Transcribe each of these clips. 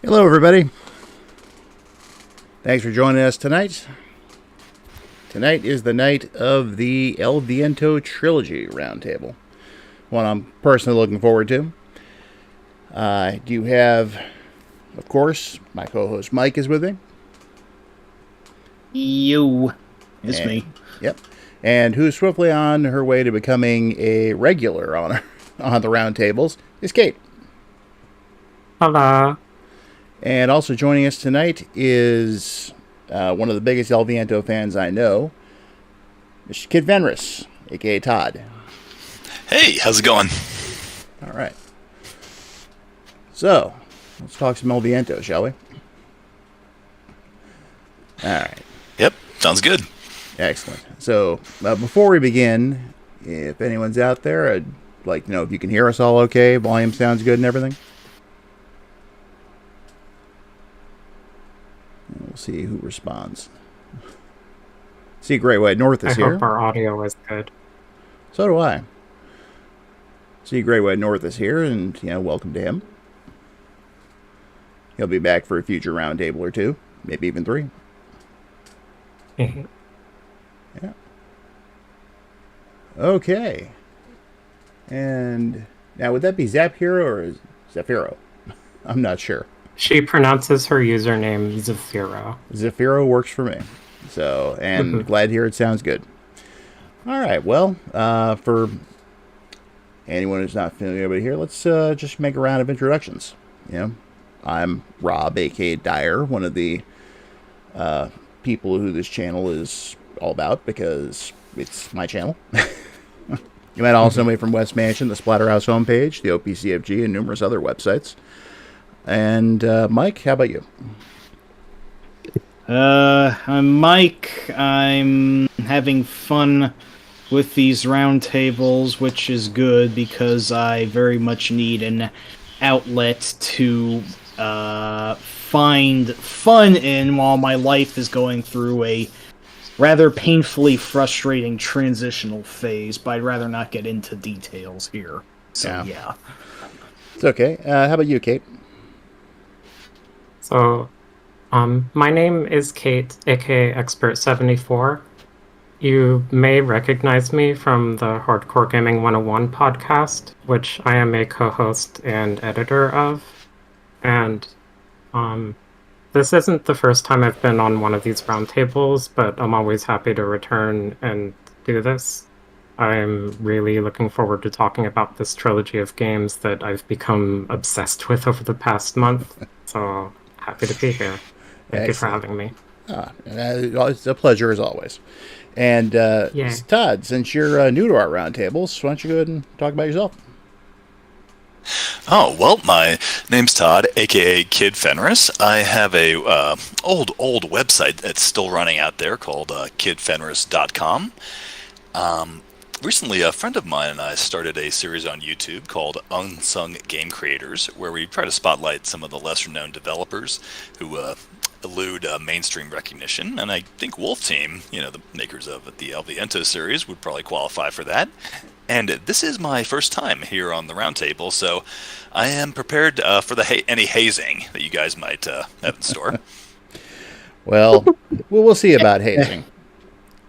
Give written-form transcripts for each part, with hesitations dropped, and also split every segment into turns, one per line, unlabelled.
Hello, everybody. Thanks for joining us tonight. Tonight is the night of the Viento Trilogy Roundtable, one I'm personally looking forward to. I do have, of course, my co-host Mike is with me.
You. It's me.
Yep. And who's swiftly on her way to becoming a regular on the roundtables is Kate.
Hello.
And also joining us tonight is one of the biggest El Viento fans I know, Mr. Kid Fenris, a.k.a. Todd.
Hey, how's it going?
All right. So, let's talk some El Viento, shall we? All right.
Yep, sounds good.
Excellent. So, before we begin, if anyone's out there, I'd like to know if you can hear us all okay, volume sounds good and everything. We'll see who responds. See, Great White North is
I
here.
hope our audio is good.
So do I. See, Great White North is here, and, welcome to him. He'll be back for a future roundtable or two, maybe even 3. Yeah. Okay. And now, would that be Zaphiro or Zafiro? I'm not sure.
She pronounces her username Zafiro.
Zafiro works for me. So, and glad to hear it sounds good. All right. Well, for anyone who's not familiar with here, let's just make a round of introductions. I'm Rob, a.k.a. Dyer, one of the people who this channel is all about because it's my channel. You might also know me from West Mansion, the Splatterhouse homepage, the OPCFG, and numerous other websites. And Mike, how about you?
I'm Mike. I'm having fun with these roundtables, which is good because I very much need an outlet to find fun in while my life is going through a rather painfully frustrating transitional phase, but I'd rather not get into details here. So, yeah.
It's okay. How about you, Kate?
So, my name is Kate, aka Expert74. You may recognize me from the Hardcore Gaming 101 podcast, which I am a co-host and editor of. And this isn't the first time I've been on one of these roundtables, but I'm always happy to return and do this. I'm really looking forward to talking about this trilogy of games that I've become obsessed with over the past month. So, happy to be here. Thank you for having me.
It's a pleasure as always. And Todd, since you're new to our roundtables, why don't you go ahead and talk about yourself?
Oh, well, my name's Todd, a.k.a. Kid Fenris. I have a old website that's still running out there called kidfenris.com. Recently, a friend of mine and I started a series on YouTube called Unsung Game Creators, where we try to spotlight some of the lesser-known developers who elude mainstream recognition. And I think Wolf Team, the makers of the El Viento series, would probably qualify for that. And this is my first time here on the roundtable, so I am prepared for any hazing that you guys might have in store.
Well, we'll see about hazing.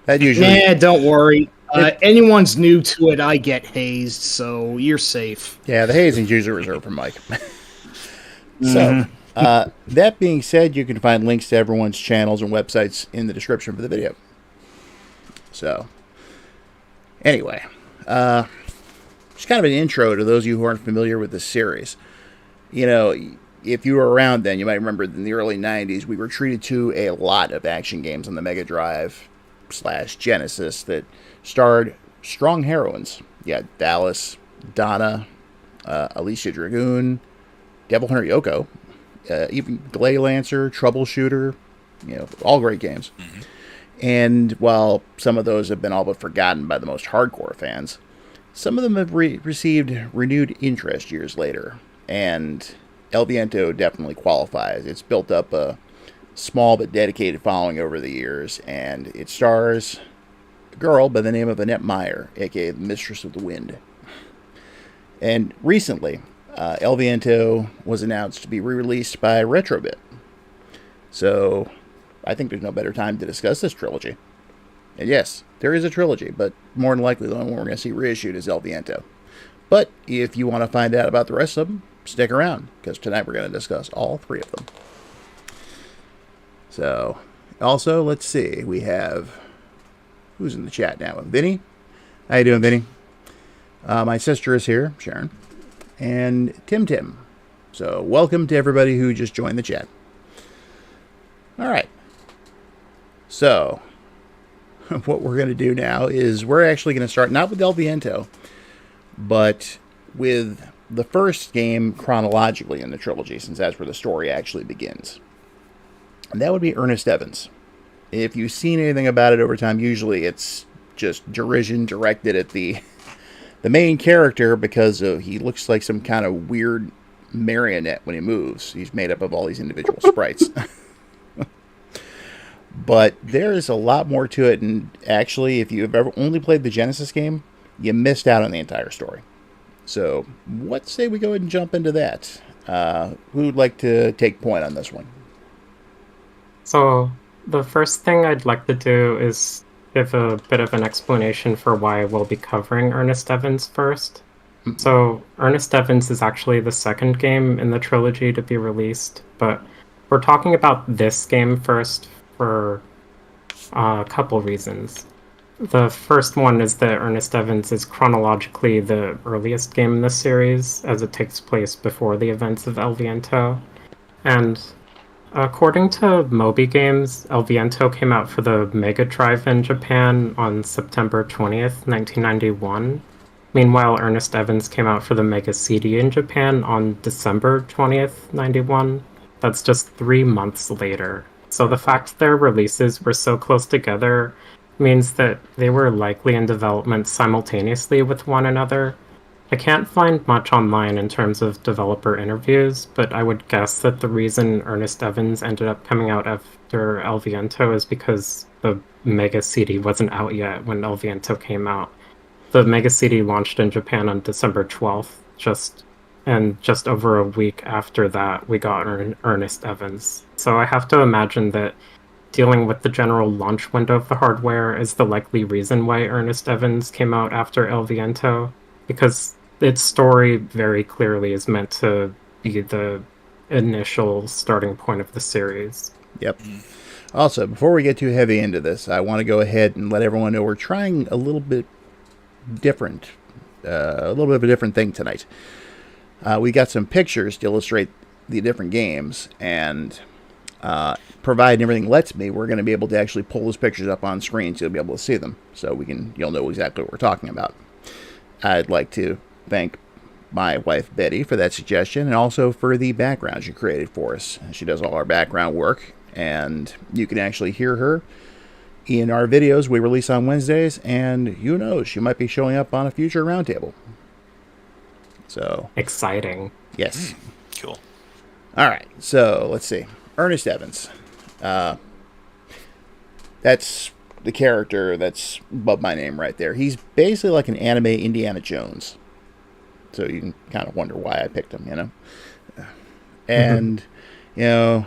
That usually.
Don't worry. Anyone's new to it, I get hazed, so you're safe.
Yeah, the hazing's usually reserved for Mike. So, that being said, you can find links to everyone's channels and websites in the description for the video. So, anyway, just kind of an intro to those of you who aren't familiar with this series. If you were around then, you might remember in the early 90s, we were treated to a lot of action games on the Mega Drive / Genesis that starred strong heroines. You had Dallas, Donna, Alicia Dragoon, Devil Hunter Yoko, even Glay Lancer, Troubleshooter, all great games. Mm-hmm. And while some of those have been all but forgotten by the most hardcore fans, some of them have received renewed interest years later. And El Viento definitely qualifies. It's built up a small but dedicated following over the years, and it stars a girl by the name of Annette Meyer, aka the Mistress of the Wind. And recently, El Viento was announced to be re-released by Retrobit. So I think there's no better time to discuss this trilogy. And yes, there is a trilogy, but more than likely the only one we're going to see reissued is El Viento. But if you want to find out about the rest of them, stick around, because tonight we're going to discuss all 3 of them. So, also, let's see, we have, who's in the chat now? Vinny? How you doing, Vinny? My sister is here, Sharon, and Tim. So, welcome to everybody who just joined the chat. All right. So, what we're going to do now is we're actually going to start not with El Viento, but with the first game chronologically in the trilogy, since that's where the story actually begins. And that would be Ernest Evans. If you've seen anything about it over time, usually it's just derision directed at the main character because he looks like some kind of weird marionette when he moves. He's made up of all these individual sprites. But there is a lot more to it, and actually, if you've ever only played the Genesis game, you missed out on the entire story. So, what say we go ahead and jump into that? Who would like to take point on this one?
So, the first thing I'd like to do is give a bit of an explanation for why we'll be covering Ernest Evans first. Mm-hmm. So, Ernest Evans is actually the second game in the trilogy to be released, but we're talking about this game first for a couple reasons. The first one is that Ernest Evans is chronologically the earliest game in the series, as it takes place before the events of El Viento. And according to Moby Games, El Viento came out for the Mega Drive in Japan on September 20th, 1991. Meanwhile, Ernest Evans came out for the Mega CD in Japan on December 20th, 91. That's just 3 months later. So the fact their releases were so close together means that they were likely in development simultaneously with one another. I can't find much online in terms of developer interviews, but I would guess that the reason Ernest Evans ended up coming out after El Viento is because the Mega CD wasn't out yet when El Viento came out. The Mega CD launched in Japan on December 12th, just over a week after that, we got Ernest Evans. So I have to imagine that dealing with the general launch window of the hardware is the likely reason why Ernest Evans came out after El Viento, because its story very clearly is meant to be the initial starting point of the series.
Yep. Also, before we get too heavy into this, I want to go ahead and let everyone know we're trying a little bit different, a little bit of a different thing tonight. We got some pictures to illustrate the different games, and providing everything lets me, we're going to be able to actually pull those pictures up on screen so you'll be able to see them, so you'll know exactly what we're talking about. I'd like to thank my wife Bette for that suggestion, and also for the background she created for us. She does all our background work, and you can actually hear her in our videos we release on Wednesdays, and who knows, she might be showing up on a future Roundtable. So
exciting.
Yes.
Cool.
All right. So let's see. Ernest Evans. That's the character that's above my name right there. He's basically like an anime Indiana Jones. So you can kind of wonder why I picked him, you know. And, you know,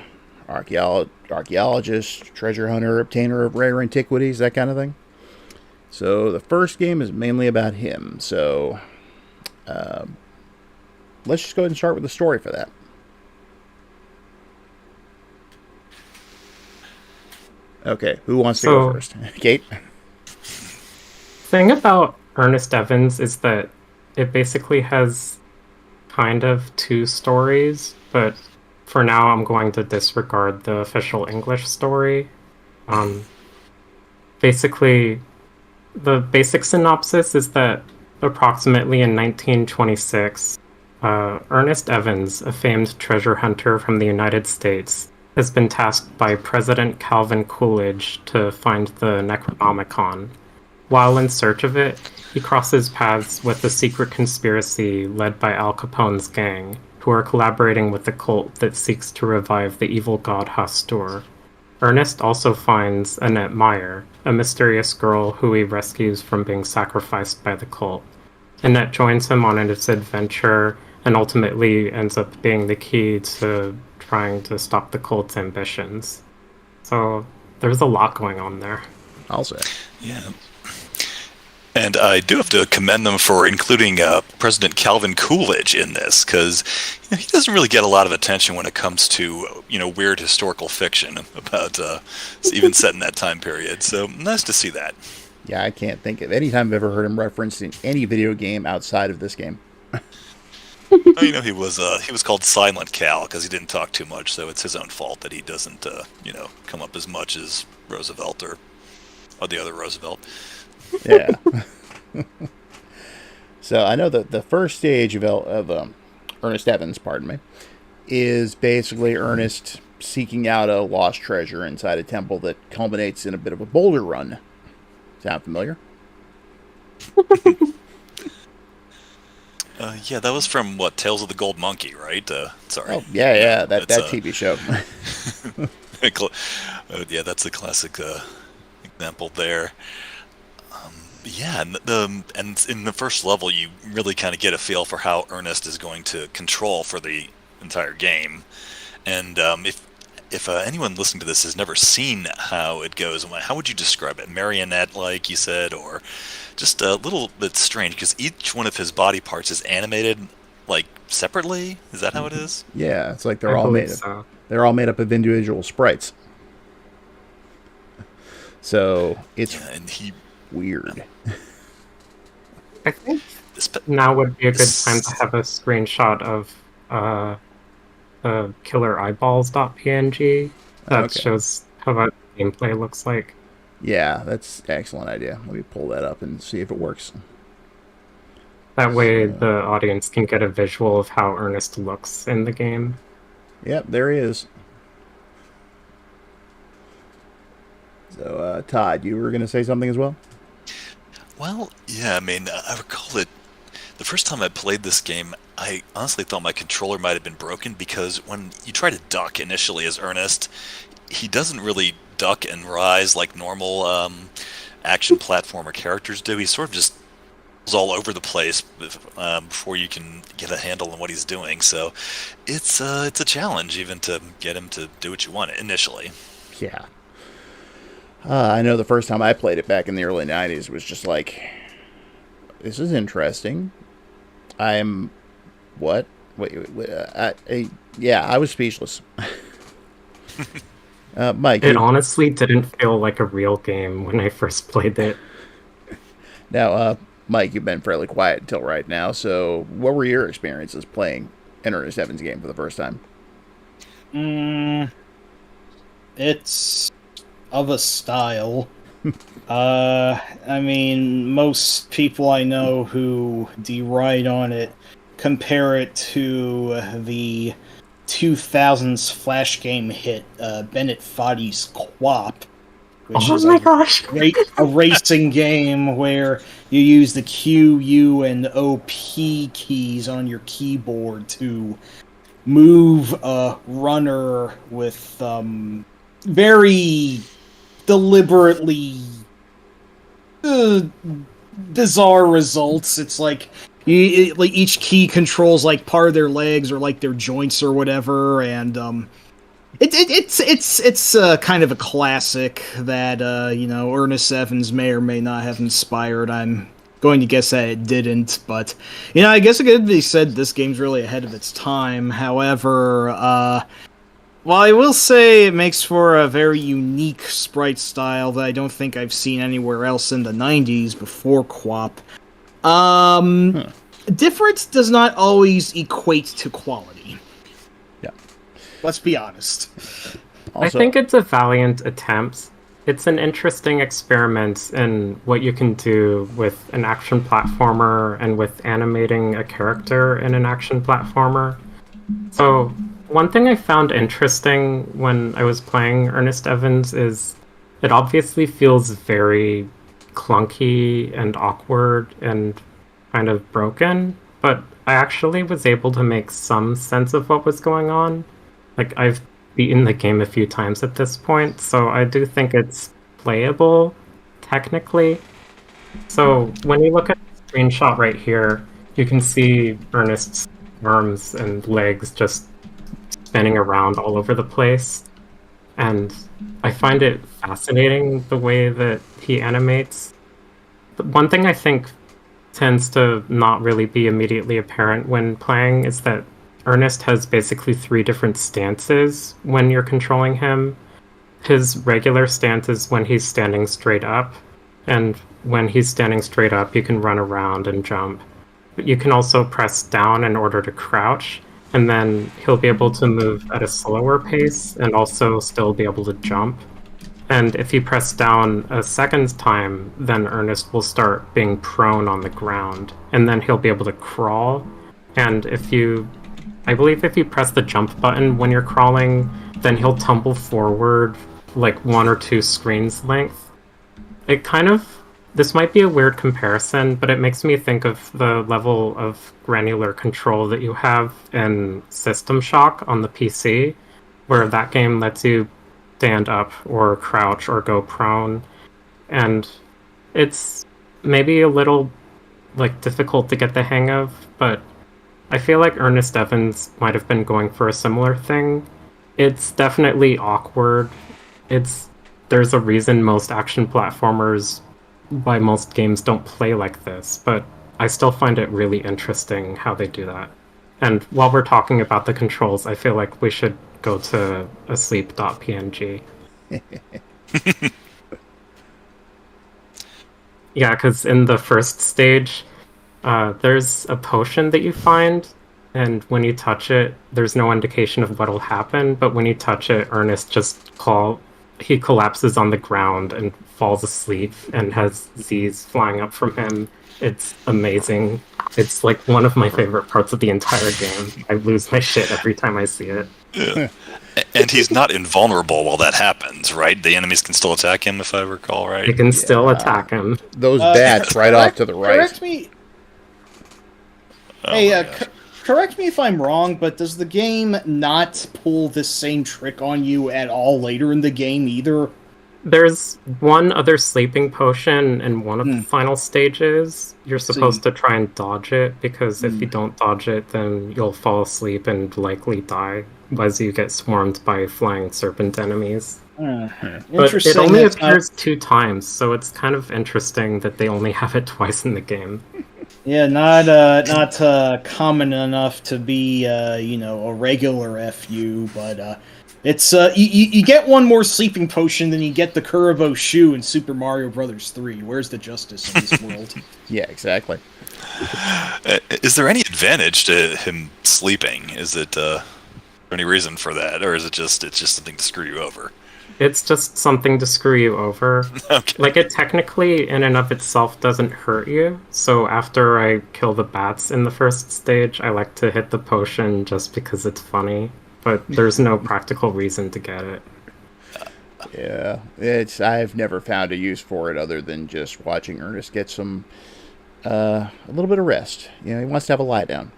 archaeologist, treasure hunter, obtainer of rare antiquities, that kind of thing. So the first game is mainly about him. So let's just go ahead and start with the story for that. Okay, who wants to go first? Kate?
Thing about Ernest Evans is that it basically has kind of 2 stories, but for now I'm going to disregard the official English story. Basically, the basic synopsis is that approximately in 1926, Ernest Evans, a famed treasure hunter from the United States, has been tasked by President Calvin Coolidge to find the Necronomicon. While in search of it, he crosses paths with a secret conspiracy led by Al Capone's gang, who are collaborating with the cult that seeks to revive the evil god Hastur. Ernest also finds Annette Meyer, a mysterious girl who he rescues from being sacrificed by the cult. Annette joins him on his adventure and ultimately ends up being the key to trying to stop the cult's ambitions. So there's a lot going on there.
I'll say.
Yeah. And I do have to commend them for including President Calvin Coolidge in this, because he doesn't really get a lot of attention when it comes to weird historical fiction about even set in that time period. So nice to see that.
Yeah, I can't think of any time I've ever heard him referenced in any video game outside of this game.
He was called Silent Cal because he didn't talk too much, so it's his own fault that he doesn't come up as much as Roosevelt or the other Roosevelt.
Yeah. So I know that the first stage of Ernest Evans, pardon me, is basically Ernest seeking out a lost treasure inside a temple that culminates in a bit of a boulder run. Sound familiar?
Yeah, that was from Tales of the Gold Monkey, right? Sorry.
Oh, yeah, that TV show.
Yeah, that's a classic example there. Yeah, and in the first level, you really kind of get a feel for how Ernest is going to control for the entire game. And if anyone listening to this has never seen how it goes, how would you describe it? Marionette-like, you said, or just a little bit strange, because each one of his body parts is animated separately. Is that how it is?
Yeah, it's like they're all made up of individual sprites. So it's weird.
I think now would be a good time to have a screenshot of KillerEyeballs.png that shows how that gameplay looks like.
Yeah, that's an excellent idea. Let me pull that up and see if it works.
That way the audience can get a visual of how Ernest looks in the game.
Yep, there he is. So, Todd, you were going to say something as well?
Well, yeah, I recall that the first time I played this game, I honestly thought my controller might have been broken, because when you try to duck initially as Ernest, he doesn't really duck and rise like normal action platformer characters do. He sort of just is all over the place before you can get a handle on what he's doing. So it's a challenge even to get him to do what you want initially.
Yeah. I know the first time I played it back in the early 90s was just like, this is interesting. What? Wait, yeah, I was speechless. Mike.
It honestly didn't feel like a real game when I first played it.
Now, Mike, you've been fairly quiet until right now, so what were your experiences playing an Ernest Evans game for the first time?
It's of a style. Most people I know who deride on it compare it to the 2000s flash game hit Bennett Foddy's Quap, which is a racing game where you use the Q, U, and OP keys on your keyboard to move a runner with very deliberately bizarre results. It's like each key controls part of their legs or their joints or whatever, and it's kind of a classic that Ernest Evans may or may not have inspired. I'm going to guess that it didn't, but I guess it could be said this game's really ahead of its time. However, well, I will say it makes for a very unique sprite style that I don't think I've seen anywhere else in the 90s before Quap. Difference does not always equate to quality.
Yeah.
Let's be honest.
I think it's a valiant attempt. It's an interesting experiment in what you can do with an action platformer and with animating a character in an action platformer. So, one thing I found interesting when I was playing Ernest Evans is it obviously feels very clunky and awkward and kind of broken, but I actually was able to make some sense of what was going on. I've beaten the game a few times at this point, so I do think it's playable, technically. So when you look at the screenshot right here, you can see Ernest's arms and legs just spinning around all over the place. And I find it fascinating the way that he animates. But one thing I think tends to not really be immediately apparent when playing is that Ernest has basically 3 different stances when you're controlling him. His regular stance is when he's standing straight up, and when he's standing straight up, you can run around and jump. But you can also press down in order to crouch, and then he'll be able to move at a slower pace and also still be able to jump. And if you press down a second time, then Ernest will start being prone on the ground, and then he'll be able to crawl. And I believe if you press the jump button when you're crawling, then he'll tumble forward like 1 or 2 screens length. This might be a weird comparison, but it makes me think of the level of granular control that you have in System Shock on the PC, where that game lets you stand up or crouch or go prone, and it's maybe a little difficult to get the hang of, but I feel like Ernest Evans might have been going for a similar thing. It's definitely awkward. There's a reason most action platformers by most games don't play like this, but I still find it really interesting how they do that. And while we're talking about the controls, I feel like we should go to asleep.png. Yeah, because in the first stage, there's a potion that you find, and when you touch it, there's no indication of what'll happen, but when you touch it, Ernest he collapses on the ground and falls asleep and has Z's flying up from him. It's amazing. It's like one of my favorite parts of the entire game. I lose my shit every time I see it.
Yeah. And he's not invulnerable while that happens, right? The enemies can still attack him, if I recall right.
They can still attack him.
Those bats right off to the right.
Correct me. Correct me if I'm wrong, but does the game not pull this same trick on you at all later in the game either?
There's one other sleeping potion in one of the final stages. You're supposed to try and dodge it, because if you don't dodge it, then you'll fall asleep and likely die as you get swarmed by flying serpent enemies. But it only appears 2 times, so it's kind of interesting that they only have it twice in the game.
Yeah, not common enough to be a regular FU, but it's you get one more sleeping potion than you get the Kuribo shoe in Super Mario Brothers 3. Where's the justice in this world?
Yeah, exactly.
Is there any advantage to him sleeping? Is it any reason for that, or is it's just something to screw you over?
It's just something to screw you over.
Okay.
Like, it technically, in and of itself, doesn't hurt you. So after I kill the bats in the first stage, I like to hit the potion just because it's funny. But there's no practical reason to get it.
Yeah, I've never found a use for it other than just watching Ernest get some a little bit of rest. He wants to have a lie down.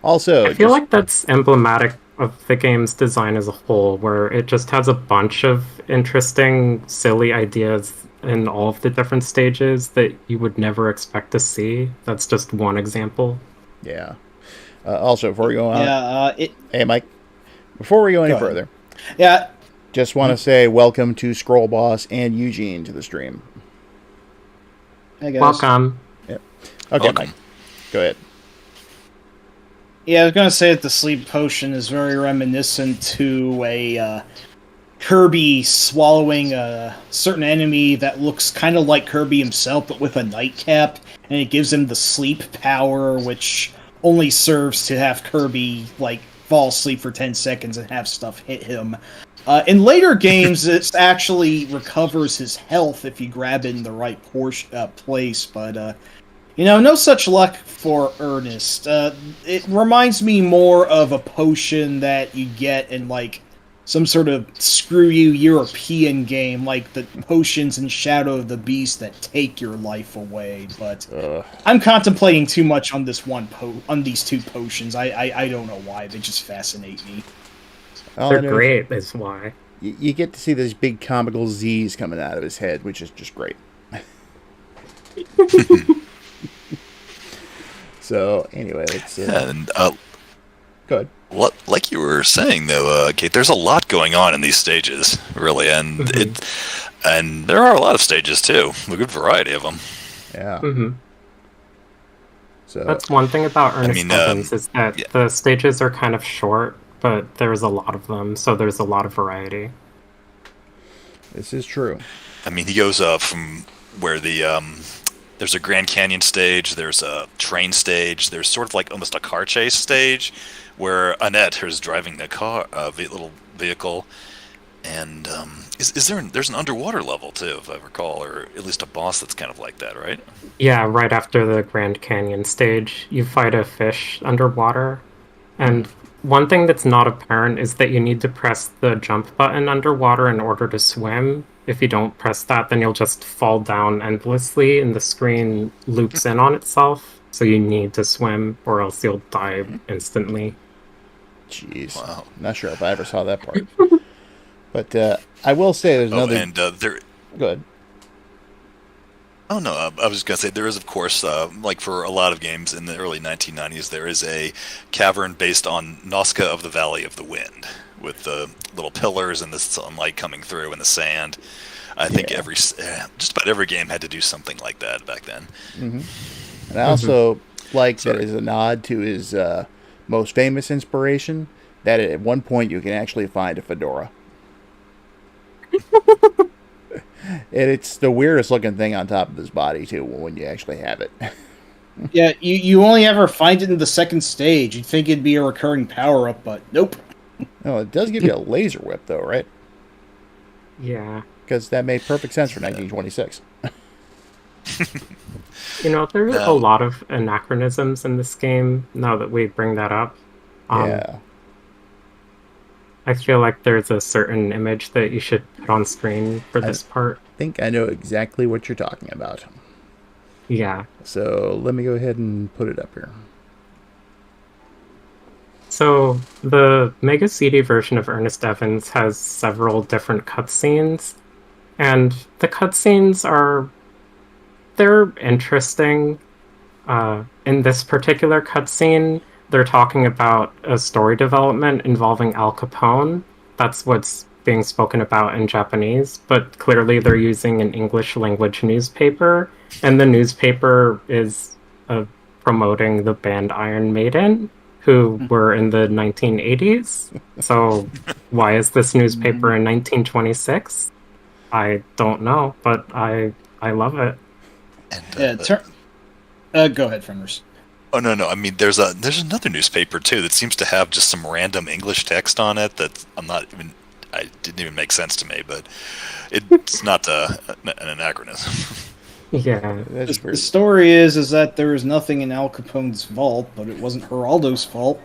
Also,
I feel like that's emblematic of the game's design as a whole, where it just has a bunch of interesting, silly ideas in all of the different stages that you would never expect to see. That's just one example.
Yeah. Also, before we go on... Hey, Mike. Before we go any further...
Yeah.
Just want to say welcome to Scroll Boss and Eugene to the stream.
Hey, guys.
Welcome.
Yep. Okay, Mike. Go ahead.
Yeah, I was going to say that the sleep potion is very reminiscent to a Kirby swallowing a certain enemy that looks kind of like Kirby himself, but with a nightcap, and it gives him the sleep power, which only serves to have Kirby fall asleep for 10 seconds and have stuff hit him. In later games, it actually recovers his health if you grab it in the right place, but no such luck for Ernest. It reminds me more of a potion that you get in, some sort of screw-you European game, like the potions in Shadow of the Beast that take your life away, but I'm contemplating too much on this on these 2 potions. I don't know why, they just fascinate me.
They're great, is why.
You get to see those big comical Z's coming out of his head, which is just great. So anyway, it's
And
good.
like you were saying though, Kate, there's a lot going on in these stages, really, and and there are a lot of stages too, a good variety of them.
Yeah.
Hmm.
So
That's one thing about Ernest
mean,
Evans is that
yeah.
the stages are kind of short, but there's a lot of them, so there's a lot of variety.
this is true.
I mean, he goes from where there's a Grand Canyon stage, there's a train stage, there's sort of like almost a car chase stage, where Annette is driving a little vehicle, and there's an underwater level too, if I recall, or at least a boss that's kind of like that, right?
Yeah, right after the Grand Canyon stage, you fight a fish underwater. And one thing that's not apparent is that you need to press the jump button underwater in order to swim. If you don't press that, then you'll just fall down endlessly and the screen loops in on itself. So you need to swim or else you'll die instantly.
Jeez.
Wow.
Not sure if I ever saw that part. But I will say there's another.
And there.
Good.
Oh no, I was just gonna say there is, of course, like for a lot of games in the early 1990s, there is a cavern based on Nazca of the Valley of the Wind, with the little pillars and the sunlight coming through and the sand. I think just about every game had to do something like that back then.
Mm-hmm. And I also like that as a nod to his most famous inspiration, that at one point you can actually find a fedora. And it's the weirdest looking thing on top of his body too when you actually have it.
Yeah, you only ever find it in the second stage. You'd think it'd be a recurring power up, but nope.
No, it does give you a laser whip though, right?
Yeah.
Because that made perfect sense for 1926.
You know, there's
No.
a lot of anachronisms in this game now that we bring that up.
Yeah.
I feel like there's a certain image that you should put on screen for this part.
I think I know exactly what you're talking about.
Yeah.
So let me go ahead and put it up here.
So the Mega CD version of Ernest Evans has several different cutscenes, and the cutscenes they're interesting. In this particular cutscene, they're talking about a story development involving Al Capone. That's what's being spoken about in Japanese, but clearly they're using an English language newspaper, and the newspaper is promoting the band Iron Maiden, who were in the 1980s. So why is this newspaper in 1926? I don't know, but I love it.
And,
Go ahead, Fenris.
oh no, I mean there's another newspaper too that seems to have just some random English text on it that I didn't even make sense to me, but it's not an anachronism.
Yeah.
That's
The
weird.
story is that there was nothing in Al Capone's vault, but it wasn't Geraldo's fault.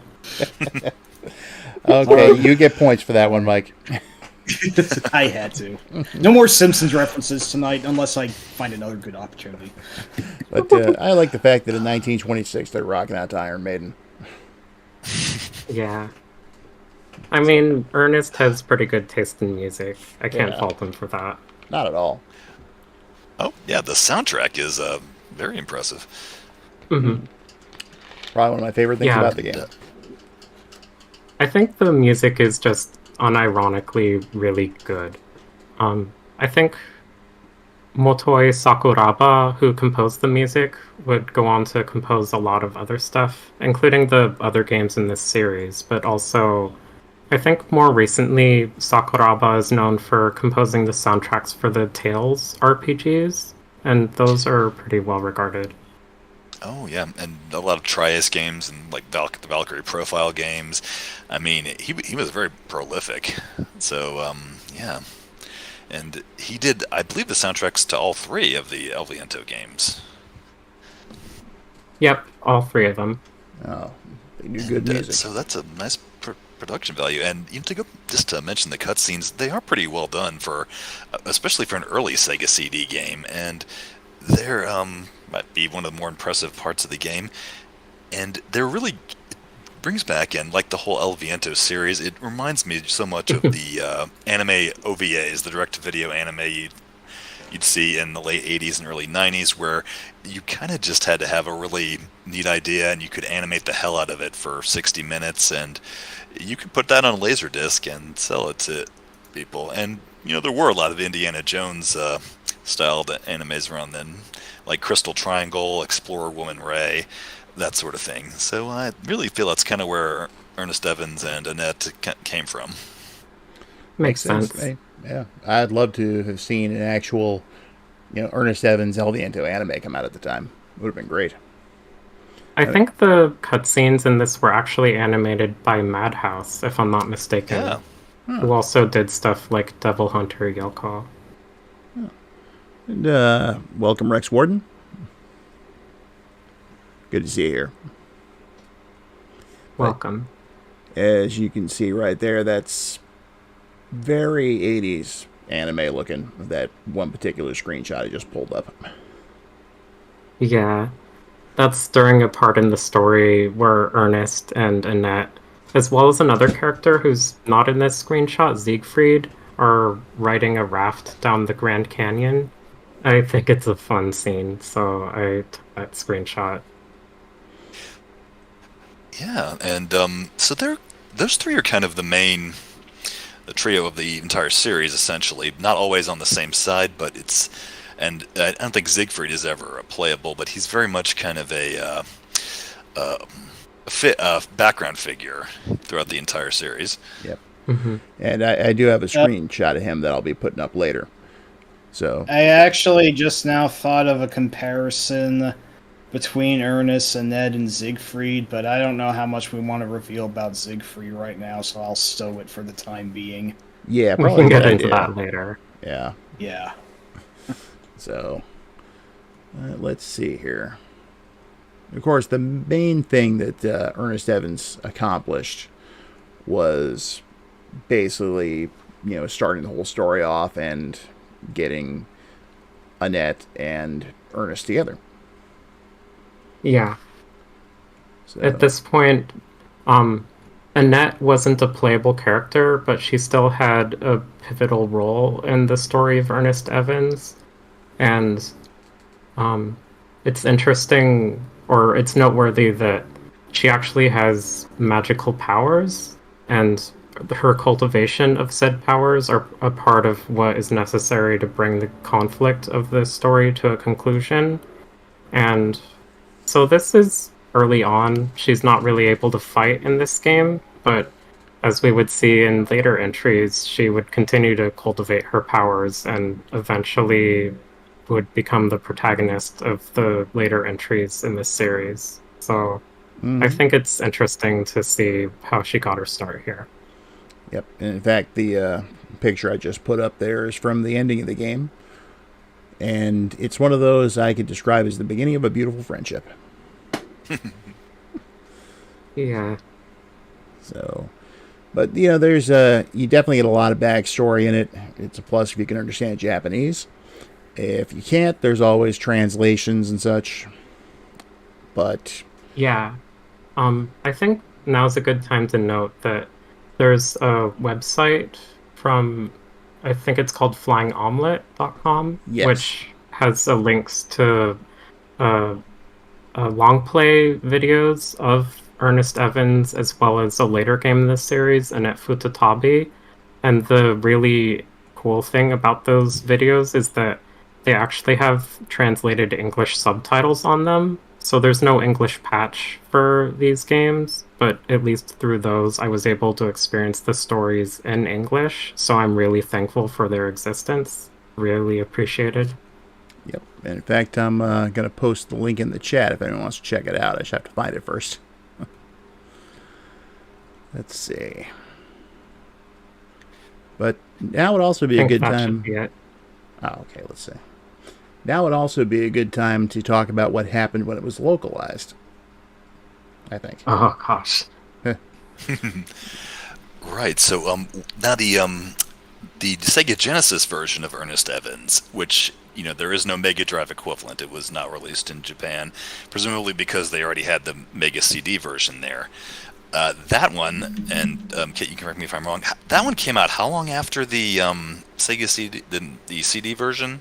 Okay, you get points for that one, Mike.
I had to. No more Simpsons references tonight, unless I find another good opportunity.
But I like the fact that in 1926 they're rocking out to Iron Maiden.
Yeah. I mean, Ernest has pretty good taste in music. I can't
Yeah.
fault him for that.
Not at all.
Oh yeah, the soundtrack is very impressive.
Hmm.
Probably one of my favorite things
Yeah.
about the game.
I think the music is just unironically really good. I think Motoi Sakuraba, who composed the music, would go on to compose a lot of other stuff, including the other games in this series, but also I think more recently Sakuraba is known for composing the soundtracks for the Tales RPGs, and those are pretty well regarded.
Oh yeah, and a lot of Tri-Ace games and like the Valkyrie Profile games. I mean, he was very prolific. So yeah, and he did, I believe, the soundtracks to all three of the El Viento games.
Yep, all three of them.
Oh, they do good
And,
music.
so that's a nice production value. And just to mention the cutscenes, they are pretty well done for, especially for an early Sega CD game. And they're might be one of the more impressive parts of the game. And they're really brings back in, like the whole El Viento series, it reminds me so much of the anime OVAs, the direct-to-video anime you'd see in the late 80s and early 90s, where you kind of just had to have a really neat idea and you could animate the hell out of it for 60 minutes, and you could put that on a Laserdisc and sell it to people. And there were a lot of Indiana Jones styled animes around then, like Crystal Triangle, Explorer Woman Ray, that sort of thing. So I really feel that's kind of where Ernest Evans and Annette came from.
Makes sense.
Yeah, I'd love to have seen an actual, Ernest Evans El Viento anime come out at the time. It would have been great.
I think the cutscenes in this were actually animated by Madhouse, if I'm not mistaken.
Yeah.
Who also did stuff like Devil Hunter Yoko.
And, welcome, Rex Warden. Good to see you here.
Welcome.
As you can see right there, that's very 80s anime looking, that one particular screenshot I just pulled up.
Yeah. That's during a part in the story where Ernest and Annette, as well as another character who's not in this screenshot, Siegfried, are riding a raft down the Grand Canyon. I think it's a fun scene, so I took that screenshot.
Yeah, and so those three are kind of the trio of the entire series, essentially. Not always on the same side, but and I don't think Siegfried is ever playable, but he's very much kind of a background figure throughout the entire series.
Yep.
Mm-hmm.
And I do have a screenshot of him that I'll be putting up later. So
I actually just now thought of a comparison between Ernest, Annette, and Siegfried, but I don't know how much we want to reveal about Siegfried right now, so I'll stow it for the time being.
yeah,
We
probably
can get
a good
into
idea.
that later.
Yeah.
Yeah.
So let's see here. Of course, the main thing that Ernest Evans accomplished was basically, starting the whole story off and getting Annette and Ernest together.
Yeah.
So,
At this point, Annette wasn't a playable character, but she still had a pivotal role in the story of Ernest Evans. And it's interesting, or it's noteworthy that she actually has magical powers, and her cultivation of said powers are a part of what is necessary to bring the conflict of the story to a conclusion. And so this is early on. She's not really able to fight in this game, but as we would see in later entries, she would continue to cultivate her powers and eventually would become the protagonist of the later entries in this series. So I think it's interesting to see how she got her start here.
Yep. And in fact, the picture I just put up there is from the ending of the game. And it's one of those I could describe as the beginning of a beautiful friendship.
Yeah.
So, but there's you definitely get a lot of backstory in it. It's a plus if you can understand Japanese. If you can't, there's always translations and such. But
Yeah. I think now's a good time to note that there's a website from, I think it's called flyingomelet.com,
Yes.
which has links to long play videos of Ernest Evans as well as a later game in this series, Annette Futatabi. And the really cool thing about those videos is that they actually have translated English subtitles on them. So there's no English patch for these games, but at least through those I was able to experience the stories in English. So I'm really thankful for their existence. Really appreciated.
Yep. And in fact, I'm going to post the link in the chat if anyone wants to check it out. I just have to find it first. Let's see. But now would also be a good
that
time.
should be it.
Oh, okay, let's see. Now would also be a good time to talk about what happened when it was localized. I think.
Oh gosh.
Right. So now the Sega Genesis version of Ernest Evans, which there is no Mega Drive equivalent. It was not released in Japan, presumably because they already had the Mega CD version there. That one, and Kate, you can correct me if I'm wrong. That one came out how long after the Sega CD, the CD version?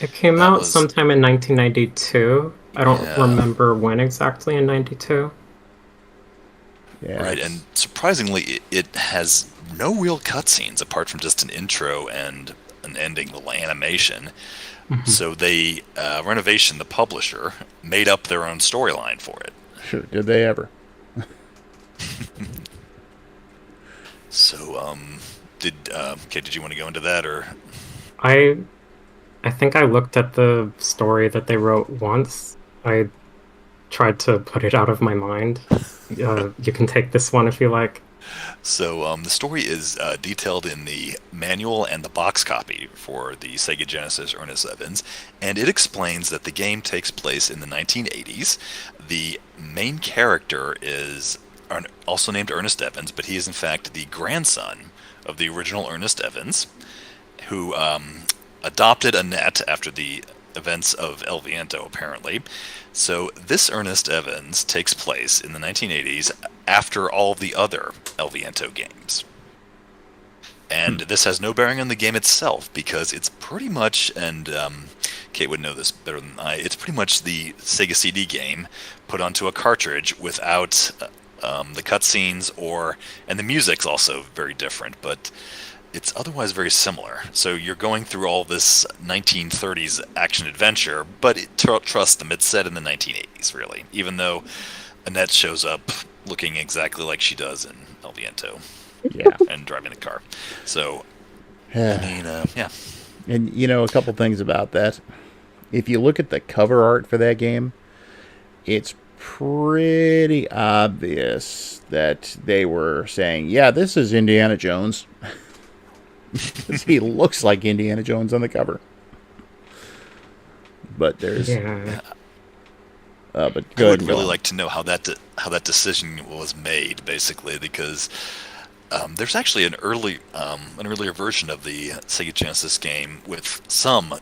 It came
That
out
was-
sometime in 1992. I don't
Yeah.
remember when exactly in 92.
Yeah,
Right, and surprisingly, it has no real cutscenes apart from just an intro and an ending, little animation. So they, Renovation, the publisher, made up their own storyline for it.
sure. Did they ever?
So, did you want to go into that, or?
I think I looked at the story that they wrote once. I tried to put it out of my mind. You can take this one if you like.
So, the story is detailed in the manual and the box copy for the Sega Genesis Ernest Evans, and it explains that the game takes place in the 1980s. The main character is also named Ernest Evans, but he is in fact the grandson of the original Ernest Evans, who adopted Annette after the events of El Viento, apparently. So this Ernest Evans takes place in the 1980s after all of the other El Viento games. And this has no bearing on the game itself, because it's pretty much, and Kate would know this better than I, it's pretty much the Sega CD game put onto a cartridge without the cutscenes, and the music's also very different, but it's otherwise very similar. So you're going through all this 1930s action-adventure, but trust them, it's set in the 1980s, really, even though Annette shows up looking exactly like she does in El Viento.
Yeah.
And driving a car. So, I mean, yeah.
And, a couple things about that. If you look at the cover art for that game, it's pretty obvious that they were saying, yeah, this is Indiana Jones. He looks like Indiana Jones on the cover. But there's...
Yeah.
but
I
go ahead
would
and go
really
on.
like to know how that decision was made, basically, because there's actually an earlier version of the Sega Genesis game with some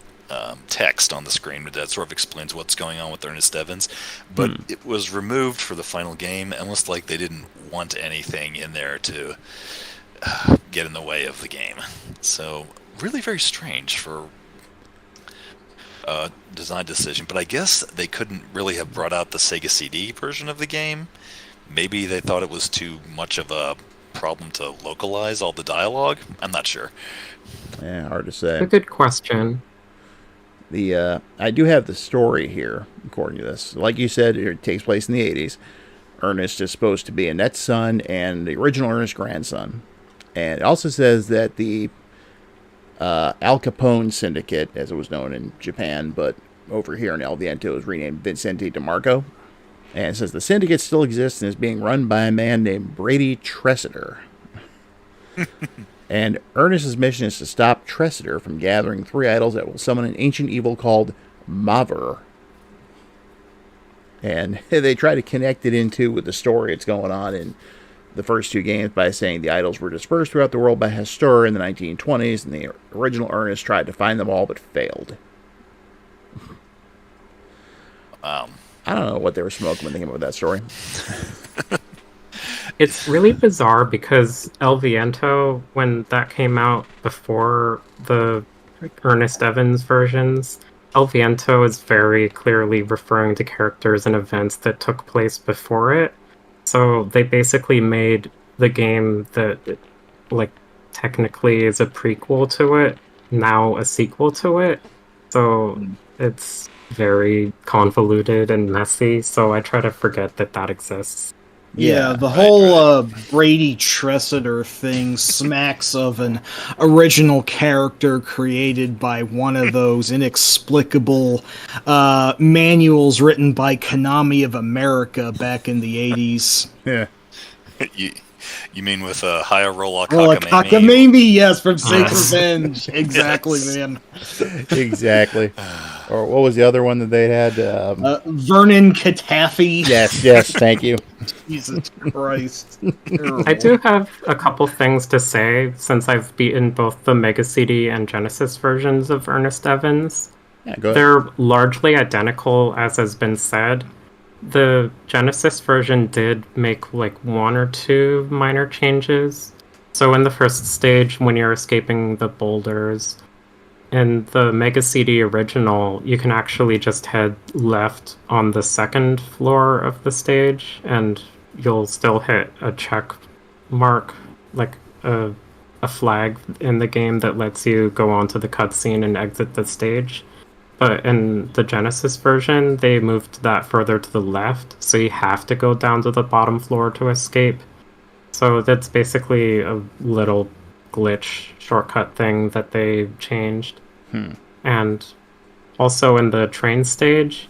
text on the screen that sort of explains what's going on with Ernest Evans, but it was removed for the final game, almost like they didn't want anything in there to get in the way of the game. So really very strange for design decision, but I guess they couldn't really have brought out the Sega CD version of the game. Maybe they thought it was too much of a problem to localize all the dialogue. I'm not sure.
Yeah, hard to say.
A good question.
I do have the story here, according to this. Like you said, it takes place in the 80s. Ernest is supposed to be Annette's son and the original Ernest's grandson. And it also says that the Al Capone Syndicate, as it was known in Japan, but over here in El Viento, is renamed Vincente DeMarco. And it says the syndicate still exists and is being run by a man named Brady Tressiter. And Ernest's mission is to stop Tressiter from gathering 3 idols that will summon an ancient evil called Maver. And they try to connect it into with the story that's going on in the first 2 games by saying the idols were dispersed throughout the world by Hastur in the 1920s, and the original Ernest tried to find them all but failed. I don't know what they were smoking when they came up with that story.
It's really bizarre because El Viento, when that came out before the Ernest Evans versions, El Viento is very clearly referring to characters and events that took place before it. So they basically made the game that, technically is a prequel to it, now a sequel to it. So it's very convoluted and messy, so I try to forget that exists.
Yeah, the whole Brady Tressiter thing smacks of an original character created by one of those inexplicable manuals written by Konami of America back in the 80s.
Yeah.
You mean with Haya Rolla
Cockamamie, yes, from Saint Revenge. Exactly,
Yes.
man.
Exactly. Or what was the other one that they had?
Vernon Cataffy.
Yes, thank you.
Jesus Christ.
I do have a couple things to say since I've beaten both the Mega CD and Genesis versions of Ernest Evans.
Yeah, go ahead.
They're largely identical, as has been said. The Genesis version did make 1 or 2 minor changes. So in the first stage, when you're escaping the boulders, in the Mega CD original, you can actually just head left on the second floor of the stage, and you'll still hit a check mark, like a flag in the game that lets you go onto the cutscene and exit the stage. But in the Genesis version, they moved that further to the left, so you have to go down to the bottom floor to escape. So that's basically a little glitch shortcut thing that they changed. And also in the train stage,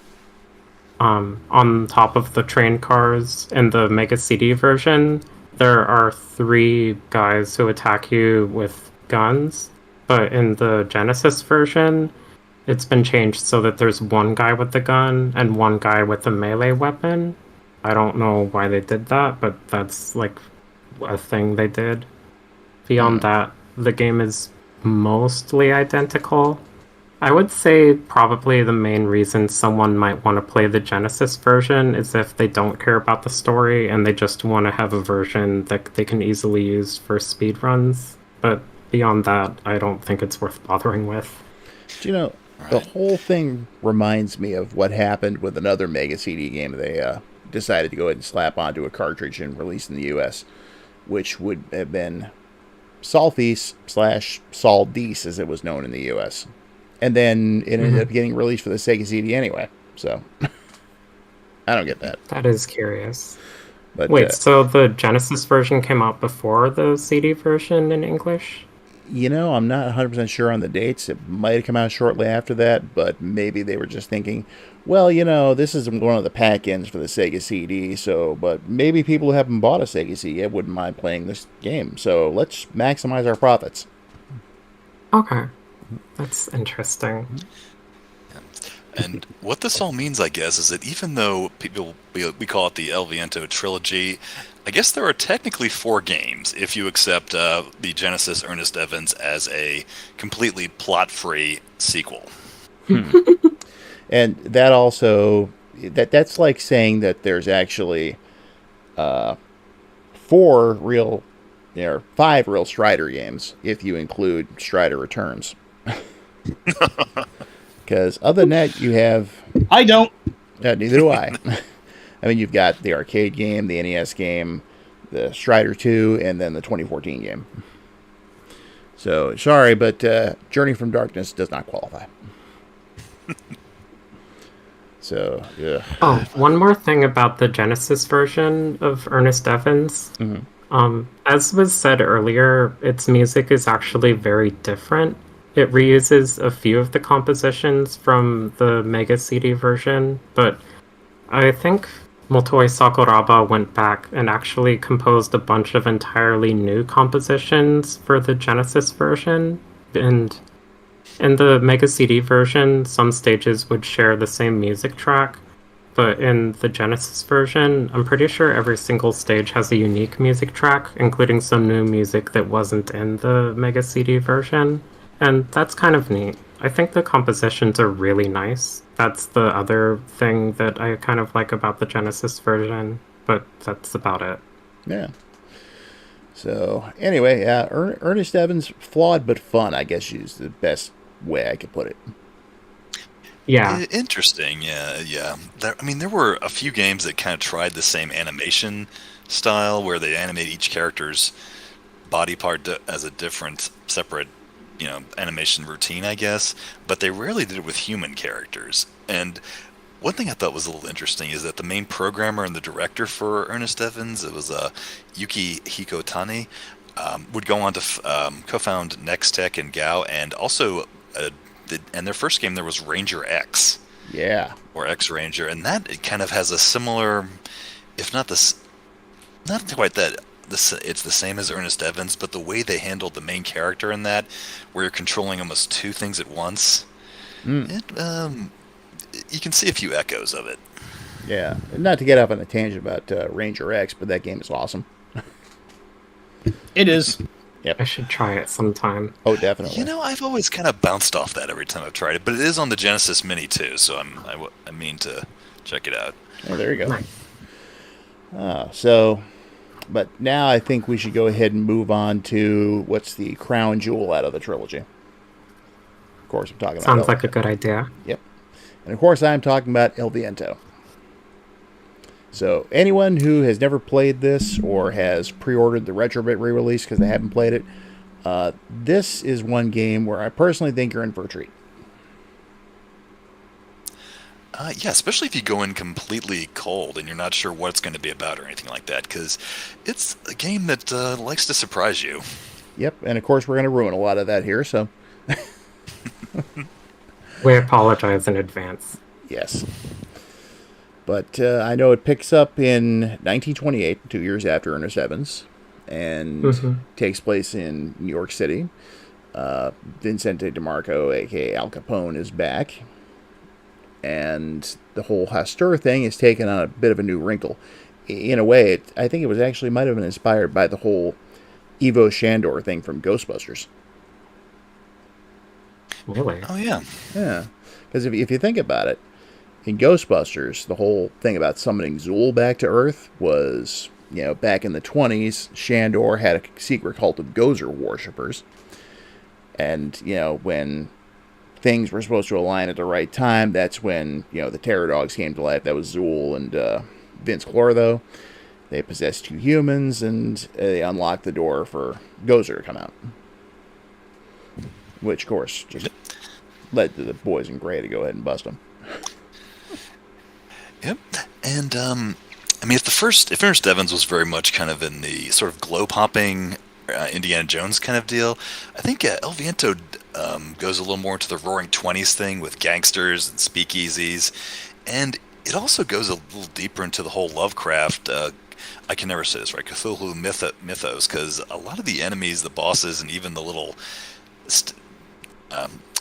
on top of the train cars in the Mega CD version, there are 3 guys who attack you with guns. But in the Genesis version, it's been changed so that there's 1 guy with the gun and 1 guy with a melee weapon. I don't know why they did that, but that's like a thing they did. Beyond that, the game is mostly identical. I would say probably the main reason someone might want to play the Genesis version is if they don't care about the story and they just want to have a version that they can easily use for speedruns. But beyond that, I don't think it's worth bothering with.
Do you know, the whole thing reminds me of what happened with another Mega CD game they decided to go ahead and slap onto a cartridge and release in the US, which would have been Solfease / Soldees, as it was known in the US. And then it ended up getting released for the Sega CD anyway. So, I don't get that.
That is curious.
But
wait, so the Genesis version came out before the CD version in English?
You know, I'm not 100% sure on the dates. It might have come out shortly after that, but maybe they were just thinking, well, you know, this is one of the pack-ins for the Sega CD, but maybe people who haven't bought a Sega CD wouldn't mind playing this game, so let's maximize our profits.
Okay. That's interesting.
And what this all means, I guess, is that even though we call it the El Viento Trilogy, I guess there are technically 4 games if you accept the Genesis Ernest Evans as a completely plot-free sequel.
And that also, that's like saying that there's actually 5 real Strider games if you include Strider Returns. Because other than that, you have...
I don't.
Neither do I. I mean, you've got the arcade game, the NES game, the Strider 2, and then the 2014 game. So, sorry, but Journey from Darkness does not qualify. So, yeah.
Oh, one more thing about the Genesis version of Ernest Evans. As was said earlier, its music is actually very different. It reuses a few of the compositions from the Mega CD version, but I think Motoi Sakuraba went back and actually composed a bunch of entirely new compositions for the Genesis version. And in the Mega CD version, some stages would share the same music track, but in the Genesis version, I'm pretty sure every single stage has a unique music track, including some new music that wasn't in the Mega CD version. And that's kind of neat. I think the compositions are really nice. That's the other thing that I kind of like about the Genesis version, but that's about it.
Yeah. So, anyway, Ernest Evans, flawed but fun, I guess is the best way I could put it.
Yeah.
Interesting, yeah. There were a few games that kind of tried the same animation style, where they animate each character's body part as a different, separate animation routine, I guess, but they rarely did it with human characters. And one thing I thought was a little interesting is that the main programmer and the director for Ernest Evans, it was Yuki Hikotani, would go on to co-found Nextech and Gao, and also, and their first game there was Ranger X.
Yeah.
Or X Ranger, and that it kind of has a similar, if not not quite that. It's the same as Ernest Evans, but the way they handled the main character in that, where you're controlling almost 2 things at once, you can see a few echoes of it.
Yeah. Not to get up on a tangent about Ranger X, but that game is awesome.
It is.
Yep.
I should try it sometime.
Oh, definitely.
I've always kind of bounced off that every time I've tried it, but it is on the Genesis Mini too, so I mean to check it out.
Oh, there you go.
Nice.
But now I think we should go ahead and move on to what's the crown jewel out of the trilogy. course, I'm talking about
Sounds like a good idea.
Yep. And of course, I'm talking about El Viento. So anyone who has never played this or has pre-ordered the Retrobit re-release because they haven't played it, this is one game where I personally think you're in for a treat.
Yeah, especially if you go in completely cold and you're not sure what it's going to be about or anything like that, because it's a game that likes to surprise you.
Yep, and of course we're going to ruin a lot of that here, so...
We apologize in advance.
Yes. But I know it picks up in 1928, 2 years after Ernest Evans, and takes place in New York City. Vincente DeMarco, a.k.a. Al Capone, is back. And the whole Hastur thing is taken on a bit of a new wrinkle. In a way, I think it was actually might have been inspired by the whole Ivo Shandor thing from Ghostbusters.
Really?
Oh, yeah.
Yeah. Because if you think about it, in Ghostbusters, the whole thing about summoning Zool back to Earth was, back in the 20s, Shandor had a secret cult of Gozer worshippers. And, when things were supposed to align at the right time, that's when, the Terror Dogs came to life. That was Zool and Vince Clortho. They possessed 2 humans, and they unlocked the door for Gozer to come out. Which, of course, just led to the boys in gray to go ahead and bust them.
Yep. And, if Ernest Evans was very much kind of in the sort of glow-popping Indiana Jones kind of deal, I think El Viento goes a little more into the Roaring Twenties thing with gangsters and speakeasies, and it also goes a little deeper into the whole Lovecraft, I can never say this right, Cthulhu mythos, because a lot of the enemies, the bosses, and even the little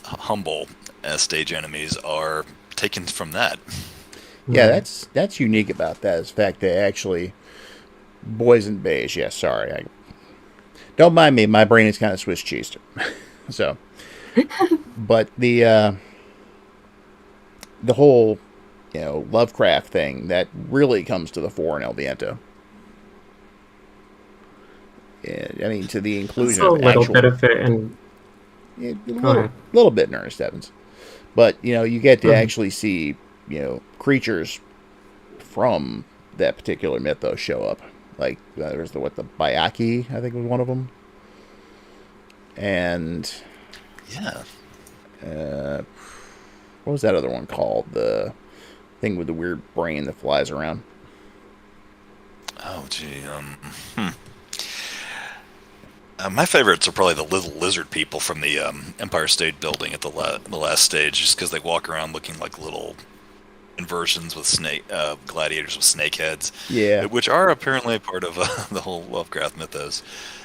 humble stage enemies are taken from that.
Yeah, that's unique about that is the fact that actually boys in beige. Yes, sorry, don't mind me. My brain is kind of Swiss cheesed. So, but the whole Lovecraft thing that really comes to the fore in El Viento. I mean, to the inclusion of
a little bit of it, and
a little bit in Ernest Evans, but you get to actually see creatures from that particular mythos show up. Like there's the Bayaki, I think was one of them, and what was that other one called? The thing with the weird brain that flies around.
Oh, gee. My favorites are probably the little lizard people from the Empire State Building at the last stage, just because they walk around looking like little inversions with gladiators with snake heads.
Yeah.
Which are apparently a part of the whole Lovecraft mythos.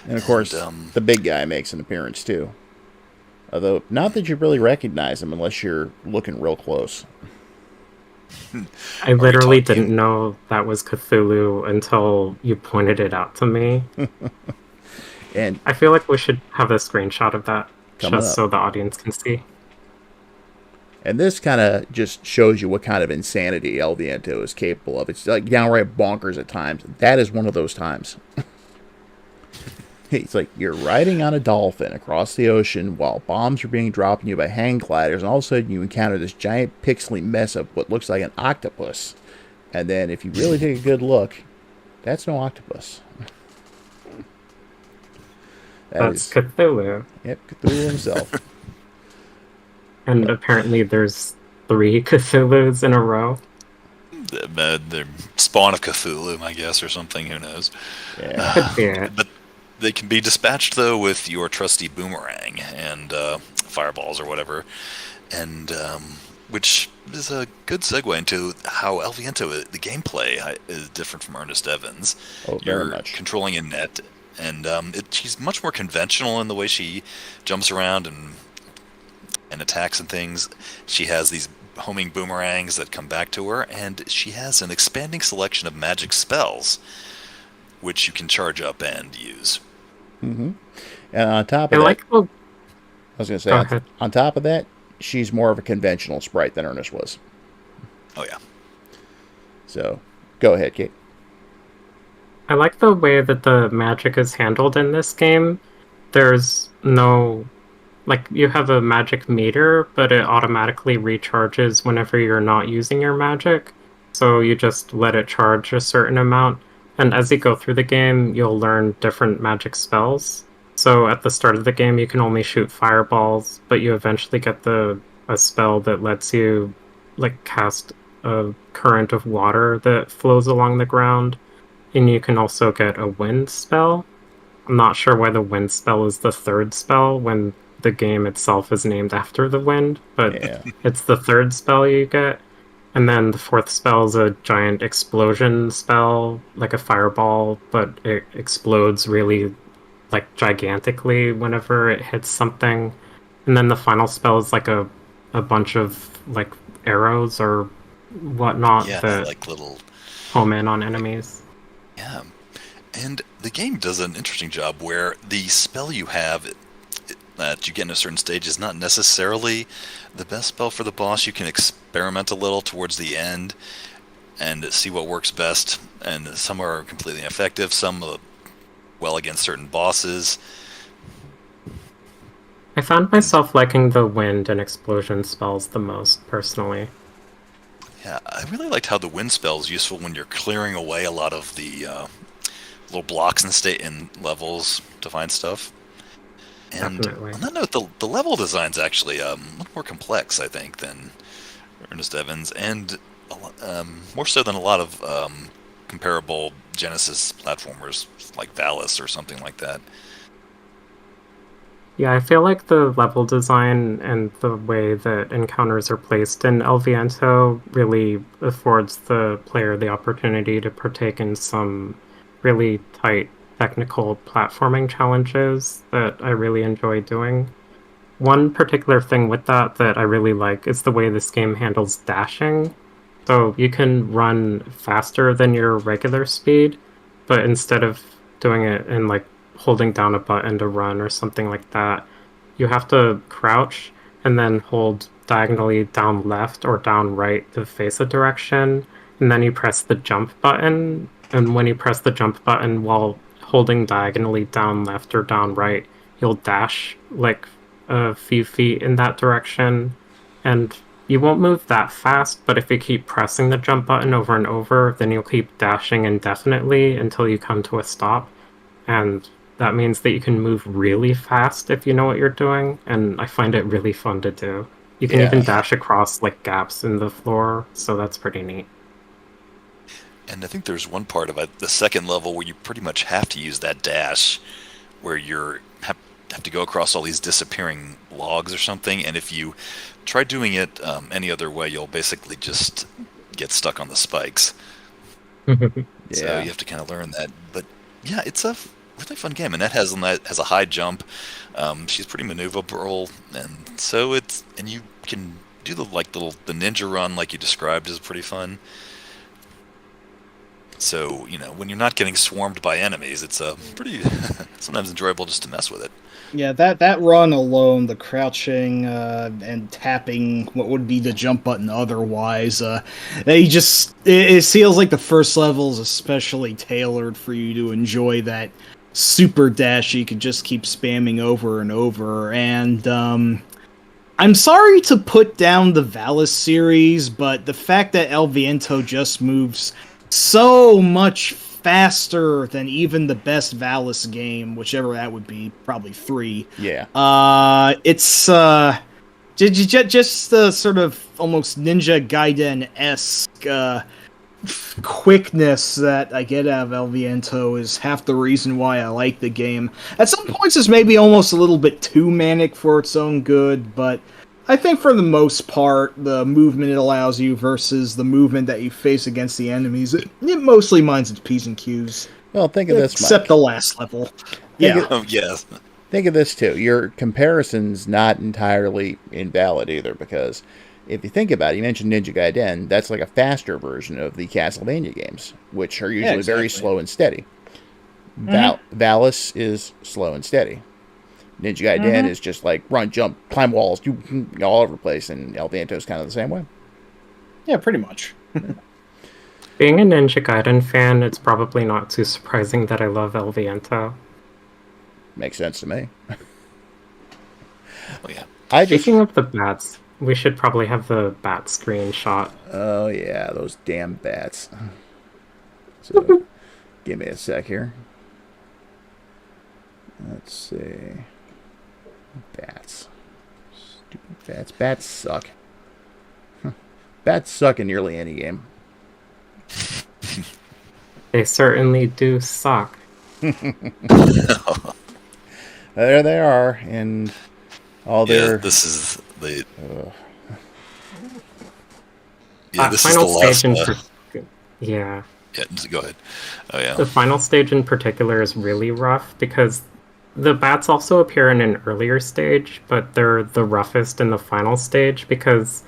And of course, the big guy makes an appearance too. Although, not that you really recognize him unless you're looking real close.
I literally didn't know that was Cthulhu until you pointed it out to me.
And
I feel like we should have a screenshot of that just
up.
so the audience can see.
And this kind of just shows you what kind of insanity El Viento is capable of. It's like downright bonkers at times. That is one of those times. It's like you're riding on a dolphin across the ocean while bombs are being dropped on you by hang gliders, and all of a sudden you encounter this giant pixely mess of what looks like an octopus. And then if you really take a good look, that's no octopus.
That's Cthulhu.
Yep, Cthulhu himself.
And apparently there's 3 Cthulhus in a row.
They're spawn of Cthulhu, I guess, or something. Who knows?
Yeah.
Could be it.
But they can be dispatched, though, with your trusty boomerang and fireballs or whatever. And which is a good segue into how El Viento, the gameplay, is different from Ernest Evans.
Oh, very
You're
much.
controlling a net, and she's much more conventional in the way she jumps around and attacks and things. She has these homing boomerangs that come back to her, and she has an expanding selection of magic spells, which you can charge up and use.
Mm-hmm. And on top of
I
was going to say, on top of that, she's more of a conventional sprite than Ernest was.
Oh, yeah.
So, go ahead, Kate.
I like the way that the magic is handled in this game. There's no like you have a magic meter, but it automatically recharges whenever you're not using your magic. So you just let it charge a certain amount. And as you go through the game, you'll learn different magic spells. So at the start of the game, you can only shoot fireballs, but you eventually get a spell that lets you like cast a current of water that flows along the ground. And you can also get a wind spell. I'm not sure why the wind spell is the third spell when the game itself is named after the wind, but it's the third spell you get. And then the fourth spell is a giant explosion spell, like a fireball, but it explodes really, like, gigantically whenever it hits something. And then the final spell is like a bunch of, like, arrows or whatnot that
like little
home in on enemies.
Yeah. And the game does an interesting job where the spell you have that you get in a certain stage is not necessarily the best spell for the boss. You can experiment a little towards the end and see what works best. And some are completely ineffective, some well against certain bosses.
I found myself liking the wind and explosion spells the most, personally.
Yeah, I really liked how the wind spell is useful when you're clearing away a lot of the little blocks in levels to find stuff. And
Definitely.
on that note, the level design's actually a little more complex, I think, than Ernest Evans, and more so than a lot of comparable Genesis platformers like Valis or something like that.
Yeah, I feel like the level design and the way that encounters are placed in El Viento really affords the player the opportunity to partake in some really tight technical platforming challenges that I really enjoy doing. One particular thing with that I really like is the way this game handles dashing. So you can run faster than your regular speed, but instead of doing it in like holding down a button to run or something like that, you have to crouch and then hold diagonally down left or down right to face a direction, and then you press the jump button, and when you press the jump button while holding diagonally down left or down right, you'll dash like a few feet in that direction, and you won't move that fast, but if you keep pressing the jump button over and over, then you'll keep dashing indefinitely until you come to a stop, and that means that you can move really fast if you know what you're doing, and I find it really fun to do. You can even dash across like gaps in the floor, so that's pretty neat.
And I think there's one part of it, the second level, where you pretty much have to use that dash, where you have to go across all these disappearing logs or something, and if you try doing it any other way, you'll basically just get stuck on the spikes. So you have to kind of learn that. But yeah, it's a really fun game, and that has a high jump. She's pretty maneuverable, and so and you can do the ninja run like you described is pretty fun. So, when you're not getting swarmed by enemies, it's pretty sometimes enjoyable just to mess with it.
Yeah, that run alone, the crouching and tapping what would be the jump button otherwise, it feels like the first level is especially tailored for you to enjoy that super dash you could just keep spamming over and over. And I'm sorry to put down the Valis series, but the fact that El Viento just moves so much faster than even the best Valis game, whichever that would be, probably 3.
Yeah.
It's just the sort of almost Ninja Gaiden-esque quickness that I get out of El Viento is half the reason why I like the game. At some points it's maybe almost a little bit too manic for its own good, but I think for the most part, the movement it allows you versus the movement that you face against the enemies, it mostly minds its P's and Q's.
Well, think of this,
except
Mike.
the last level.
Yes.
Think of this, too. Your comparison's not entirely invalid either, because if you think about it, you mentioned Ninja Gaiden, that's like a faster version of the Castlevania games, which are usually very slow and steady. Valis is slow and steady. Ninja Gaiden is just like run, jump, climb walls, all over the place, and El Viento's kind of the same way.
Yeah, pretty much.
Being a Ninja Gaiden fan, it's probably not too surprising that I love El Viento.
Makes sense to me.
Oh yeah.
Speaking of the bats, we should probably have the bat screenshot.
Oh yeah, those damn bats. So, give me a sec here. Let's see. Bats. Stupid bats. Bats suck. Bats suck in nearly any game.
They certainly do suck.
There they are, and all their.
Yeah, this is the.
This is the last. Yeah.
Yeah, go ahead. Oh yeah.
The final stage in particular is really rough because the bats also appear in an earlier stage, but they're the roughest in the final stage because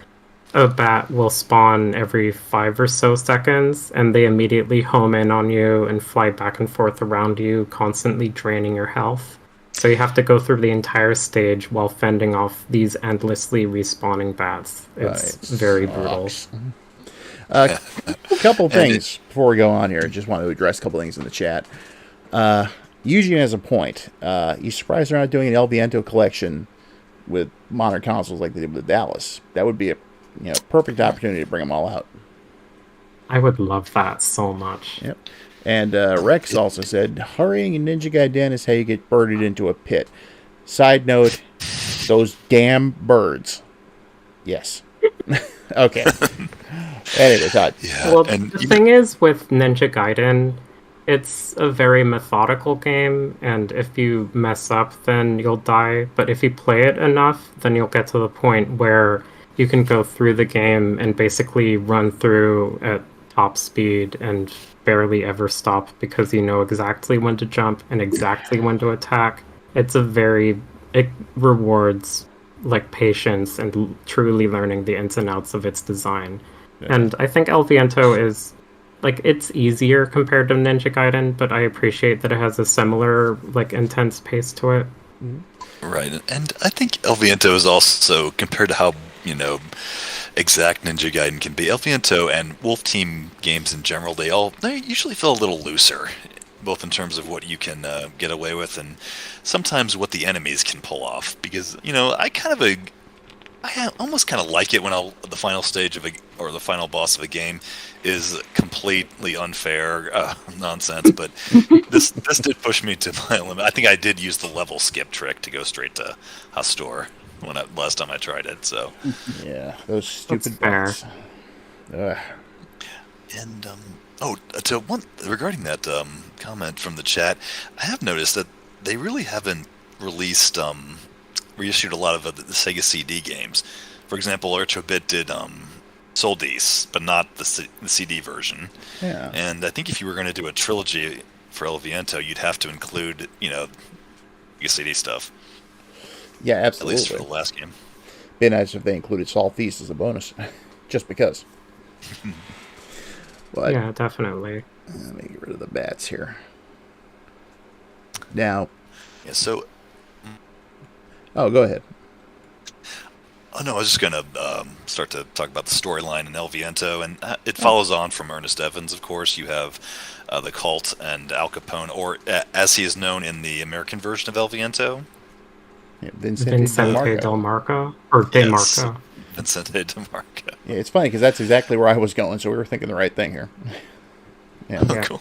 a bat will spawn every 5 or so seconds, and they immediately home in on you and fly back and forth around you, constantly draining your health. So you have to go through the entire stage while fending off these endlessly respawning bats. It's very brutal.
A couple things before we go on here. I just want to address a couple things in the chat. Eugene has a point. You surprised they're not doing an El Viento collection with modern consoles like they did with Dallas? That would be a perfect opportunity to bring them all out.
I would love that so much.
Yep. And Rex also said, hurrying in Ninja Gaiden is how you get birded into a pit. Side note, those damn birds. Yes. Okay. Anyway, Todd.
Yeah, well, the thing is with Ninja Gaiden, it's a very methodical game, and if you mess up, then you'll die. But if you play it enough, then you'll get to the point where you can go through the game and basically run through at top speed and barely ever stop because you know exactly when to jump and exactly when to attack. It rewards like patience and truly learning the ins and outs of its design. Yeah. And I think El Viento is like it's easier compared to Ninja Gaiden, but I appreciate that it has a similar like intense pace to it.
Right, and I think El Viento is also compared to how exact Ninja Gaiden can be. El Viento and Wolf Team games in general, they usually feel a little looser, both in terms of what you can get away with and sometimes what the enemies can pull off. Because I almost kind of like it when the final stage or the final boss of a game is completely unfair nonsense. But this did push me to my limit. I think I did use the level skip trick to go straight to Hastur last time I tried it. So
yeah, those stupid
bats.
And regarding that comment from the chat, I have noticed that they really haven't reissued a lot of the Sega CD games. For example, Urchobit did Soldis, but not the CD version.
Yeah.
And I think if you were going to do a trilogy for El Viento, you'd have to include, Sega CD stuff.
Yeah, absolutely.
At least for the last game.
Be nice if they included Sol Feast as a bonus, just because. But,
yeah, definitely.
Let me get rid of the bats here. Now.
Yeah, so.
Oh, go ahead.
Oh, no, I was just going to start to talk about the storyline in El Viento, and it follows on from Ernest Evans, of course. You have the cult and Al Capone, or as he is known in the American version of El Viento.
Yeah,
Vincente Del Marco? Or De Marco.
Vincente Del Marco.
Yeah, it's funny because that's exactly where I was going, so we were thinking the right thing here.
Yeah. Oh, cool.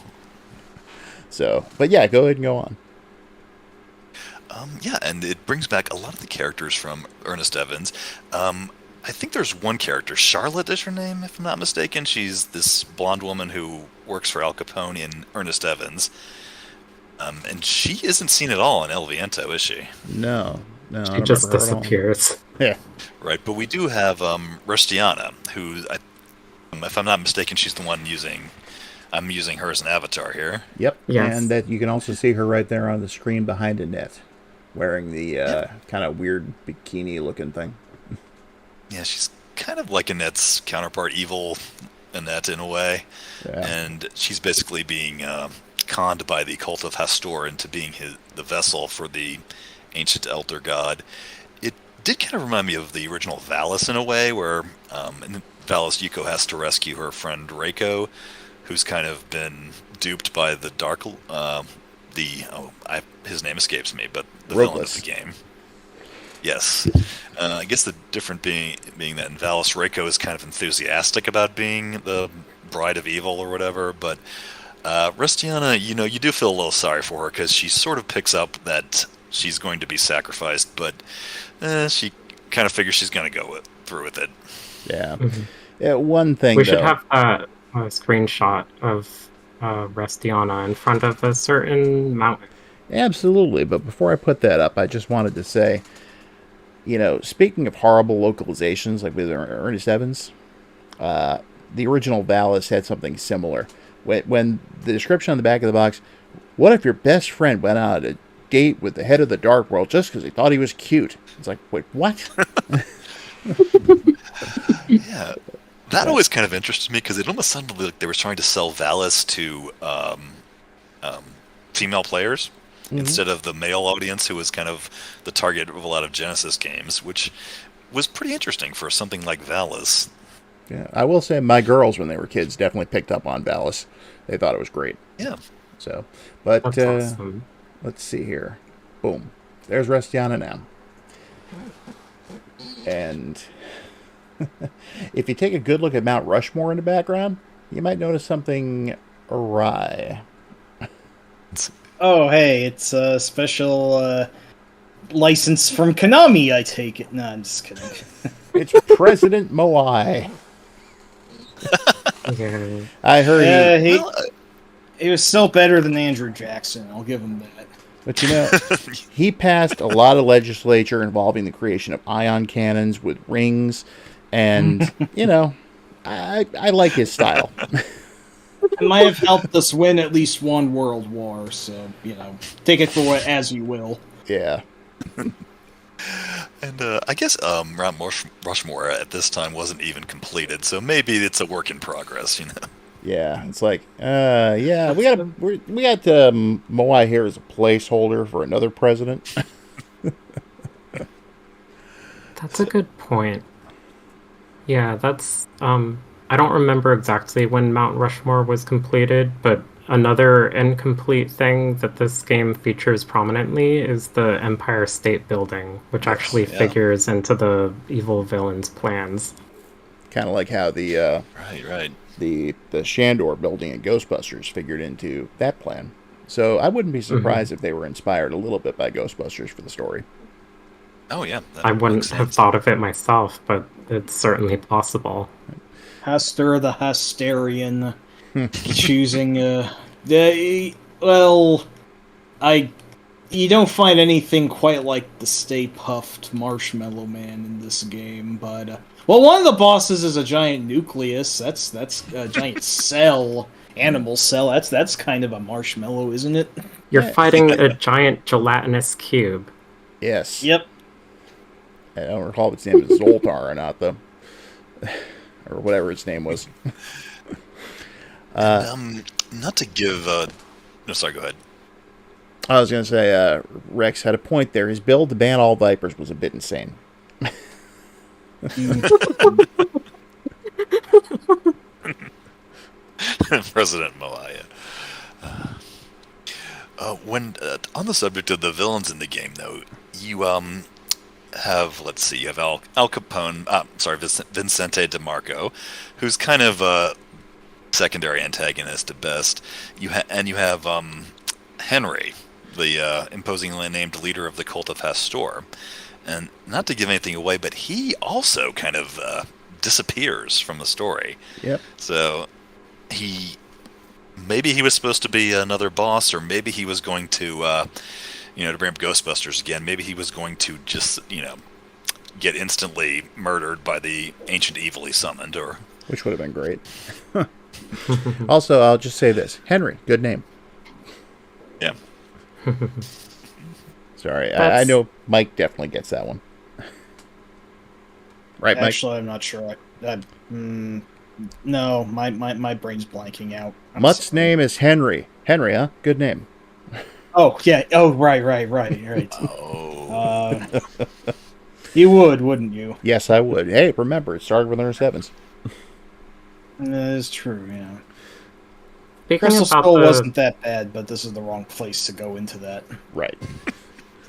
So, but yeah, go ahead and go on.
Yeah, and it brings back a lot of the characters from Ernest Evans. I think there's one character, Charlotte is her name, if I'm not mistaken. She's this blonde woman who works for Al Capone in Ernest Evans. And she isn't seen at all in El Viento, is she?
No.
She just disappears.
Yeah.
Right, but we do have Rustiana, who, if I'm not mistaken, she's the one I'm using her as an avatar here.
Yep.
Yes.
And that you can also see her right there on the screen behind Annette, wearing the kind of weird bikini-looking thing.
Yeah, she's kind of like Annette's counterpart, evil Annette in a way. Yeah. And she's basically being conned by the cult of Hastur into being the vessel for the ancient elder god. It did kind of remind me of the original Valis in a way, where in Valis, Yuko has to rescue her friend Reiko, who's kind of been duped by the dark, his name escapes me, but the villain of the game. Yes. I guess the difference being that in Valis, Reiko is kind of enthusiastic about being the bride of evil or whatever, but Rustiana, you do feel a little sorry for her because she sort of picks up that she's going to be sacrificed, but she kind of figures she's going to go through with it.
Yeah. Yeah. One thing
We should have a screenshot of Rustiana in front of a certain mountain.
Absolutely. But before I put that up, I just wanted to say, speaking of horrible localizations like with Ernest Evans, the original Valis had something similar. When the description on the back of the box, what if your best friend went out on a date with the head of the Dark World just because he thought he was cute? It's like, wait, what?
Yeah. That always kind of interested me because it almost sounded like they were trying to sell Valis to female players instead of the male audience who was kind of the target of a lot of Genesis games, which was pretty interesting for something like Valis.
Yeah, I will say my girls, when they were kids, definitely picked up on Valis. They thought it was great.
Yeah.
So, but
That's awesome.
Let's see here. Boom. There's Rustiana now. And if you take a good look at Mount Rushmore in the background, you might notice something awry.
Oh, hey, it's a special license from Konami, I take it. No, I'm just kidding.
It's President Moai.
Yeah.
I heard
he was still better than Andrew Jackson, I'll give him that.
But he passed a lot of legislature involving the creation of ion cannons with rings, and I like his style.
It might have helped us win at least one world war, so take it for what as you will.
Yeah.
And I guess Mount Rushmore at this time wasn't even completed, so maybe it's a work in progress.
Yeah, it's like, yeah, we got Moai here as a placeholder for another president.
That's a good point. Yeah, that's I don't remember exactly when Mount Rushmore was completed, but another incomplete thing that this game features prominently is the Empire State Building, which actually figures into the evil villain's plans.
Kind of like how the
right.
the Shandor building in Ghostbusters figured into that plan. So I wouldn't be surprised if they were inspired a little bit by Ghostbusters for the story.
Oh yeah,
I wouldn't have thought of it myself, but it's certainly possible.
Hastur the Hysterian choosing you don't find anything quite like the Stay Puffed Marshmallow Man in this game, but one of the bosses is a giant nucleus. That's a giant cell, animal cell. That's kind of a marshmallow, isn't it?
You're fighting a giant gelatinous cube.
Yes.
Yep.
I don't recall if its name is Zoltar or not, though. Or whatever its name was.
Not to give... No, sorry, go ahead.
I was going to say, Rex had a point there. His build to ban all Vipers was a bit insane.
President Moai. When on the subject of the villains in the game, though, you have, let's see, you have Al Capone, Vincente DeMarco, who's kind of a secondary antagonist at best. You have Henry, the imposingly named leader of the cult of Hastur. And not to give anything away, but he also kind of disappears from the story.
Yep.
So maybe he was supposed to be another boss, or maybe he was going to, to bring up Ghostbusters again, maybe he was going to just, get instantly murdered by the ancient evil he summoned, or...
Which would have been great. Also, I'll just say this. Henry, good name.
Yeah.
Sorry, I know Mike definitely gets that one. Right, Mike?
Actually, I'm not sure. No, my brain's blanking out.
Mutt's name is Henry. Henry, huh? Good name.
Oh, yeah. Oh, right.
Oh.
You would, wouldn't you?
Yes, I would. Hey, remember, it started with Ernest Evans.
That is true, yeah.
Speaking
Crystal
about
Skull wasn't that bad, but this is the wrong place to go into that.
Right.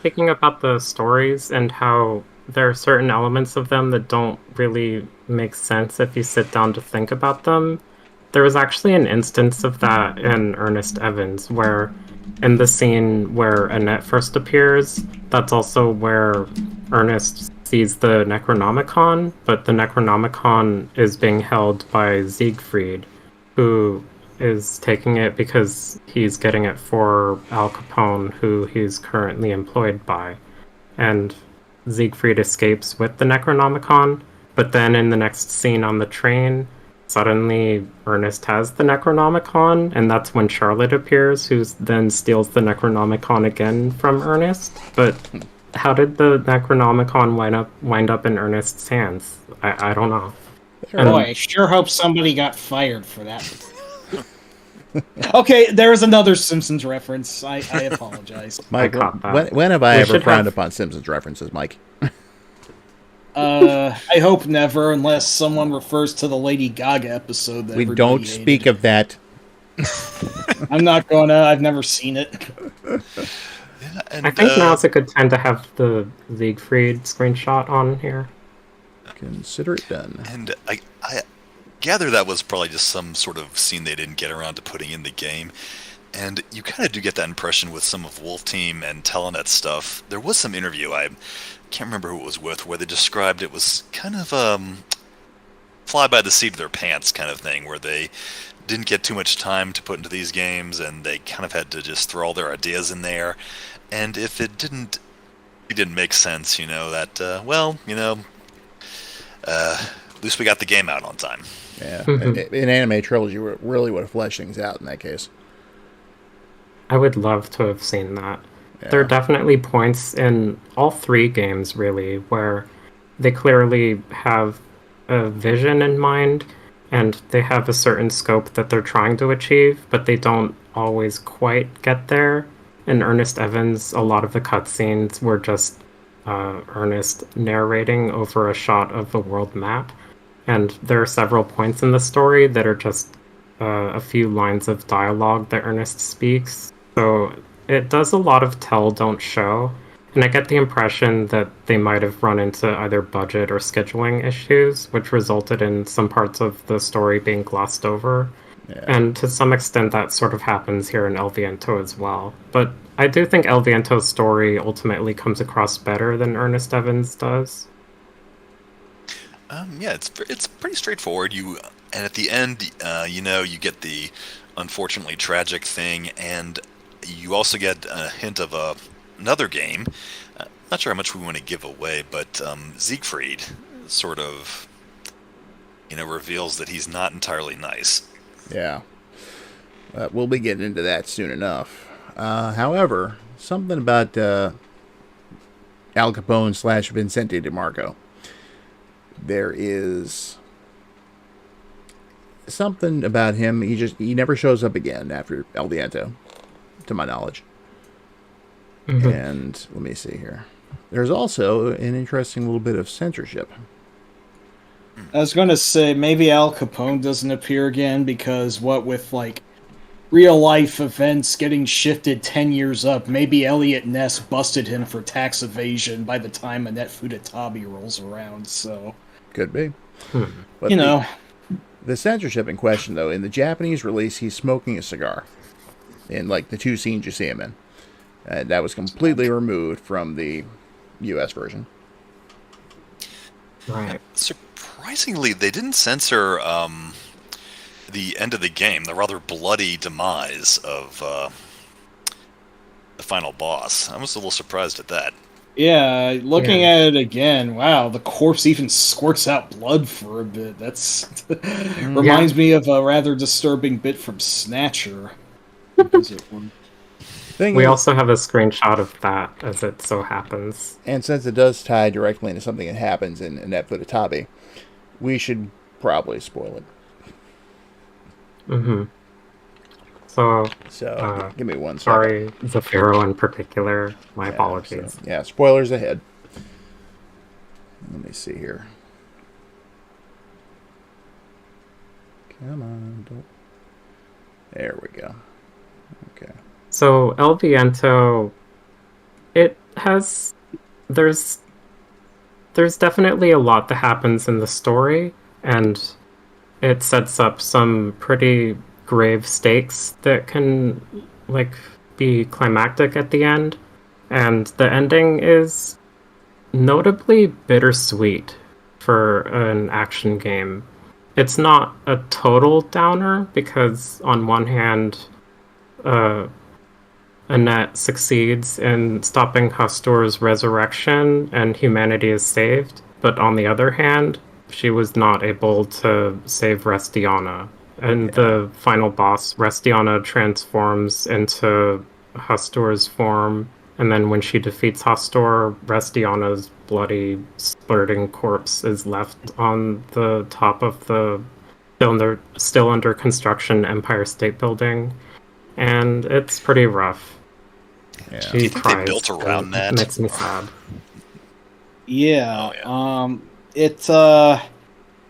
thinking about the stories and how there are certain elements of them that don't really make sense if you sit down to think about them. There was actually an instance of that in Ernest Evans, where in the scene where Annette first appears, that's also where Ernest sees the Necronomicon, but the Necronomicon is being held by Siegfried, who is taking it because he's getting it for Al Capone, who he's currently employed by. And Siegfried escapes with the Necronomicon, but then in the next scene on the train, suddenly Ernest has the Necronomicon, and that's when Charlotte appears, who then steals the Necronomicon again from Ernest. But how did the Necronomicon wind up in Ernest's hands? I don't know.
Boy, I sure hope somebody got fired for that. Okay, there was another Simpsons reference. I apologize.
Mike,
I caught that.
when have I
We
ever
should
frowned
have-
upon Simpsons references, Mike?
I hope never, unless someone refers to the Lady Gaga episode. That
We
everybody
don't
hated.
speak of that.
I'm not gonna. I've never seen it.
And,
I think now's a good time to have the Siegfried screenshot on here.
Consider it done.
And I gather that was probably just some sort of scene they didn't get around to putting in the game. And you kind of do get that impression with some of Wolf Team and Telenet stuff. There was some interview, I can't remember who it was with, where they described it was kind of fly by the seat of their pants kind of thing, where they didn't get too much time to put into these games, and they kind of had to just throw all their ideas in there. And if it didn't make sense, that, at least we got the game out on time.
Yeah. An anime trilogy really would have fleshed things out in that case.
I would love to have seen that.
Yeah.
There are definitely points in all three games, really, where they clearly have a vision in mind, and they have a certain scope that they're trying to achieve, but they don't always quite get there. In Ernest Evans, a lot of the cutscenes were just Ernest narrating over a shot of the world map, and there are several points in the story that are just a few lines of dialogue that Ernest speaks. So it does a lot of tell, don't show, and I get the impression that they might have run into either budget or scheduling issues, which resulted in some parts of the story being glossed over.
Yeah.
And to some extent that sort of happens here in El Viento as well. But I do think El Viento's story ultimately comes across better than Ernest Evans does.
Yeah, it's pretty straightforward. And at the end, you get the unfortunately tragic thing, and you also get a hint of another game. Not sure how much we want to give away, but Siegfried sort of, reveals that he's not entirely nice.
Yeah. We'll be getting into that soon enough. However, something about Al Capone / Vincente DeMarco. There is something about him. He never shows up again after El Viento, to my knowledge.
Mm-hmm.
And let me see here. There's also an interesting little bit of censorship.
I was gonna say maybe Al Capone doesn't appear again because what with real life events getting shifted 10 years up, maybe Elliot Ness busted him for tax evasion by the time Annette Fudetabi rolls around. So
Could be. But the censorship in question, though, in the Japanese release, he's smoking a cigar in the two scenes you see him in. That was completely removed from the U.S. version.
Right.
Surprisingly, they didn't censor the end of the game, the rather bloody demise of the final boss. I was a little surprised at that.
yeah, looking at it again, wow, the corpse even squirts out blood for a bit. That's reminds me of a rather disturbing bit from Snatcher.
We also have a screenshot of that, as it so happens.
And since it does tie directly into something that happens in Annette Fudetabi, we should probably spoil it.
Mm-hmm. So,
give me one second.
sorry, Zafiro in particular. My apologies.
So, yeah, spoilers ahead. Let me see here. Come on. There we go. Okay.
So El Viento, it has there's definitely a lot that happens in the story, and it sets up some pretty grave stakes that can like be climactic at the end. And the ending is notably bittersweet for an action game. It's not a total downer because on one hand, Annette succeeds in stopping Hastur's resurrection and humanity is saved, but on the other hand, she was not able to save Restiana. And the final boss, Restiana transforms into Hastur's form, and then when she defeats Hastur, Restiana's bloody, splurting corpse is left on the top of the still under construction Empire State Building, and it's pretty rough.
Yeah.
She
Do you think
cries.
they built around that?
It makes me sad.
Yeah.
Oh,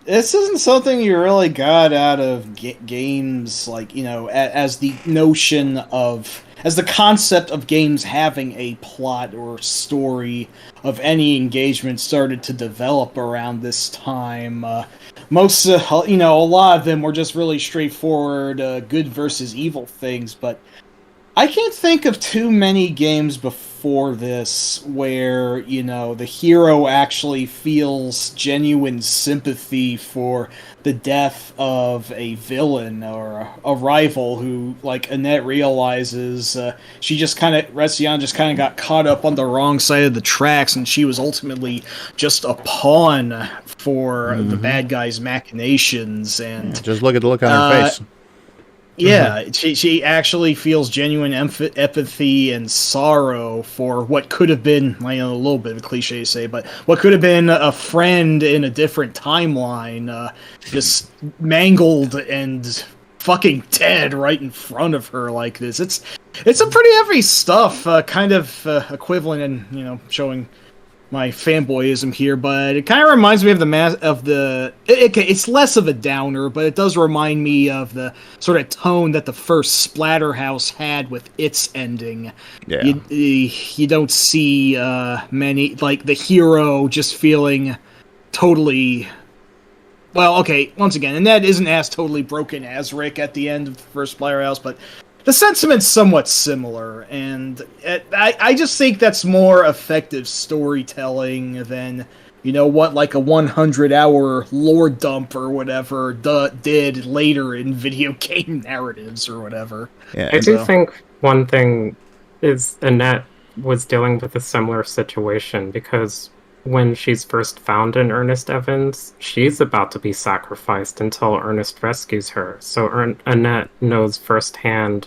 This isn't something you really got out of games, like, you know, as the notion of, as the concept of games having a plot or story of any engagement started to develop around this time. Most, you know, a lot of them were just really straightforward good versus evil things, but I can't think of too many games before this where, you know, the hero actually feels genuine sympathy for the death of a villain or a rival who, like, Annette realizes Restiana just kind of got caught up on the wrong side of the tracks, and she was ultimately just a pawn for the bad guy's machinations. And
Just look at the look on her face.
yeah, she actually feels genuine empathy and sorrow for what could have been, I know, a little bit of a cliche to say, but what could have been a friend in a different timeline, just mangled and fucking dead right in front of her like this. It's some pretty heavy stuff, kind of equivalent and, you know, showing my fanboyism here, but it kind of reminds me of it's less of a downer, but it does remind me of the sort of tone that the first Splatterhouse had with its ending.
Yeah.
You don't see many, like, the hero just feeling totally... Well, okay, once again, and that isn't as totally broken as Rick at the end of the first Splatterhouse, but the sentiment's somewhat similar, and I just think that's more effective storytelling than, you know, what, like a 100-hour lore dump or whatever did later in video game narratives or whatever.
Yeah.
I do think one thing is Annette was dealing with a similar situation because when she's first found in Ernest Evans, she's about to be sacrificed until Ernest rescues her. So Annette knows firsthand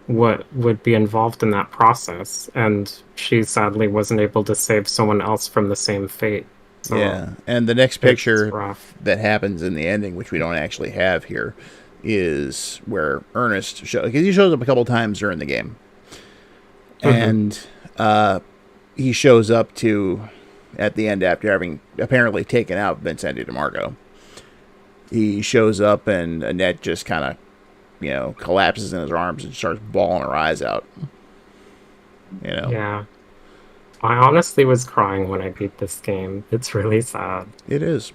what would be involved in that process, and she sadly wasn't able to save someone else from the same fate. So
yeah, and the next picture
rough.
that happens in the ending, which we don't actually have here, is where Ernest because he shows up a couple times during the game, and he shows up at the end after having apparently taken out Vincente DeMarco. He shows up and Annette just kind of, you know, collapses in his arms and starts bawling her eyes out. You know?
Yeah. I honestly was crying when I beat this game. It's really sad.
It is.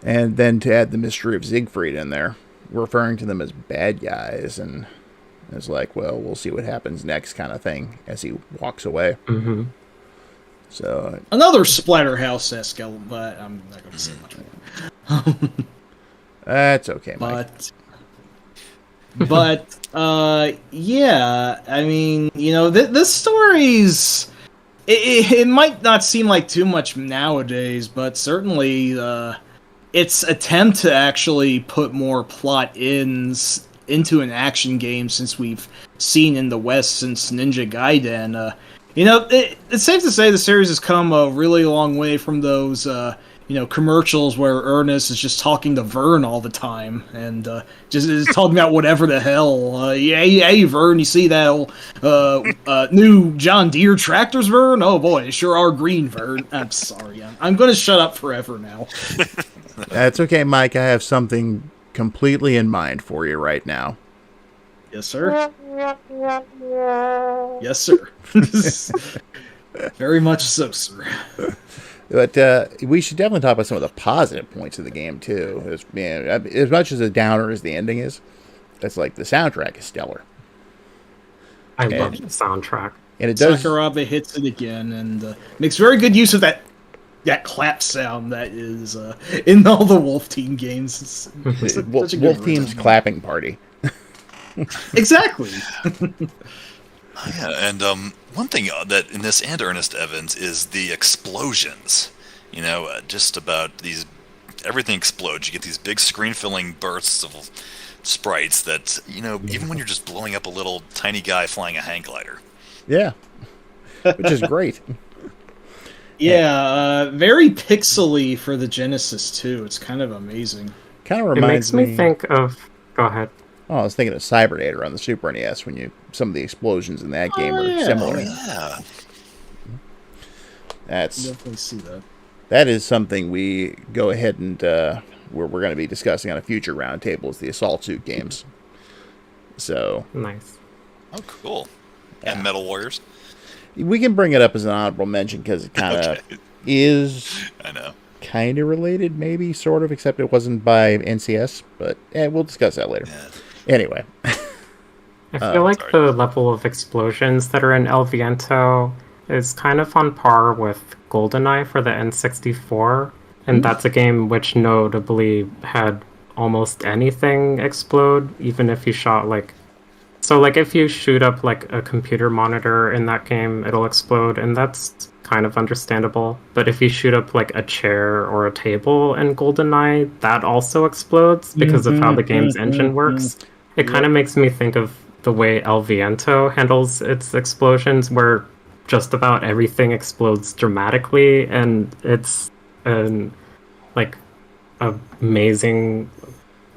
And then to add the mystery of Siegfried in there, referring to them as bad guys, and it's like, well, we'll see what happens next kind of thing as he walks away.
Mm-hmm.
So another Splatterhouse-esque element, but I'm not going to say much more.
That's okay, Mike.
Yeah, I mean, you know, this story's... It might not seem like too much nowadays, but certainly its attempt to actually put more plot into an action game since we've seen in the West since Ninja Gaiden. You know, it's safe to say the series has come a really long way from those, you know, commercials where Ernest is just talking to Vern all the time and just is talking about whatever the hell. Hey, Vern, you see that old, new John Deere tractors, Vern? Oh boy, they sure are green, Vern. I'm sorry, I'm going to shut up forever now.
That's okay, Mike. I have something completely in mind for you right now.
Yes, sir. Yes, sir. Very much so, sir.
But we should definitely talk about some of the positive points of the game too. As much as a downer as the ending is, it's like the soundtrack is stellar.
I love the soundtrack.
And it does.
Sakuraba hits it again and makes very good use of that clap sound that is in all the Wolf Team games. It's such a good
Wolf Team's
version.
clapping party.
Exactly.
Yeah, and one thing that in this and Ernest Evans is the explosions. Just about these, everything explodes. You get these big screen-filling bursts of sprites that, even when you're just blowing up a little tiny guy flying a hang glider.
Yeah, which is great.
Yeah, very pixely for the Genesis too. It's kind of amazing.
Kind of
It
reminds
makes me think of. Go ahead.
Oh, I was thinking of Cyberdator on the Super NES when some of the explosions in that game are similar.
Yeah.
That's
Definitely see that.
that is something we go ahead and we're going to be discussing on a future roundtable is the Assault Suit games. So
Nice.
Oh, cool. And Metal Warriors.
we can bring it up as an honorable mention because it kind of
Okay.
is
I know.
kind of related, maybe sort of, except it wasn't by NCS. But we'll discuss that later.
Yeah.
Anyway,
I feel like
sorry.
the level of explosions that are in El Viento is kind of on par with GoldenEye for the N64, and that's a game which notably had almost anything explode, even if you shot if you shoot up like a computer monitor in that game, it'll explode, and that's kind of understandable. But if you shoot up like a chair or a table in GoldenEye, that also explodes because of how the game's engine works. It kind of makes me think of the way El Viento handles its explosions, where just about everything explodes dramatically, and it's amazing.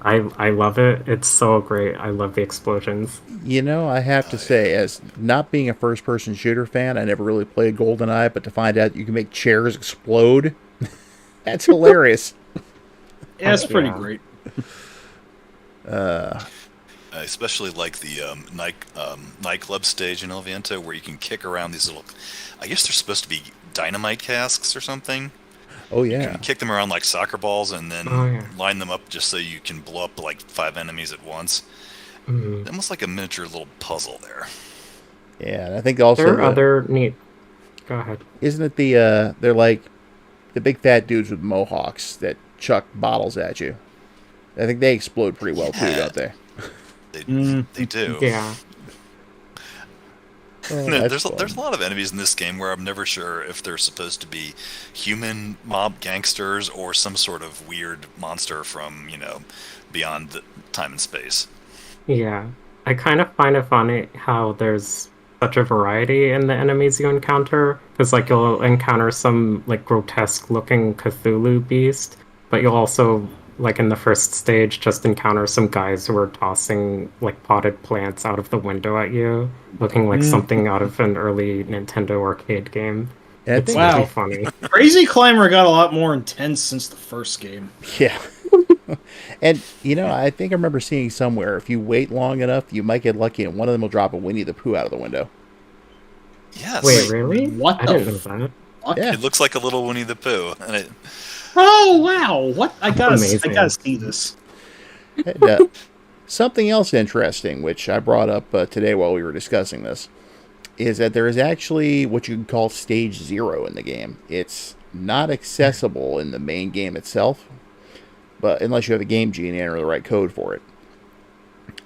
I love it. It's so great. I love the explosions.
I have to say, as not being a first-person shooter fan, I never really played GoldenEye, but to find out you can make chairs explode, that's hilarious.
Yeah, it's pretty
Yeah.
great.
I especially like the nightclub stage in El Viento where you can kick around these little, I guess they're supposed to be dynamite casks or something.
Oh,
You
yeah.
can kick them around like soccer balls and then
Oh, yeah.
line them up just so you can blow up like 5 enemies at once.
Mhm.
Almost like a miniature little puzzle there.
Yeah, and I think also
There are other neat. Go ahead.
isn't it they're like the big fat dudes with mohawks that chuck bottles at you. I think they explode pretty well too,
Yeah.
don't they?
They do.
Yeah.
Oh, that's
There's
fun.
a lot of enemies in this game where I'm never sure if they're supposed to be human mob gangsters or some sort of weird monster from, beyond the time and space.
Yeah, I kind of find it funny how there's such a variety in the enemies you encounter. Because, you'll encounter some, grotesque-looking Cthulhu beast, but you'll also, in the first stage, just encounter some guys who are tossing, potted plants out of the window at you, looking like something out of an early Nintendo arcade game.
And I
It's
think,
Wow.
really funny.
Crazy Climber got a lot more intense since the first game.
yeah. And I think I remember seeing somewhere if you wait long enough, you might get lucky, and one of them will drop a Winnie the Pooh out of the window.
Yes.
Wait, really?
What
I
the
didn't know that.
Fuck?
Yeah.
It looks like a little Winnie the Pooh. And
Oh wow! What? I gotta
Amazing.
see this.
And, something else interesting, which I brought up today while we were discussing this, is that there is actually what you can call Stage 0 in the game. It's not accessible in the main game itself, but unless you have a Game Genie and enter the right code for it.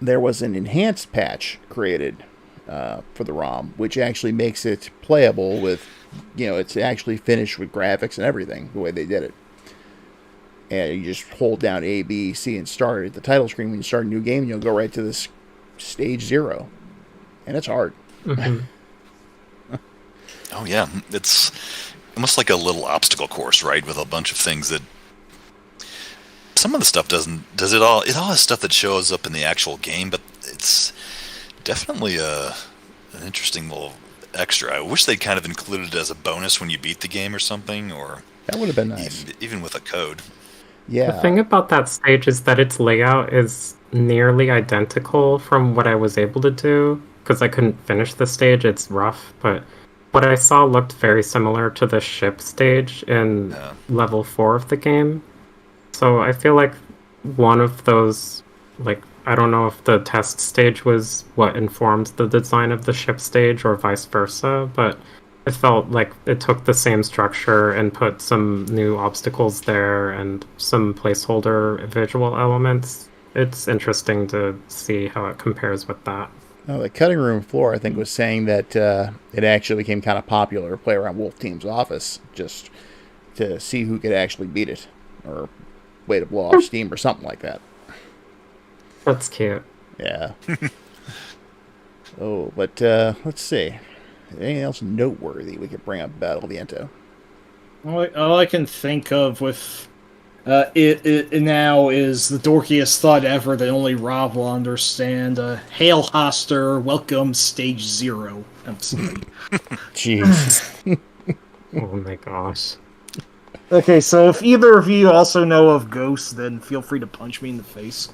There was an enhanced patch created for the ROM, which actually makes it playable with, it's actually finished with graphics and everything, the way they did it. And you just hold down A, B, C, and start at the title screen. When you start a new game, you'll go right to this Stage 0. And it's hard.
Mhm.
oh yeah, it's almost like a little obstacle course, right? With a bunch of things that some of the stuff does it all. It all has stuff that shows up in the actual game, but it's definitely an interesting little extra. I wish they'd kind of included it as a bonus when you beat the game or something, or
That would have been nice.
even with a code.
Yeah.
The thing about that stage is that its layout is nearly identical from what I was able to do, because I couldn't finish the stage. It's rough, but what I saw looked very similar to the ship stage in level 4 of the game. So I feel like one of those, like, I don't know if the test stage was what informed the design of the ship stage or vice versa, but it felt like it took the same structure and put some new obstacles there and some placeholder visual elements. It's interesting to see how it compares with that.
The cutting room floor, I think, was saying that it actually became kind of popular to play around Wolf Team's office just to see who could actually beat it, or way to blow off steam or something like that.
That's cute.
Yeah. But let's see. Anything else noteworthy we could bring up about Viento?
All I can think of with it now is the dorkiest thought ever that only Rob will understand. Hail Hoster, welcome stage 0. I'm sorry.
Jeez.
Oh my gosh.
Okay, so if either of you also know of Ghost, then feel free to punch me in the face.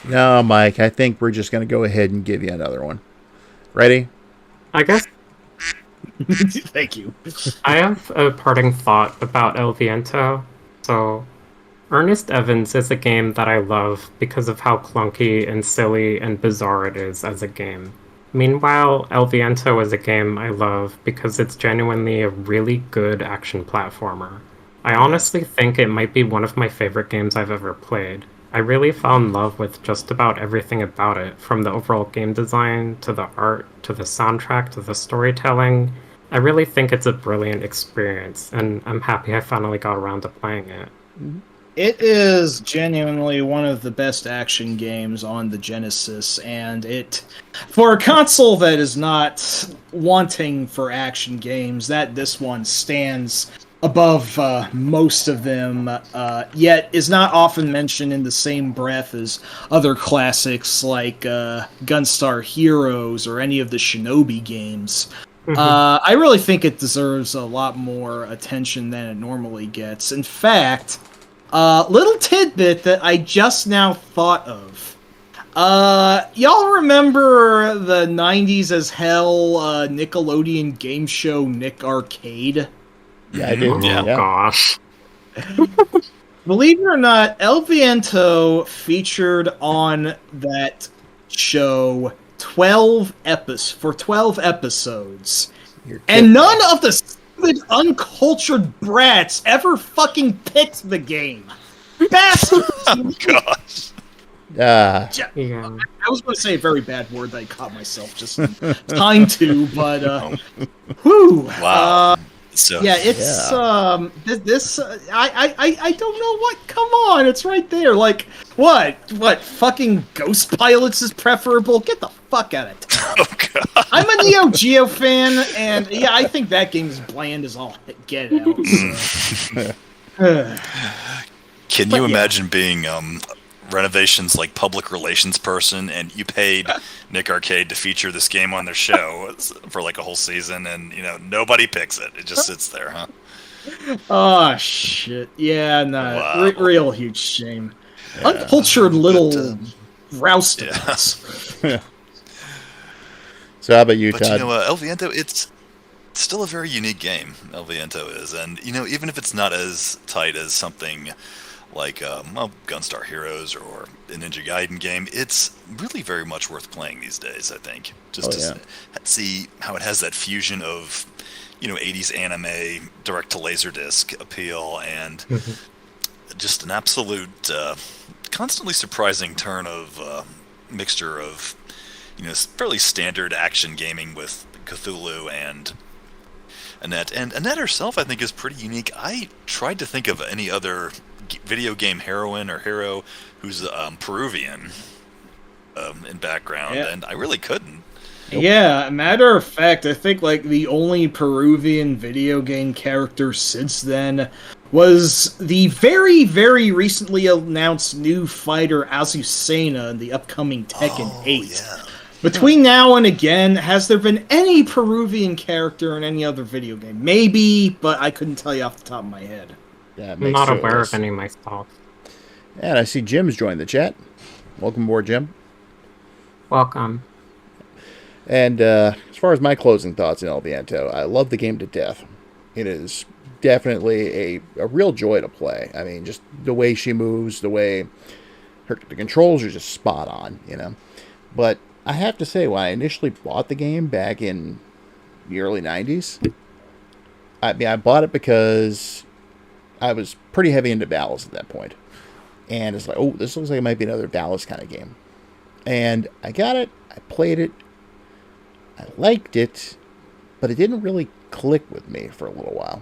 No, Mike, I think we're just going to go ahead and give you another one. Ready?
I guess
Thank you.
I have a parting thought about El Viento. So, Ernest Evans is a game that I love because of how clunky and silly and bizarre it is as a game. Meanwhile, El Viento is a game I love because it's genuinely a really good action platformer. I honestly think it might be one of my favorite games I've ever played. I really fell in love with just about everything about it, from the overall game design, to the art, to the soundtrack, to the storytelling. I really think it's a brilliant experience, and I'm happy I finally got around to playing it.
It is genuinely one of the best action games on the Genesis, and for a console that is not wanting for action games, this one stands above most of them, yet is not often mentioned in the same breath as other classics like Gunstar Heroes or any of the Shinobi games. I really think it deserves a lot more attention than it normally gets. In fact, little tidbit that I just now thought of. Y'all remember the 90s as hell Nickelodeon game show Nick Arcade?
Yeah, I do.
Oh,
Yeah.
gosh.
Believe it or not, El Viento featured on that show 12 episodes. And none of the stupid, uncultured brats ever fucking picked the game. Bastards!
Oh, gosh.
Yeah.
I was going to say a very bad word that I caught myself just in time to, but whew.
Wow. So
Yeah, it's this. I don't know what. Come on, it's right there. Like what? Fucking Ghost Pilots is preferable. Get the fuck out of town.
Oh god.
I'm a Neo Geo fan, and yeah, I think that game is bland as all get out. So.
Can you imagine being Renovation's like public relations person, and you paid Nick Arcade to feature this game on their show for like a whole season, and nobody picks it. It just sits there, huh?
Oh shit! Yeah, no,
Wow.
real huge shame. Uncultured little roustables.
Yeah. So how about you,
But
Todd?
El Viento, it's still a very unique game. El Viento is, and even if it's not as tight as something like Gunstar Heroes or a Ninja Gaiden game, it's really very much worth playing these days, I think. Just to see how it has that fusion of 80s anime, direct to laserdisc appeal, and just an absolute constantly surprising turn of mixture of fairly standard action gaming with Cthulhu and Annette. And Annette herself, I think, is pretty unique. I tried to think of any other video game heroine or hero who's Peruvian in background, and I really couldn't.
Yeah, matter of fact, I think like the only Peruvian video game character since then was the very, very recently announced new fighter Azucena in the upcoming Tekken 8.
Yeah.
Between now and again, has there been any Peruvian character in any other video game? Maybe, but I couldn't tell you off the top of my head.
Yeah,
I'm not aware of any myself.
And I see Jim's joined the chat. Welcome aboard, Jim.
Welcome.
And as far as my closing thoughts on El Viento, I love the game to death. It is definitely a real joy to play. I mean, just the way she moves, the way the controls are just spot on, you know. But I have to say, when I initially bought the game back in the early 90s, I bought it because I was pretty heavy into Dallas at that point. And it's like, oh, this looks like it might be another Dallas kind of game. And I got it, I played it, I liked it, but it didn't really click with me for a little while.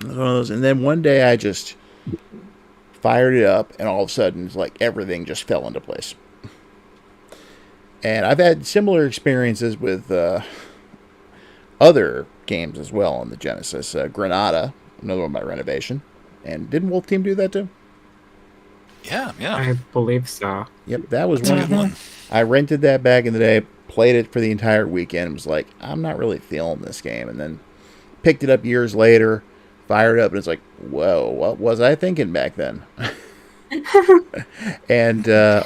It was one of those, and then one day I just fired it up, and all of a sudden, it's like everything just fell into place. And I've had similar experiences with other games as well on the Genesis. Granada, another one by Renovation. And didn't Wolf Team do that too?
Yeah.
I believe so.
Yep, that was
That's a
one.
good one.
I rented that back in the day, played it for the entire weekend, and was like, I'm not really feeling this game. And then picked it up years later, fired it up, and it's like, whoa, what was I thinking back then? And a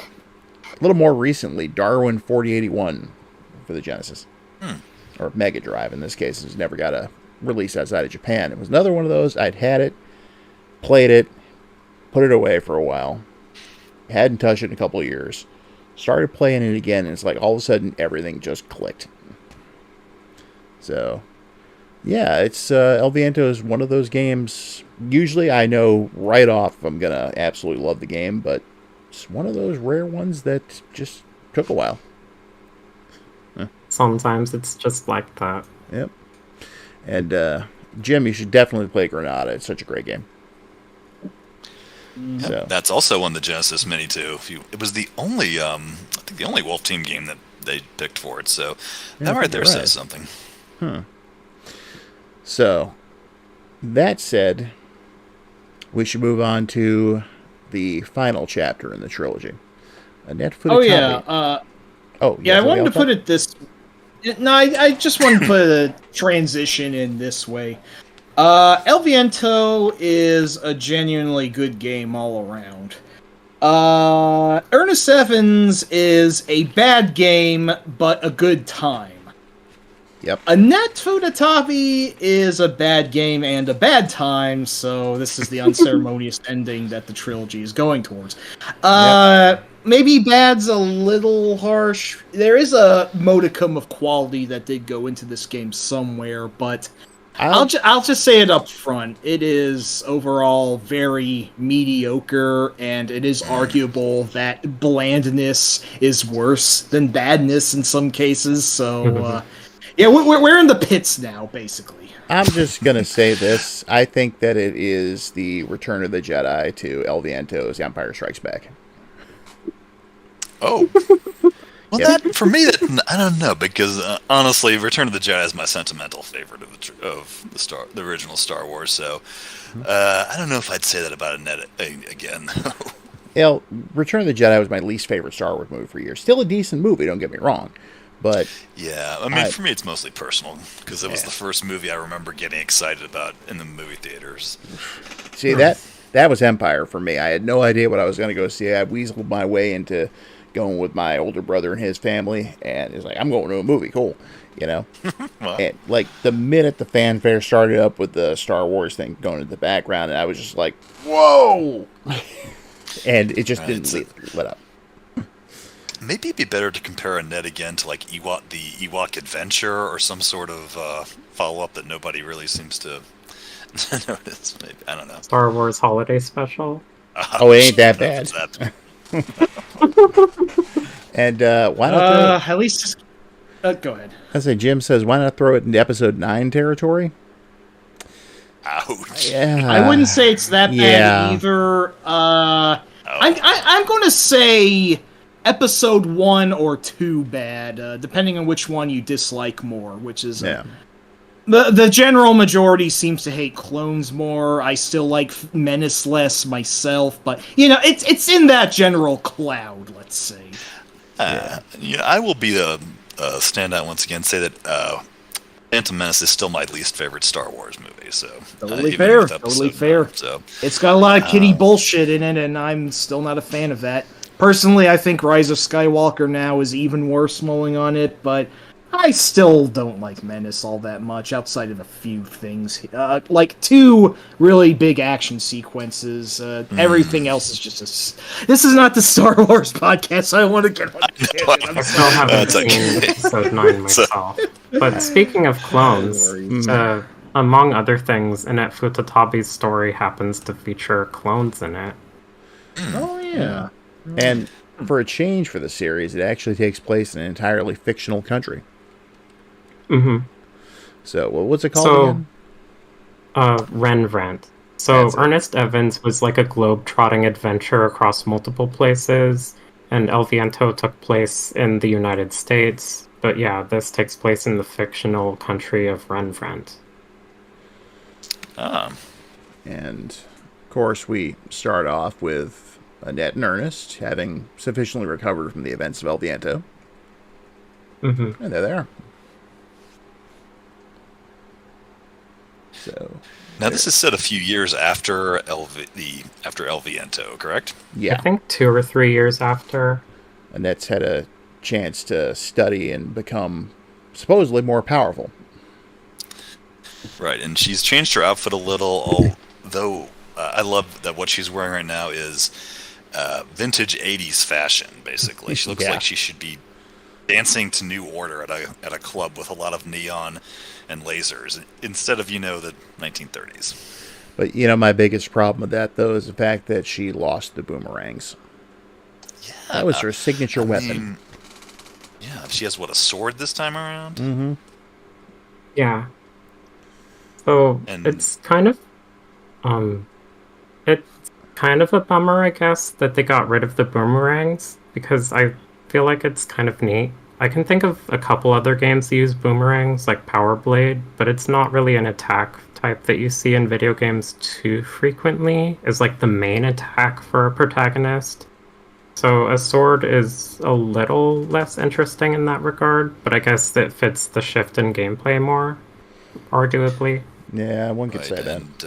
little more recently, Darwin 4081 for the Genesis. Or Mega Drive in this case. It's never got a release outside of Japan. It was another one of those. I'd had it, played it, put it away for a while, hadn't touched it in a couple of years, started playing it again, and it's like all of a sudden everything just clicked. So, yeah, it's El Viento is one of those games. Usually I know right off I'm going to absolutely love the game, but it's one of those rare ones that just took a while.
Sometimes it's just like that.
Yep. And Jim, you should definitely play Granada. It's such a great game.
Yep,
So
that's also on the Genesis Mini too. It was the only, I think the only Wolf Team game that they picked for it. So
Yeah,
that
I
right
think
there
you're right.
says something.
So, that said, we should move on to the final chapter in the trilogy. Annette Futatabi.
Oh yeah,
I
I wanted to put it this. No, I just wanted to put a transition in this way. El Viento is a genuinely good game all around. Ernest Evans is a bad game, but a good time.
Yep.
Annette Futatabi is a bad game and a bad time, so this is the unceremonious ending that the trilogy is going towards. Maybe bad's a little harsh. There is a modicum of quality that did go into this game somewhere, but I'll just say it up front. It is overall very mediocre, and it is arguable that blandness is worse than badness in some cases, so... yeah, we're in the pits now, basically.
I'm just going to say this. I think that it is the Return of the Jedi to El Viento's Empire Strikes Back.
Oh. Well,
Yep.
that for me, I don't know, because honestly, Return of the Jedi is my sentimental favorite of the original Star Wars. So I don't know if I'd say that about Annette again.
Return of the Jedi was my least favorite Star Wars movie for years. Still a decent movie, don't get me wrong. But
yeah, I mean, for me, it's mostly personal, because it was the first movie I remember getting excited about in the movie theaters.
See, that was Empire for me. I had no idea what I was going to go see. I weaseled my way into going with my older brother and his family, and it's like, I'm going to a movie, cool, you know?
Well,
And like the minute the fanfare started up with the Star Wars thing going in the background, and I was just like, whoa! And it just didn't let up.
maybe it'd be better to compare Annette again to like the Ewok Adventure, or some sort of follow-up that nobody really seems to notice. Maybe, I don't know.
Star Wars Holiday Special.
Oh, it ain't that bad. And why not?
At least just... go ahead.
I say Jim says, why not throw it into episode 9 territory?
Ouch.
Yeah,
I wouldn't say it's that bad
yeah.
either. I'm going to say episode 1 or 2 bad, depending on which one you dislike more, which is... The general majority seems to hate clones more. I still like Menace less myself, but, you know, it's in that general cloud, let's say.
Yeah, I will be a standout once again, say that Phantom Menace is still my least favorite Star Wars movie, so...
Totally
even
fair,
with
totally
episode
fair.
9, so.
It's got a lot of kiddie bullshit in it, and I'm still not a fan of that. Personally, I think Rise of Skywalker now is even worse mulling on it, but I still don't like Menace all that much, outside of a few things. Like 2 really big action sequences. Everything else is just This is not the Star Wars podcast, so I want to get on it.
I still haven't seen episode 9 myself. But speaking of clones, among other things, Annette Futatabi's story happens to feature clones in it.
Oh, yeah.
And for a change for the series, it actually takes place in an entirely fictional country.
Mm-hmm.
So, what's it called again?
Rembrandt. So Ernest Evans was like a globe-trotting adventure across multiple places, and El Viento took place in the United States. But yeah, this takes place in the fictional country of Rembrandt.
And, of course, we start off with Annette and Ernest having sufficiently recovered from the events of El Viento.
Mm-hmm.
And there they are. So,
now this is set a few years after El Viento, correct?
Yeah.
I think 2 or 3 years after.
Annette's had a chance to study and become supposedly more powerful.
Right, and she's changed her outfit a little, although I love that what she's wearing right now is vintage 80s fashion, basically. She looks like she should be dancing to New Order at a club with a lot of neon and lasers, instead of, the 1930s.
But, my biggest problem with that, though, is the fact that she lost the boomerangs.
Yeah.
That was her signature weapon.
Yeah, she has, a sword this time around?
Mm-hmm.
Yeah. So, it's kind of a bummer, I guess, that they got rid of the boomerangs, because I feel like it's kind of neat. I can think of a couple other games that use boomerangs, like Power Blade, but it's not really an attack type that you see in video games too frequently, as like the main attack for a protagonist. So a sword is a little less interesting in that regard, but I guess it fits the shift in gameplay more, arguably.
Yeah, one could say that.
And,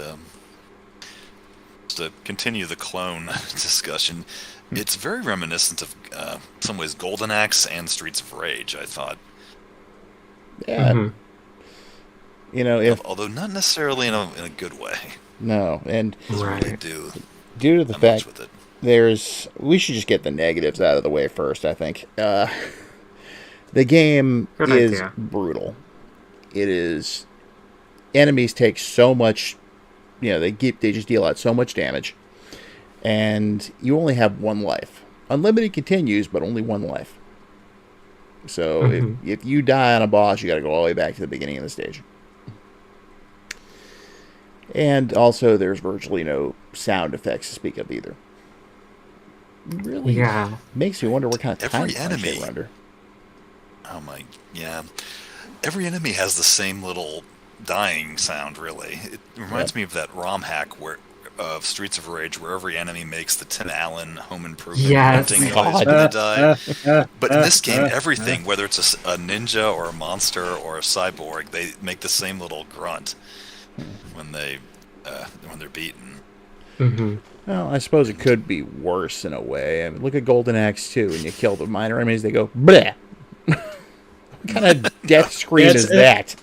to continue the clone discussion, it's very reminiscent of, some ways, Golden Axe and Streets of Rage, I thought.
Yeah.
Mm-hmm.
Although not necessarily in a good way.
No, and
right.
due to the fact we should just get the negatives out of the way first, I think. The game is brutal. It is... Enemies take so much... they just deal out so much damage. And you only have one life. Unlimited continues, but only one life. So if you die on a boss, you got to go all the way back to the beginning of the stage. And also, there's virtually no sound effects to speak of either. Really makes me wonder what kind of time enemy we're under.
Oh my, yeah. Every enemy has the same little dying sound, really. It reminds me of that ROM hack of Streets of Rage, where every enemy makes the Tim Allen home improvement hunting noise when they die. But in this game, everything, whether it's a ninja or a monster or a cyborg, they make the same little grunt when they're beaten.
Mm-hmm.
Well, I suppose it could be worse in a way. I mean, look at Golden Axe 2. When you kill the minor enemies, they go, bleh! What kind of death scream is that?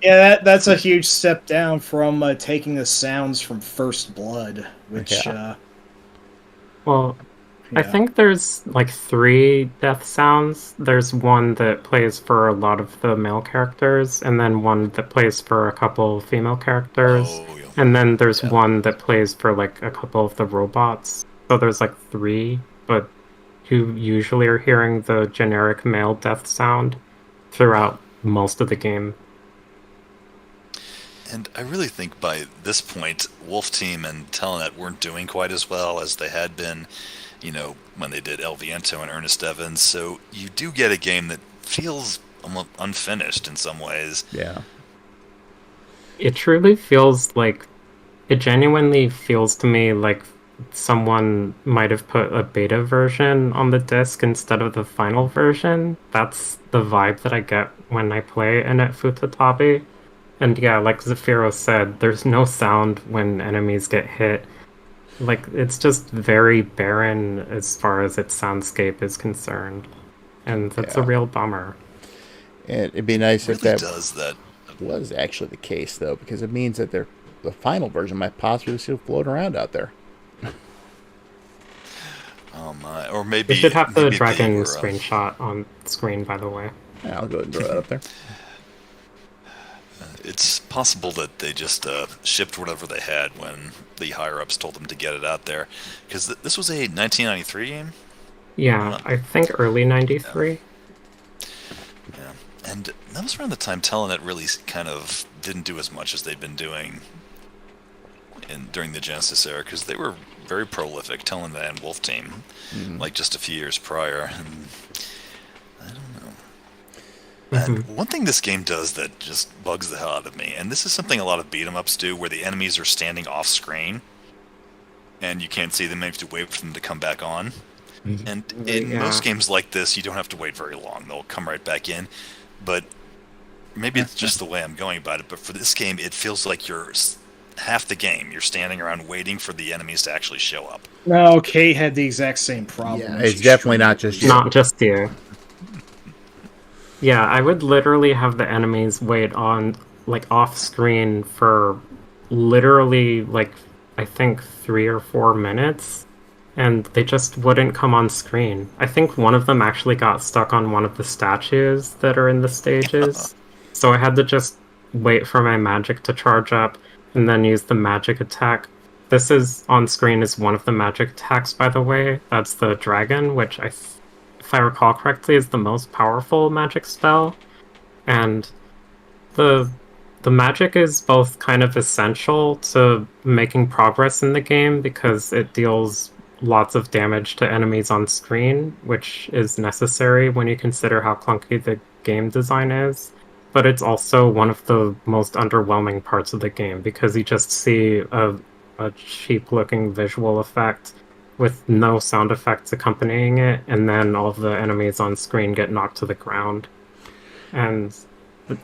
Yeah, that's a huge step down from taking the sounds from First Blood, which...
I think there's like 3 death sounds. There's one that plays for a lot of the male characters, and then one that plays for a couple female characters, and then there's one that plays for like a couple of the robots. So there's like 3, but you usually are hearing the generic male death sound throughout most of the game.
And I really think by this point, Wolf Team and Telenet weren't doing quite as well as they had been, when they did El Viento and Ernest Evans. So you do get a game that feels almost unfinished in some ways.
Yeah.
It truly feels like... It genuinely feels to me like someone might have put a beta version on the disc instead of the final version. That's the vibe that I get when I play Annette Futatabi. And yeah, like Zafiro said, there's no sound when enemies get hit. Like, it's just very barren as far as its soundscape is concerned. And that's a real bummer.
And it'd be nice if
really
that
does that.
was actually the case, though, because it means that the final version might possibly still float around out there.
Oh my! Or maybe
We should have the
maybe
dragon
they were,
screenshot on screen, by the way.
Yeah, I'll go ahead and throw that up there.
It's possible that they just shipped whatever they had when the higher-ups told them to get it out there. Because this was a 1993 game?
Yeah, I think early 93.
Yeah. And that was around the time Telenet really kind of didn't do as much as they'd been doing during the Genesis era, because they were very prolific, Telenet and Wolf Team, like just a few years prior. And I don't know. And one thing this game does that just bugs the hell out of me, and this is something a lot of beat-em-ups do, where the enemies are standing off-screen, and you can't see them, you have to wait for them to come back on. And in most games like this, you don't have to wait very long. They'll come right back in. But maybe it's just the way I'm going about it, but for this game, it feels like you're half the game. You're standing around waiting for the enemies to actually show up.
No, Kate had the exact same problem.
Yeah, it's definitely not just you.
Not just you. Yeah, I would literally have the enemies wait on, like, off-screen for literally, like, I think 3 or 4 minutes, and they just wouldn't come on screen. I think one of them actually got stuck on one of the statues that are in the stages, so I had to just wait for my magic to charge up, and then use the magic attack. This is on screen as one of the magic attacks, by the way. That's the dragon, which if I recall correctly, is the most powerful magic spell. And the magic is both kind of essential to making progress in the game, because it deals lots of damage to enemies on screen, which is necessary when you consider how clunky the game design is. But it's also one of the most underwhelming parts of the game, because you just see a cheap-looking visual effect with no sound effects accompanying it, and then all of the enemies on screen get knocked to the ground. And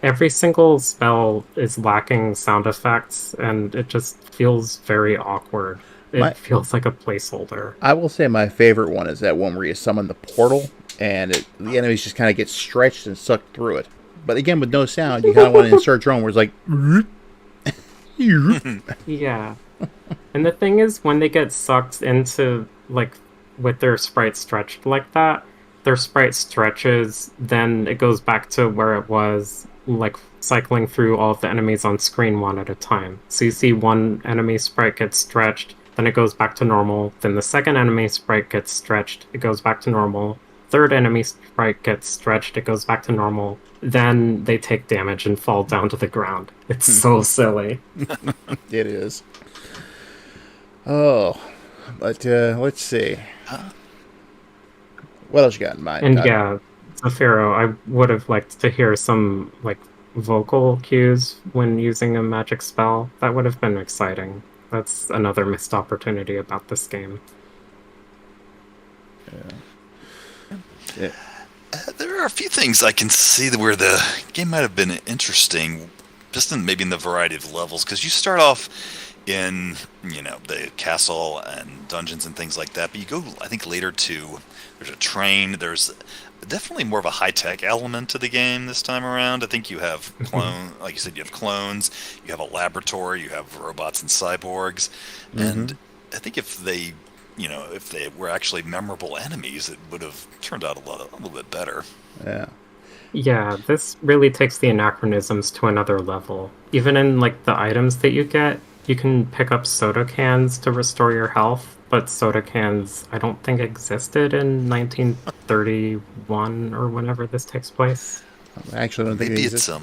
every single spell is lacking sound effects, and it just feels very awkward. It feels like a placeholder.
I will say my favorite one is that one where you summon the portal, and the enemies just kind of get stretched and sucked through it. But again, with no sound, you kind of want to insert your own where it's like...
Yeah. And the thing is, when they get sucked into, like, with their sprite stretched like that, their sprite stretches, then it goes back to where it was, like, cycling through all of the enemies on screen one at a time. So you see one enemy sprite gets stretched, then it goes back to normal, then the second enemy sprite gets stretched, it goes back to normal, third enemy sprite gets stretched, it goes back to normal, then they take damage and fall down to the ground. It's so silly.
It is. Oh, but let's see. What else you got in mind?
And yeah, Zafiro, I would have liked to hear some, like, vocal cues when using a magic spell. That would have been exciting. That's another missed opportunity about this game.
Yeah.
There are a few things I can see where the game might have been interesting, just maybe in the variety of levels, because you start off in, the castle and dungeons and things like that, but you go, I think, later to, there's a train, there's definitely more of a high-tech element to the game this time around. I think you have like you said, you have clones, you have a laboratory, you have robots and cyborgs, and I think if they were actually memorable enemies, it would have turned out a little bit better.
Yeah.
Yeah, this really takes the anachronisms to another level. Even in, like, the items that you get, you can pick up soda cans to restore your health, but soda cans, I don't think, existed in 1931 or whenever this takes place.
Actually, I don't think
Maybe
it exists.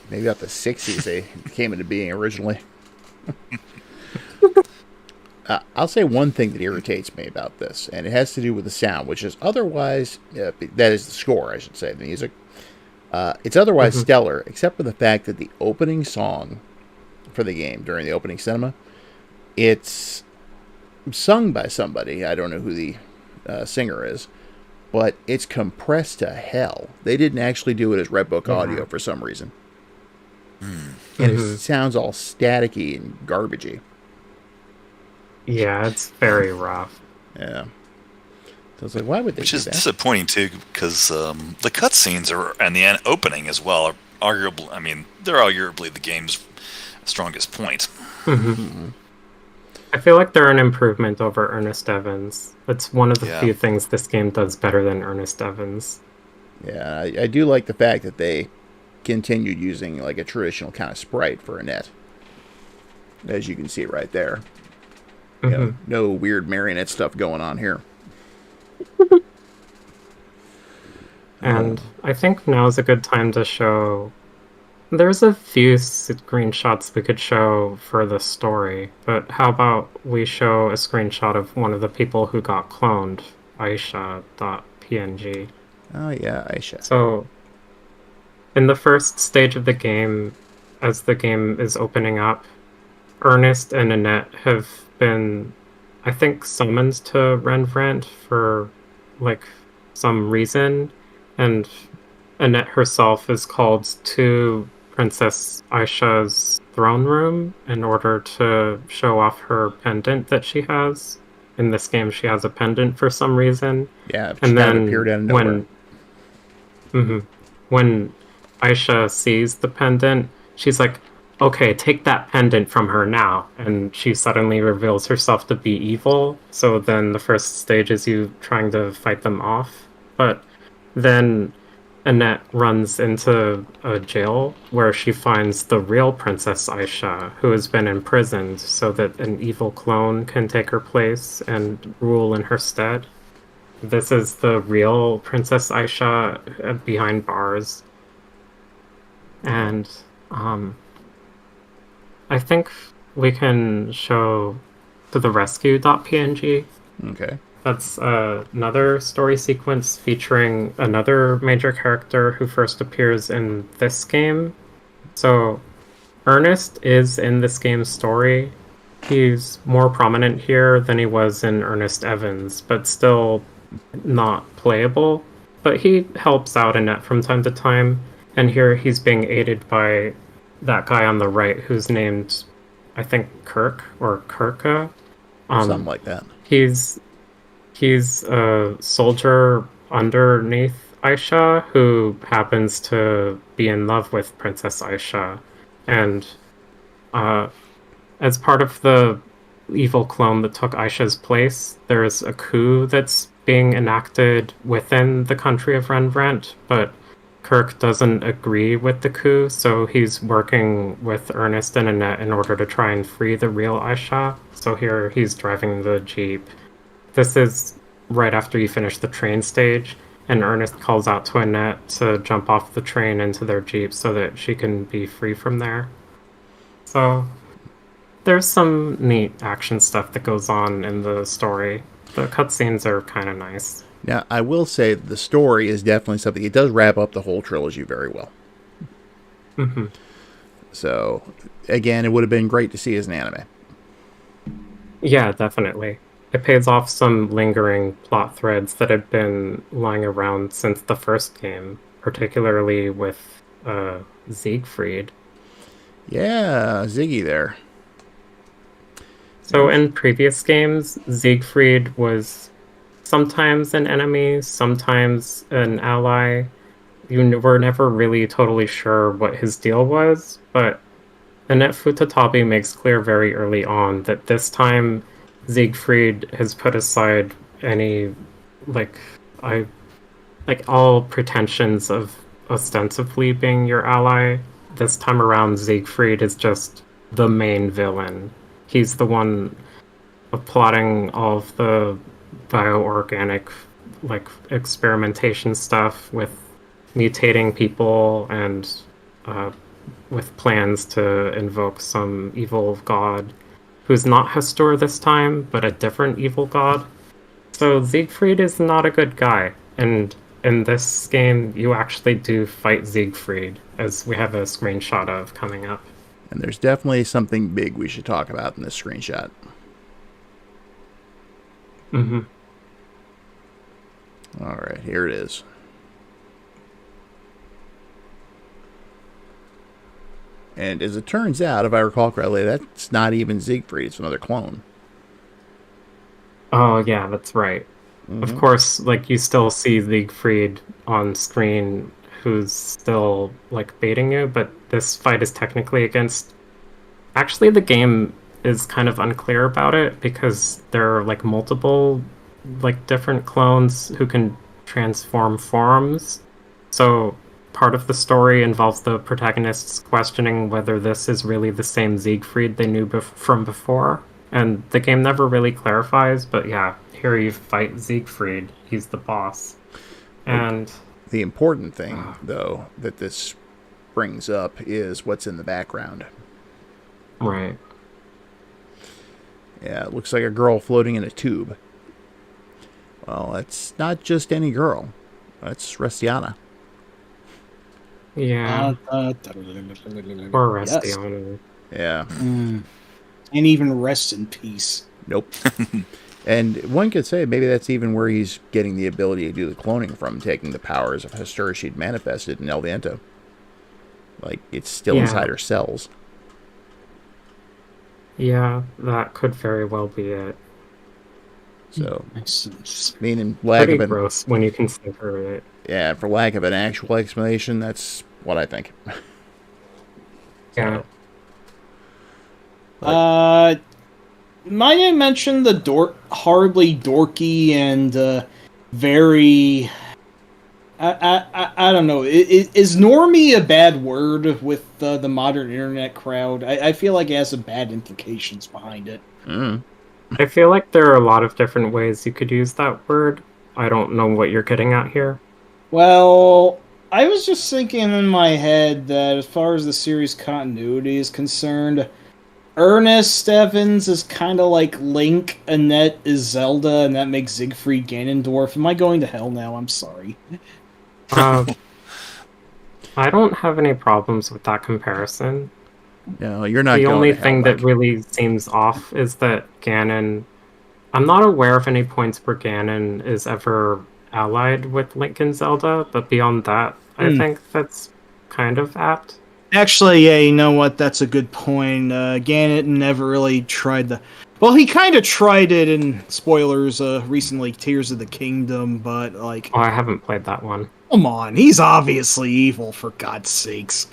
Maybe about the 60s they came into being originally. I'll say one thing that irritates me about this, and it has to do with the sound, which is otherwise, that is the score, I should say, the music. It's otherwise stellar, except for the fact that the opening song for the game, during the opening cinema, it's sung by somebody. I don't know who the singer is, but it's compressed to hell. They didn't actually do it as Red Book audio for some reason. And it sounds all staticky and garbagey.
Yeah, it's very rough.
Yeah. So it's like, why would they
Which
do
is
that?
disappointing too, because the cutscenes are and the opening as well are arguably. I mean, they're arguably the game's strongest point.
I feel like they're an improvement over Ernest Evans. It's one of the
Yeah.
few things this game does better than Ernest Evans.
Yeah, I do like the fact that they continued using like a traditional kind of sprite for a net, as you can see right there. You know, no weird marionette stuff going on here.
And I think now is a good time to show. There's a few screenshots we could show for the story, but how about we show a screenshot of one of the people who got cloned, Aisha.png.
Oh yeah, Aisha.
So, in the first stage of the game, as the game is opening up, Ernest and Annette have been, I think, summoned to Renvrent for, like, some reason, and Annette herself is called to Princess Aisha's throne room in order to show off her pendant that she has. In this game, she has a pendant for some reason.
Yeah, she
And
kind of
then
appeared out of nowhere.
when Aisha sees the pendant, she's like, okay, take that pendant from her now. And she suddenly reveals herself to be evil. So then the first stage is you trying to fight them off. But then Annette runs into a jail where she finds the real Princess Aisha, who has been imprisoned so that an evil clone can take her place and rule in her stead. This is the real Princess Aisha behind bars. And I think we can show to the rescue.png.
Okay.
That's another story sequence featuring another major character who first appears in this game. So, Ernest is in this game's story. He's more prominent here than he was in Ernest Evans, but still not playable. But he helps out Annette from time to time, and here he's being aided by that guy on the right who's named, I think, Kirk or Kirka.
Something like that.
He's a soldier underneath Aisha who happens to be in love with Princess Aisha. And as part of the evil clone that took Aisha's place, there's a coup that's being enacted within the country of Renvrent, but Kirk doesn't agree with the coup, so he's working with Ernest and Annette in order to try and free the real Aisha. So here he's driving the Jeep. This is right after you finish the train stage, and Ernest calls out to Annette to jump off the train into their Jeep so that she can be free from there. So there's some neat action stuff that goes on in the story. The cutscenes are kind of nice.
Now, I will say the story is definitely something. It does wrap up the whole trilogy very well. So, again, it would have been great to see as an anime.
Yeah, definitely. It pays off some lingering plot threads that had been lying around since the first game, particularly with Siegfried.
Yeah, Ziggy there.
So in previous games, Siegfried was sometimes an enemy, sometimes an ally. You were never really totally sure what his deal was, but Annette Futatabi makes clear very early on that this time Siegfried has put aside any all pretensions of ostensibly being your ally. This time around, Siegfried is just the main villain. He's the one plotting all of the bioorganic experimentation stuff with mutating people and with plans to invoke some evil god who's not Hastur this time, but a different evil god. So Siegfried is not a good guy, and in this game you actually do fight Siegfried, as we have a screenshot of coming up.
And there's definitely something big we should talk about in this screenshot. All right, here it is. And as it turns out, if I recall correctly, that's not even Siegfried. It's another clone.
Oh, yeah, that's right. Of course, like, you still see Siegfried on screen who's still, like, baiting you, but this fight is technically against... Actually, the game is kind of unclear about it, because there are, like, multiple, like, different clones who can transform forms. So part of the story involves the protagonists questioning whether this is really the same Siegfried they knew from before. And the game never really clarifies, but yeah, here you fight Siegfried. He's the boss. And
The important thing, though, that this brings up is what's in the background.
right.
Yeah, it looks like a girl floating in a tube. Well, that's not just any girl. That's Restiana.
Yeah. Or
Yes.
Restiano.
Yeah.
And even rest in peace.
Nope. And one could say maybe that's even where he's getting the ability to do the cloning from, taking the powers of Hastur she'd manifested in El Viento. Like, it's still inside her cells.
Yeah, that could very well be it.
So,
Nice.
meaning lack
Pretty
of an,
gross when you consider it.
yeah, for lack of an actual explanation, that's what I think.
Yeah.
Might I mention the horribly dorky and very... I don't know. Is normie a bad word with the modern internet crowd? I feel like it has some bad implications behind it.
I feel like there are a lot of different ways you could use that word. I don't know what you're getting at here.
Well, I was just thinking in my head that as far as the series continuity is concerned, Ernest Evans is kind of like Link, Annette is Zelda, and that makes Siegfried Ganondorf. Am I going to hell now? I'm sorry.
I don't have any problems with that comparison.
No, you're not
The
going
only
to hell,
thing that
Mike.
really seems off is that Ganon... I'm not aware of any points where Ganon is ever allied with Link and Zelda, but beyond that, I think that's kind of apt.
Actually, yeah, you know what? That's a good point. Ganon never really tried the... Well, he kind of tried it in, spoilers, recently, Tears of the Kingdom, but, like...
Oh, I haven't played that one.
Come on, he's obviously evil, for God's sakes.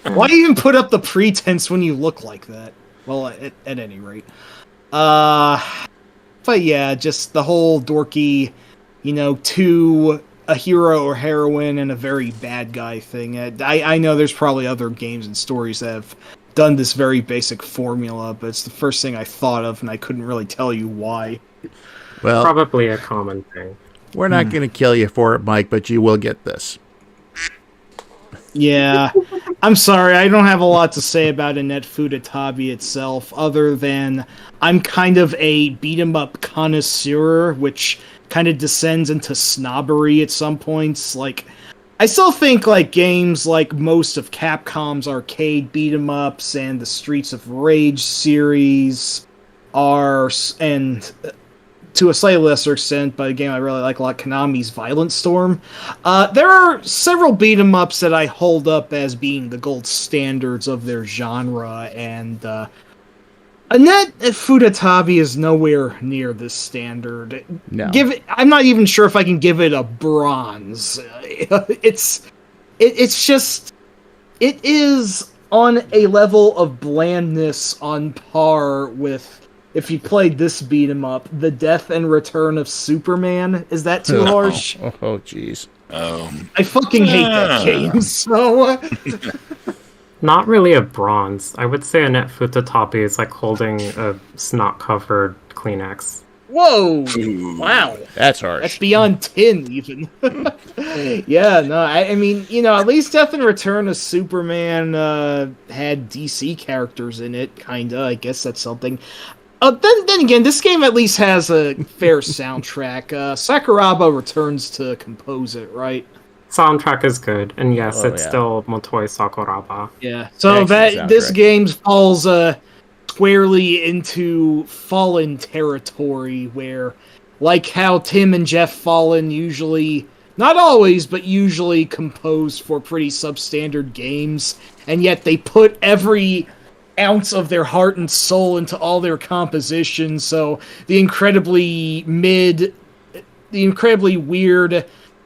Why even put up the pretense when you look like that? Well, at any rate. But yeah, just the whole dorky, to a hero or heroine and a very bad guy thing. I know there's probably other games and stories that have done this very basic formula, but it's the first thing I thought of, and I couldn't really tell you why.
Well,
Probably a common thing.
we're not going to kill you for it, Mike, but you will get this.
Yeah, I'm sorry, I don't have a lot to say about Annette Fudatabi itself, other than I'm kind of a beat-em-up connoisseur, which kind of descends into snobbery at some points. Like, I still think, like, games like most of Capcom's arcade beat-em-ups and the Streets of Rage series are, and to a slightly lesser extent, but a game I really like a lot, Konami's Violent Storm. There are several beat-em-ups that I hold up as being the gold standards of their genre, and Annette Fudatabi is nowhere near this standard.
No.
I'm not even sure if I can give it a bronze. It is on a level of blandness on par with, if you played this beat 'em up, The Death and Return of Superman. Is that too harsh?
Oh, jeez.
I fucking hate that game, so...
Not really a bronze. I would say Annette Fudatabi is like holding a snot-covered Kleenex.
Whoa! Wow.
That's harsh.
That's beyond 10, even. Yeah, no, I mean, at least Death and Return of Superman had DC characters in it, kinda. I guess that's something. Then again, this game at least has a fair soundtrack. Sakuraba returns to compose it, right?
Soundtrack is good, and yes,
Oh,
it's
yeah.
still Motoi Sakuraba.
Yeah. So
Excellent
this
soundtrack.
game falls squarely into Fallen territory, where, like how Tim and Jeff Fallen usually, not always, but usually compose for pretty substandard games, and yet they put every ounce of their heart and soul into all their compositions. So the incredibly weird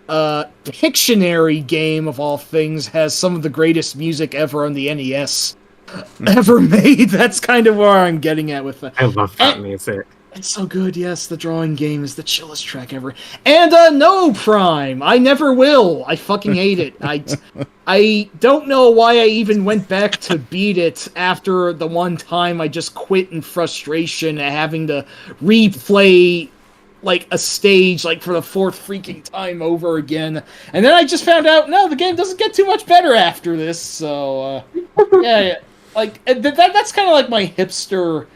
Pictionary game of all things has some of the greatest music ever on the NES ever made. That's kind of where I'm getting at with that.
I love that music.
It's so good, yes. The drawing game is the chillest track ever. And no Prime. I never will. I fucking hate it. I don't know why I even went back to beat it after the one time I just quit in frustration at having to replay like a stage like for the fourth freaking time over again. And then I just found out, no, the game doesn't get too much better after this. So yeah. Like that's kind of like my hipster.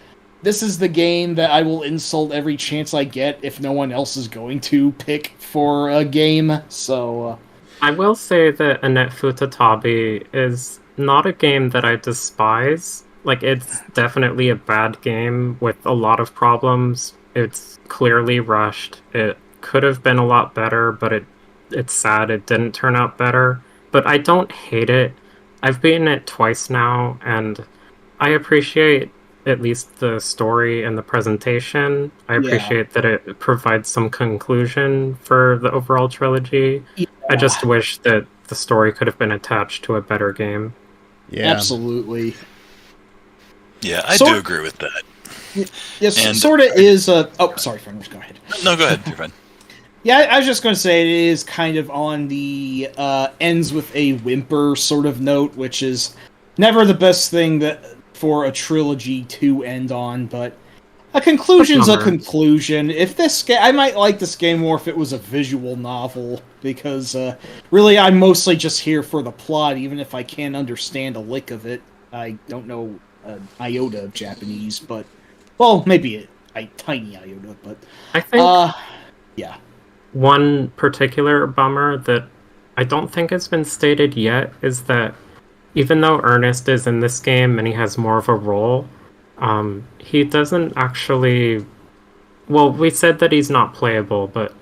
This is the game that I will insult every chance I get if no one else is going to pick for a game. So
I will say that Annette Futatabi is not a game that I despise. Like, it's definitely a bad game with a lot of problems. It's clearly rushed. It could have been a lot better, but it's sad it didn't turn out better. But I don't hate it. I've beaten it twice now, and I appreciate at least the story and the presentation. I appreciate that it provides some conclusion for the overall trilogy. Yeah. I just wish that the story could have been attached to a better game.
Yeah, absolutely.
Yeah, I do agree with that.
Yes, and sort of is. Oh, sorry, Fenris, go ahead.
No, go ahead. You're fine.
Yeah, I was just going to say it is kind of on the ends with a whimper sort of note, which is never the best thing for a trilogy to end on, but a conclusion's a conclusion. If this game, I might like this game more if it was a visual novel, because really I'm mostly just here for the plot, even if I can't understand a lick of it. I don't know an iota of Japanese, but, well, maybe a tiny iota, but
I think
yeah.
One particular bummer that I don't think has been stated yet is that even though Ernest is in this game and he has more of a role, he doesn't actually... Well, we said that he's not playable, but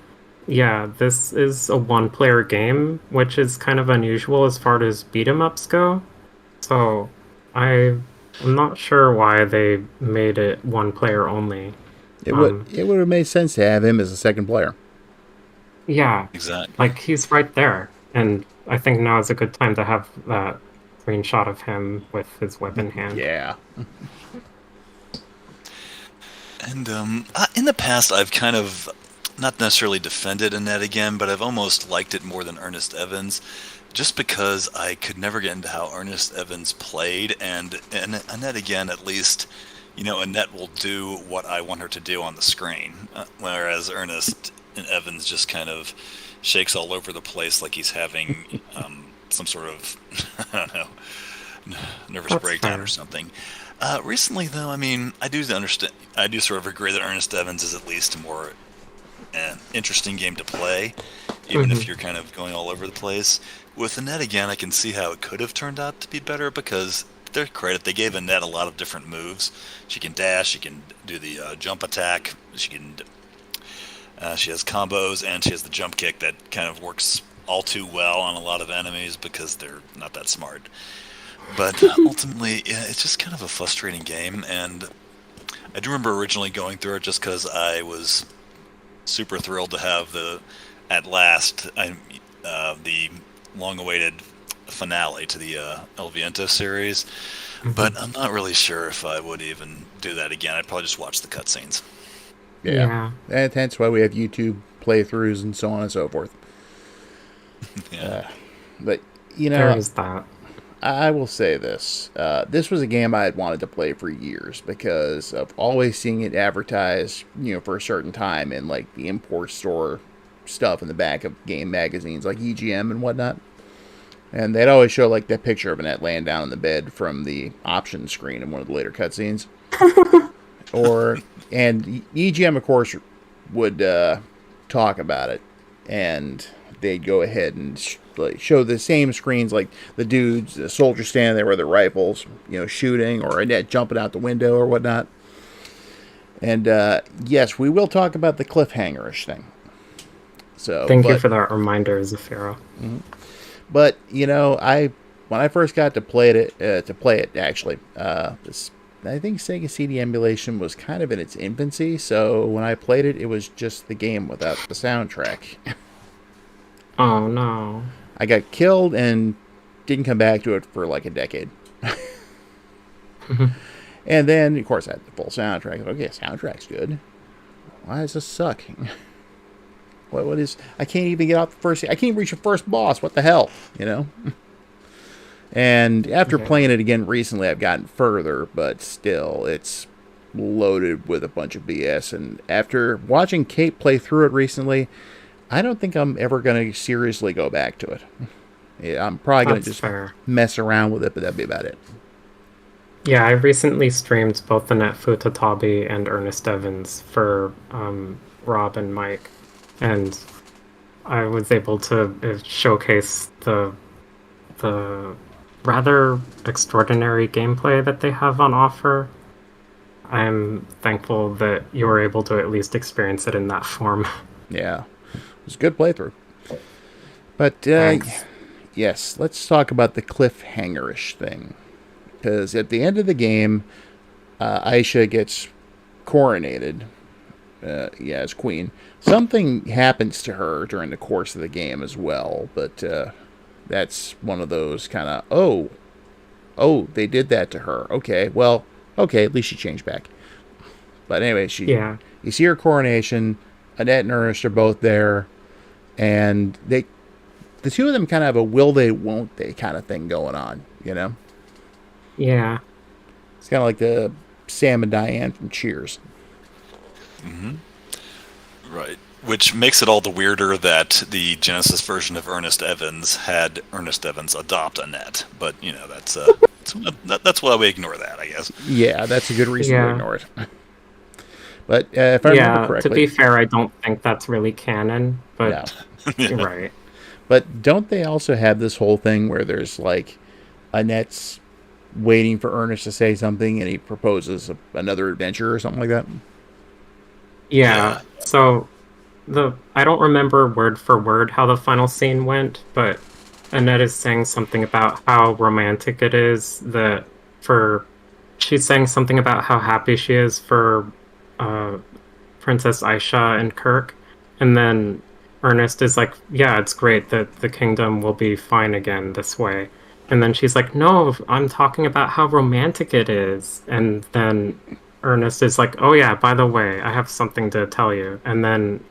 yeah, this is a one-player game, which is kind of unusual as far as beat-em-ups go. So I'm not sure why they made it one-player only.
It would have made sense to have him as a second player.
Yeah,
exactly.
Like, he's right there, and I think now is a good time to have that screenshot of him with his weapon hand.
Yeah.
And in the past, I've kind of not necessarily defended Annette again, but I've almost liked it more than Ernest Evans, just because I could never get into how Ernest Evans played, and Annette again, at least, you know, Annette will do what I want her to do on the screen, whereas Ernest and Evans just kind of shakes all over the place like he's having some sort of, I don't know, nervous breakdown or something. Recently, though, I mean, I do sort of agree that Ernest Evans is at least a more interesting game to play, even if you're kind of going all over the place. With Annette, again, I can see how it could have turned out to be better, because, to their credit, they gave Annette a lot of different moves. She can dash, she can do the jump attack, she has combos, and she has the jump kick that kind of works all too well on a lot of enemies because they're not that smart. But ultimately, yeah, it's just kind of a frustrating game, and I do remember originally going through it just because I was super thrilled to have the long-awaited finale to the El Viento series, but I'm not really sure if I would even do that again. I'd probably just watch the cutscenes.
Yeah. And that's why we have YouTube playthroughs and so on and so forth.
Yeah.
But, you know,
there is that.
I will say this. This was a game I had wanted to play for years because of always seeing it advertised, you know, for a certain time in, like, the import store stuff in the back of game magazines like EGM and whatnot. And they'd always show, like, that picture of Annette laying down in the bed from the option screen in one of the later cutscenes. And EGM, of course, would talk about it, and they'd go ahead and show the same screens, like the soldiers standing there with their rifles, you know, shooting, or Annette jumping out the window or whatnot. And yes, we will talk about the cliffhanger-ish thing. So
thank you for that reminder, Zafira.
But, you know, I when I first got to play it, actually, I think Sega CD emulation was kind of in its infancy. So when I played it, it was just the game without the soundtrack.
Oh no!
I got killed and didn't come back to it for like a decade. And then, of course, I had the full soundtrack. Okay, soundtrack's good. Why does this suck? What is... I can't even get out the first... I can't reach the first boss. What the hell? You know? And after playing it again recently, I've gotten further, but still, it's loaded with a bunch of BS. And after watching Kate play through it recently, I don't think I'm ever going to seriously go back to it. Yeah, I'm probably going to just mess around with it, but that'd be about it.
Yeah, I recently streamed both Annette Futatabi and Ernest Evans for Rob and Mike, and I was able to showcase the rather extraordinary gameplay that they have on offer. I'm thankful that you were able to at least experience it in that form.
Yeah, it was a good playthrough. But yes, let's talk about the cliffhanger-ish thing. Because at the end of the game, Aisha gets coronated as queen. Something happens to her during the course of the game as well, but that's one of those kind of, oh, they did that to her. Okay, well, at least she changed back. But anyway, you see her coronation. Annette and Ernest are both there, and the two of them kind of have a will they, won't they kind of thing going on, you know?
Yeah.
It's kind of like the Sam and Diane from Cheers.
Mm-hmm. Right. Which makes it all the weirder that the Genesis version of Ernest Evans had Ernest Evans adopt Annette. But, you know, that's why we ignore that, I guess.
Yeah, that's a good reason to ignore it. But if I remember correctly...
to be fair, I don't think that's really canon, but you're right.
But don't they also have this whole thing where there's, like, Annette's waiting for Ernest to say something, and he proposes another adventure or something like that?
Yeah. So I don't remember word for word how the final scene went, but Annette is saying something about how romantic it is that she's saying something about how happy she is for Princess Aisha and Kirk, and then Ernest is like, yeah, it's great that the kingdom will be fine again this way. And then she's like, no, I'm talking about how romantic it is. And then Ernest is like, oh yeah, by the way, I have something to tell you. And then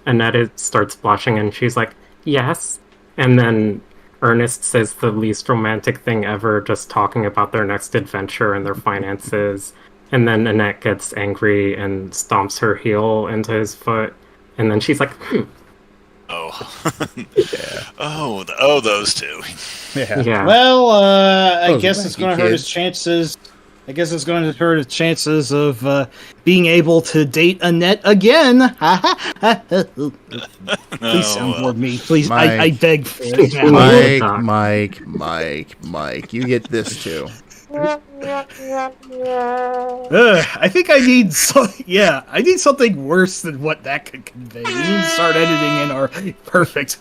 Annette starts blushing and she's like, yes. And then Ernest says the least romantic thing ever, just talking about their next adventure and their finances. And then Annette gets angry and stomps her heel into his foot. And then she's like,
Oh. Yeah. Oh, those two.
Yeah.
Well, I guess it's going to hurt his chances. I guess it's going to hurt his chances of being able to date Annette again. Please soundboard me. Please, I beg for it.
Mike, you get this too.
I think I need I need something worse than what that could convey. We need to start editing in our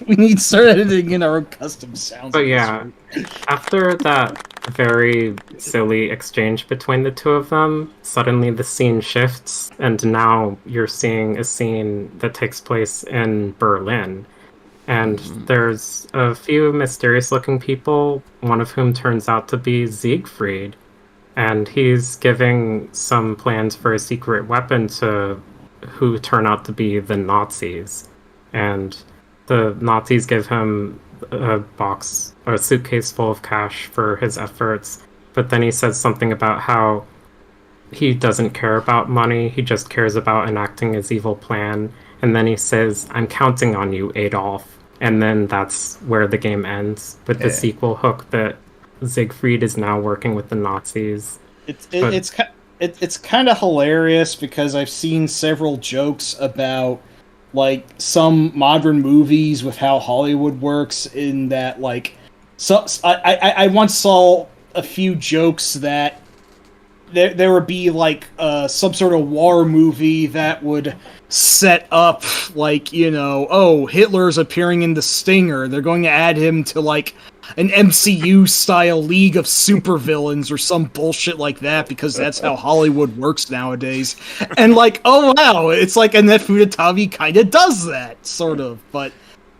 We need to start editing in our own custom sounds.
But yeah, after that very silly exchange between the two of them, suddenly the scene shifts, and now you're seeing a scene that takes place in Berlin. And there's a few mysterious-looking people, one of whom turns out to be Siegfried. And he's giving some plans for a secret weapon to who turn out to be the Nazis. And the Nazis give him a suitcase full of cash for his efforts. But then he says something about how he doesn't care about money, he just cares about enacting his evil plan. And then he says, I'm counting on you, Adolf. And then that's where the game ends, with the sequel hook that Siegfried is now working with the Nazis.
It's kind of hilarious because I've seen several jokes about like some modern movies with how Hollywood works. In that, like, I once saw a few jokes that there would be like some sort of war movie that would set up, like, oh, Hitler's appearing in The Stinger. They're going to add him to, like, an MCU-style League of Supervillains or some bullshit like that, because that's how Hollywood works nowadays. And, like, oh, wow, it's like Annette Furutami kind of does that, sort of. But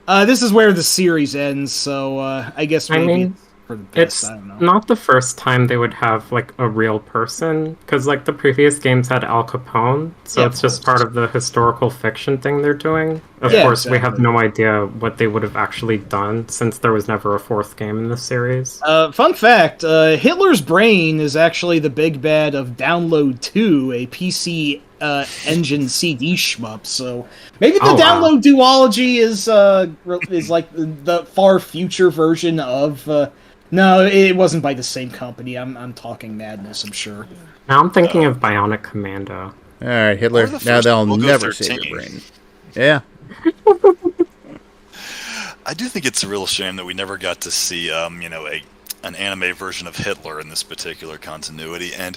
this is where the series ends, so I guess maybe it's for the best.
It's
I don't know.
not the first time they would have, like, a real person, because, like, the previous games had Al Capone, so
Yeah,
it's
of
just
course.
part of the historical fiction thing they're doing. Of
Yeah,
course, we have
exactly.
no idea what they would have actually done, since there was never a fourth game in the series.
Fun fact, Hitler's Brain is actually the big bad of Download 2, a PC engine CD shmup, so maybe the
Oh, wow.
Download duology is like the far future version of... no, it wasn't by the same company. I'm talking madness, I'm sure.
Now I'm thinking of Bionic Commando.
All right, Hitler.
Or the
Now
first
they'll
Logo
never
13.
save your brain. Yeah.
I do think it's a real shame that we never got to see, an anime version of Hitler in this particular continuity, and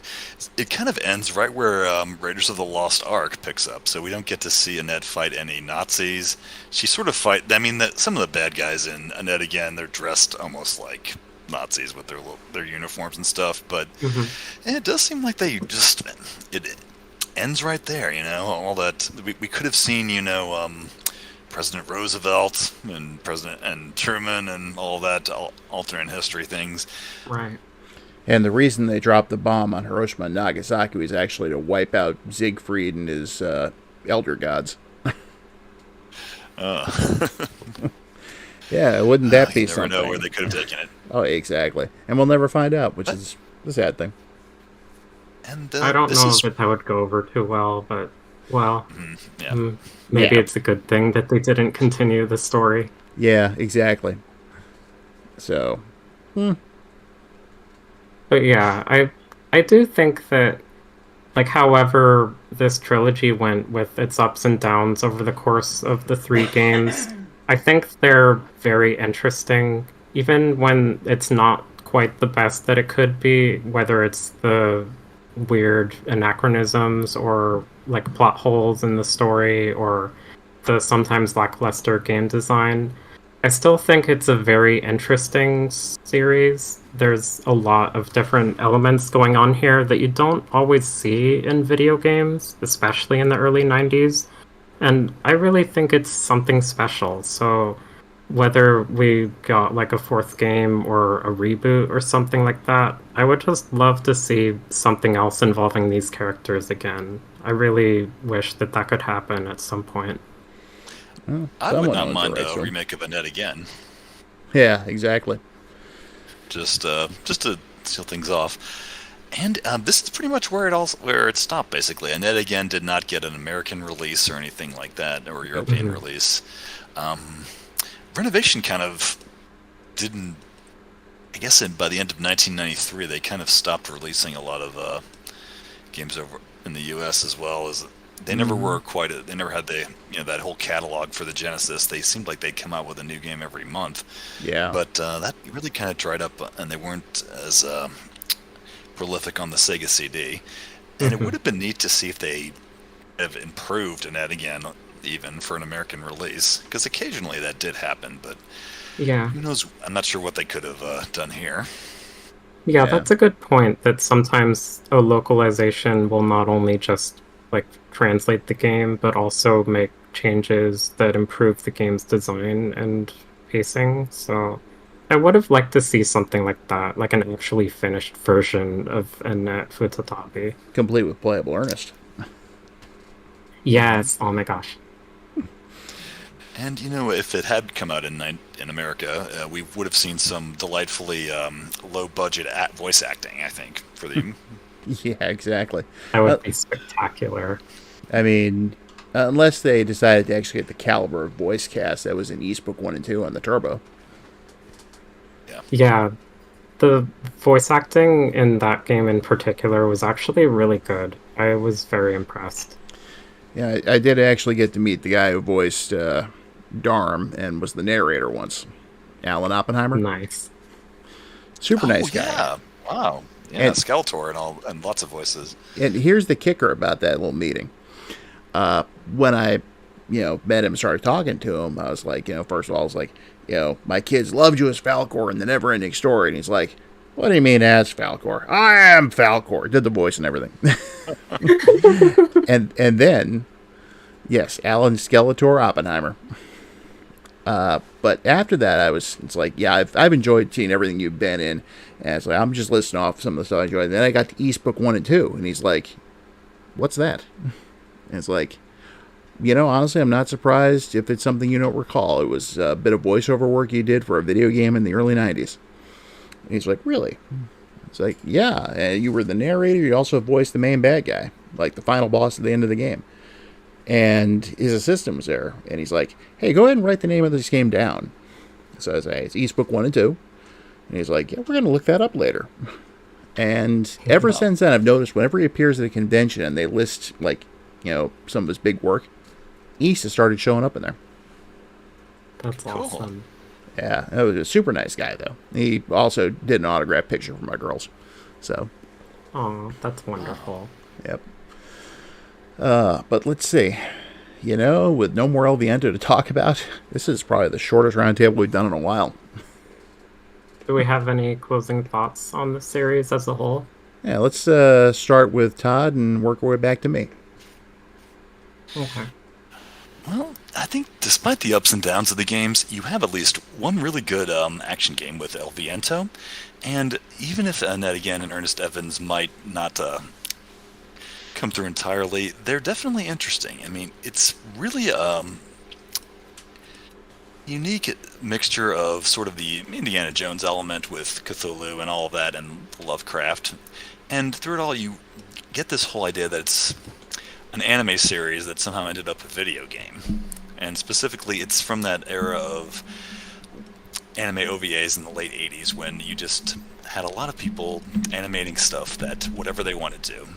it kind of ends right where Raiders of the Lost Ark picks up. So we don't get to see Annette fight any Nazis. She sort of some of the bad guys in Annette again, they're dressed almost like Nazis with their uniforms and stuff. But it does seem like it ends right there. All that we could have seen. President Roosevelt and President Truman and all that alternate history things.
Right.
And the reason they dropped the bomb on Hiroshima and Nagasaki was actually to wipe out Siegfried and his elder gods. Yeah, wouldn't that be
You never
something?
know where they could have taken it.
Oh, exactly. And we'll never find out, which is the sad thing.
And
I don't
this
know
is,
if that would go over too well, but, well,
yeah.
maybe
Yeah.
it's a good thing that they didn't continue the story.
Yeah, exactly. So,
But yeah, I do think that, like, however this trilogy went with its ups and downs over the course of the 3 games, I think they're very interesting, even when it's not quite the best that it could be, whether it's the weird anachronisms or, like, plot holes in the story or the sometimes lackluster game design. I still think it's a very interesting series. There's a lot of different elements going on here that you don't always see in video games, especially in the early 90s. And I really think it's something special. So whether we got like a 4th game or a reboot or something like that, I would just love to see something else involving these characters again. I really wish that could happen at some point.
well,
I would
someone
not
owns the
mind
rights
a
to 'em.
remake of Annette again,
Yeah, exactly.
just to seal things off. And this is pretty much where it stopped. Basically, Annette again did not get an American release or anything like that, or European release. Renovation kind of didn't. I guess by the end of 1993, they kind of stopped releasing a lot of games over in the U.S. as well as. They never were they never had that whole catalog for the Genesis. They seemed like they'd come out with a new game every month.
Yeah.
But that really kind of dried up, and they weren't as prolific on the Sega CD. And it would have been neat to see if they have improved Annette again, even for an American release, because occasionally that did happen. But
Yeah.
who knows? I'm not sure what they could have done here.
Yeah,
Yeah.
that's a good point, that sometimes a localization will not only just, like, translate the game, but also make changes that improve the game's design and pacing. So I would have liked to see something like that, like an actually finished version of Annette Furutami.
Complete with playable Ernest.
Yes, oh my gosh.
And if it had come out in America, we would have seen some delightfully low-budget voice acting. I think for the
Yeah, exactly.
That would be spectacular.
I mean, unless they decided to actually get the caliber of voice cast that was in East Book 1 and 2 on the Turbo.
Yeah, the voice acting in that game in particular was actually really good. I was very impressed.
Yeah, I did actually get to meet the guy who voiced Darm and was the narrator once. Alan Oppenheimer.
Nice.
Super nice guy.
Yeah, wow. Yeah,
And-
Skeletor and lots of voices.
And here's the kicker about that little meeting. when I, met him and started talking to him, I was like, first of all, I was like, my kids loved you as Falcor in the Never-Ending Story. And he's like, what do you mean as Falcor? I am Falcor. Did the voice and everything. and then, yes, Alan Skeletor Oppenheimer. But after that, it's like, yeah, I've enjoyed seeing everything you've been in. And it's like, I'm just listing off some of the stuff I enjoyed. And then I got to East Book 1 and 2. And he's like, what's that? And it's like, honestly, I'm not surprised if it's something you don't recall. It was a bit of voiceover work you did for a video game in the early 90s. And he's like, really? It's like, yeah. And you were the narrator. You also voiced the main bad guy, like the final boss at the end of the game. And his assistant was there. And he's like, hey, go ahead and write the name of this game down. So I say, it's East Book 1 and 2. And he's like, yeah, we're going to look that up later. And ever since then, I've noticed whenever he appears at a convention and they list, like, some of his big work, East has started showing up in there.
That's
Cool.
awesome.
Yeah, that was a super nice guy, though. He also did an autograph picture for my girls. So,
Oh, that's wonderful.
yep. But let's see. With no more El Viento to talk about, this is probably the shortest roundtable we've done in a while.
Do we have any closing thoughts on the series as a whole?
Yeah, let's start with Todd and work our way back to me.
Okay.
Well, I think despite the ups and downs of the games, you have at least one really good action game with El Viento. And even if Ned again and Ernest Evans might not come through entirely, they're definitely interesting. I mean, it's really unique mixture of sort of the Indiana Jones element with Cthulhu and all of that and Lovecraft. And through it all, you get this whole idea that it's an anime series that somehow ended up a video game. And specifically, it's from that era of anime OVAs in the late 80s when you just had a lot of people animating stuff that whatever they wanted to.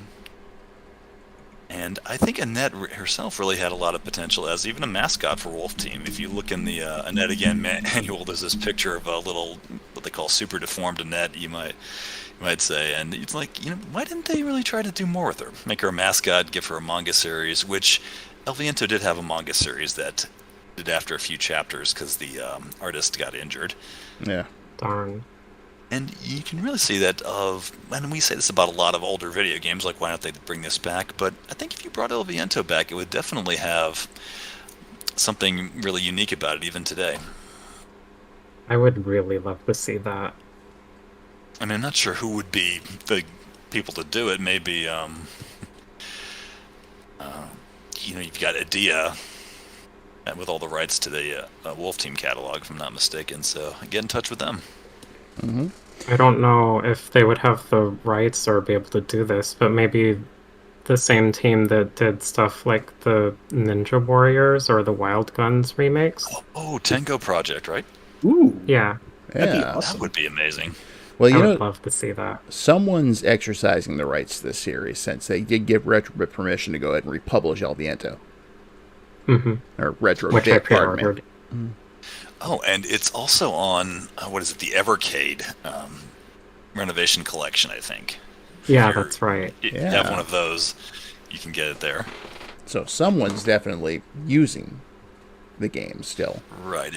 And I think Annette herself really had a lot of potential as even a mascot for Wolf Team. If you look in the Annette Again manual, there's this picture of a little, what they call super deformed Annette, you might say. And it's like, why didn't they really try to do more with her? Make her a mascot, give her a manga series, which El Viento did have a manga series that did after a few chapters because the artist got injured.
Yeah.
Darn.
And you can really see that and we say this about a lot of older video games, like why don't they bring this back? But I think if you brought El Viento back, it would definitely have something really unique about it even today.
I would really love to see that.
I mean, I'm not sure who would be the people to do it. Maybe, you've got Idea with all the rights to the Wolf Team catalog, if I'm not mistaken. So get in touch with them.
Mm-hmm.
I don't know if they would have the rights or be able to do this, but maybe the same team that did stuff like the Ninja Warriors or the Wild Guns remakes.
Oh, Tengo Project, right?
Ooh,
Yeah,
that'd be
Yeah.
awesome.
That would be amazing.
Well,
I
you
would
know,
love to see that.
someone's exercising the rights to this series since they did give Retrobit permission to go ahead and republish El Viento.
Hmm.
Or Retrobit,
Which I
pardon me.
pre-ordered.
Oh, and it's also on, the Evercade renovation collection, I think.
Yeah,
If you're-
that's right.
If you
Yeah.
have one of those, you can get it there.
So someone's definitely using the game still.
Right.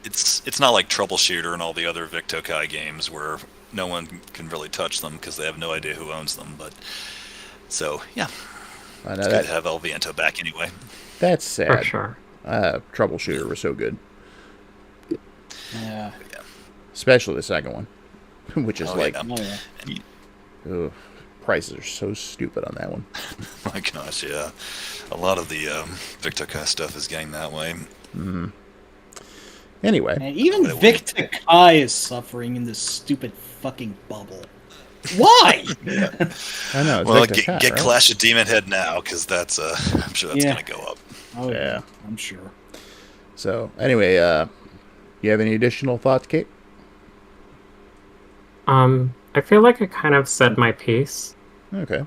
It's not like Troubleshooter and all the other Vic Tokai games where no one can really touch them because they have no idea who owns them. But so yeah,
I know
it's good to have El Viento back anyway.
that's
For
sad.
sure.
Troubleshooter was so good,
Yeah.
especially the second one, which is
Oh,
like,
yeah.
Oh, yeah.
And
ugh, prices are so stupid on that one.
my gosh, yeah, a lot of the Vic Tokai stuff is getting that way.
Anyway,
And even
What a
Vic Takai is suffering in this stupid fucking bubble. Why?
I know. It's
Well,
Victor Cat,
get
right?
Clash of Demon Head now because that's I'm sure that's
Yeah.
gonna go up.
Oh,
Yeah.
I'm sure.
So anyway, you have any additional thoughts, Kate?
I feel like I kind of said my piece.
Okay.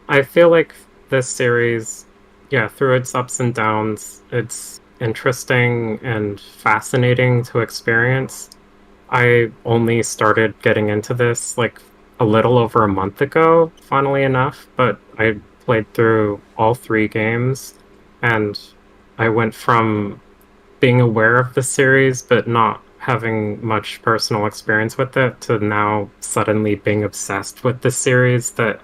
I feel like this series, yeah, through its ups and downs, it's interesting and fascinating to experience. I only started getting into this like a little over a month ago, funnily enough, but I played through all 3 games, and I went from being aware of the series but not having much personal experience with it to now suddenly being obsessed with the series that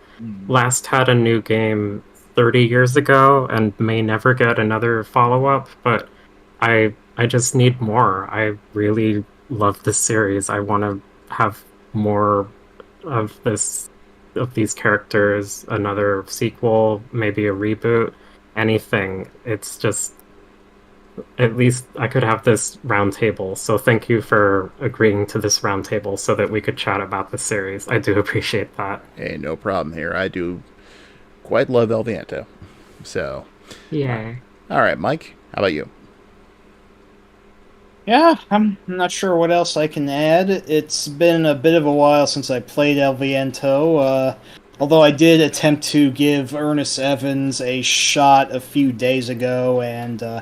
last had a new game 30 years ago and may never get another follow-up, but I just need more. I really love this series. I want to have more of these characters, another sequel, maybe a reboot, anything. It's just, at least I could have this roundtable. So thank you for agreeing to this roundtable so that we could chat about the series. I do appreciate that.
Hey, no problem here. I do quite love El Viento. So,
Yay.
all right, Mike, how about you?
Yeah, I'm not sure what else I can add. It's been a bit of a while since I played El Viento, although I did attempt to give Ernest Evans a shot a few days ago, and I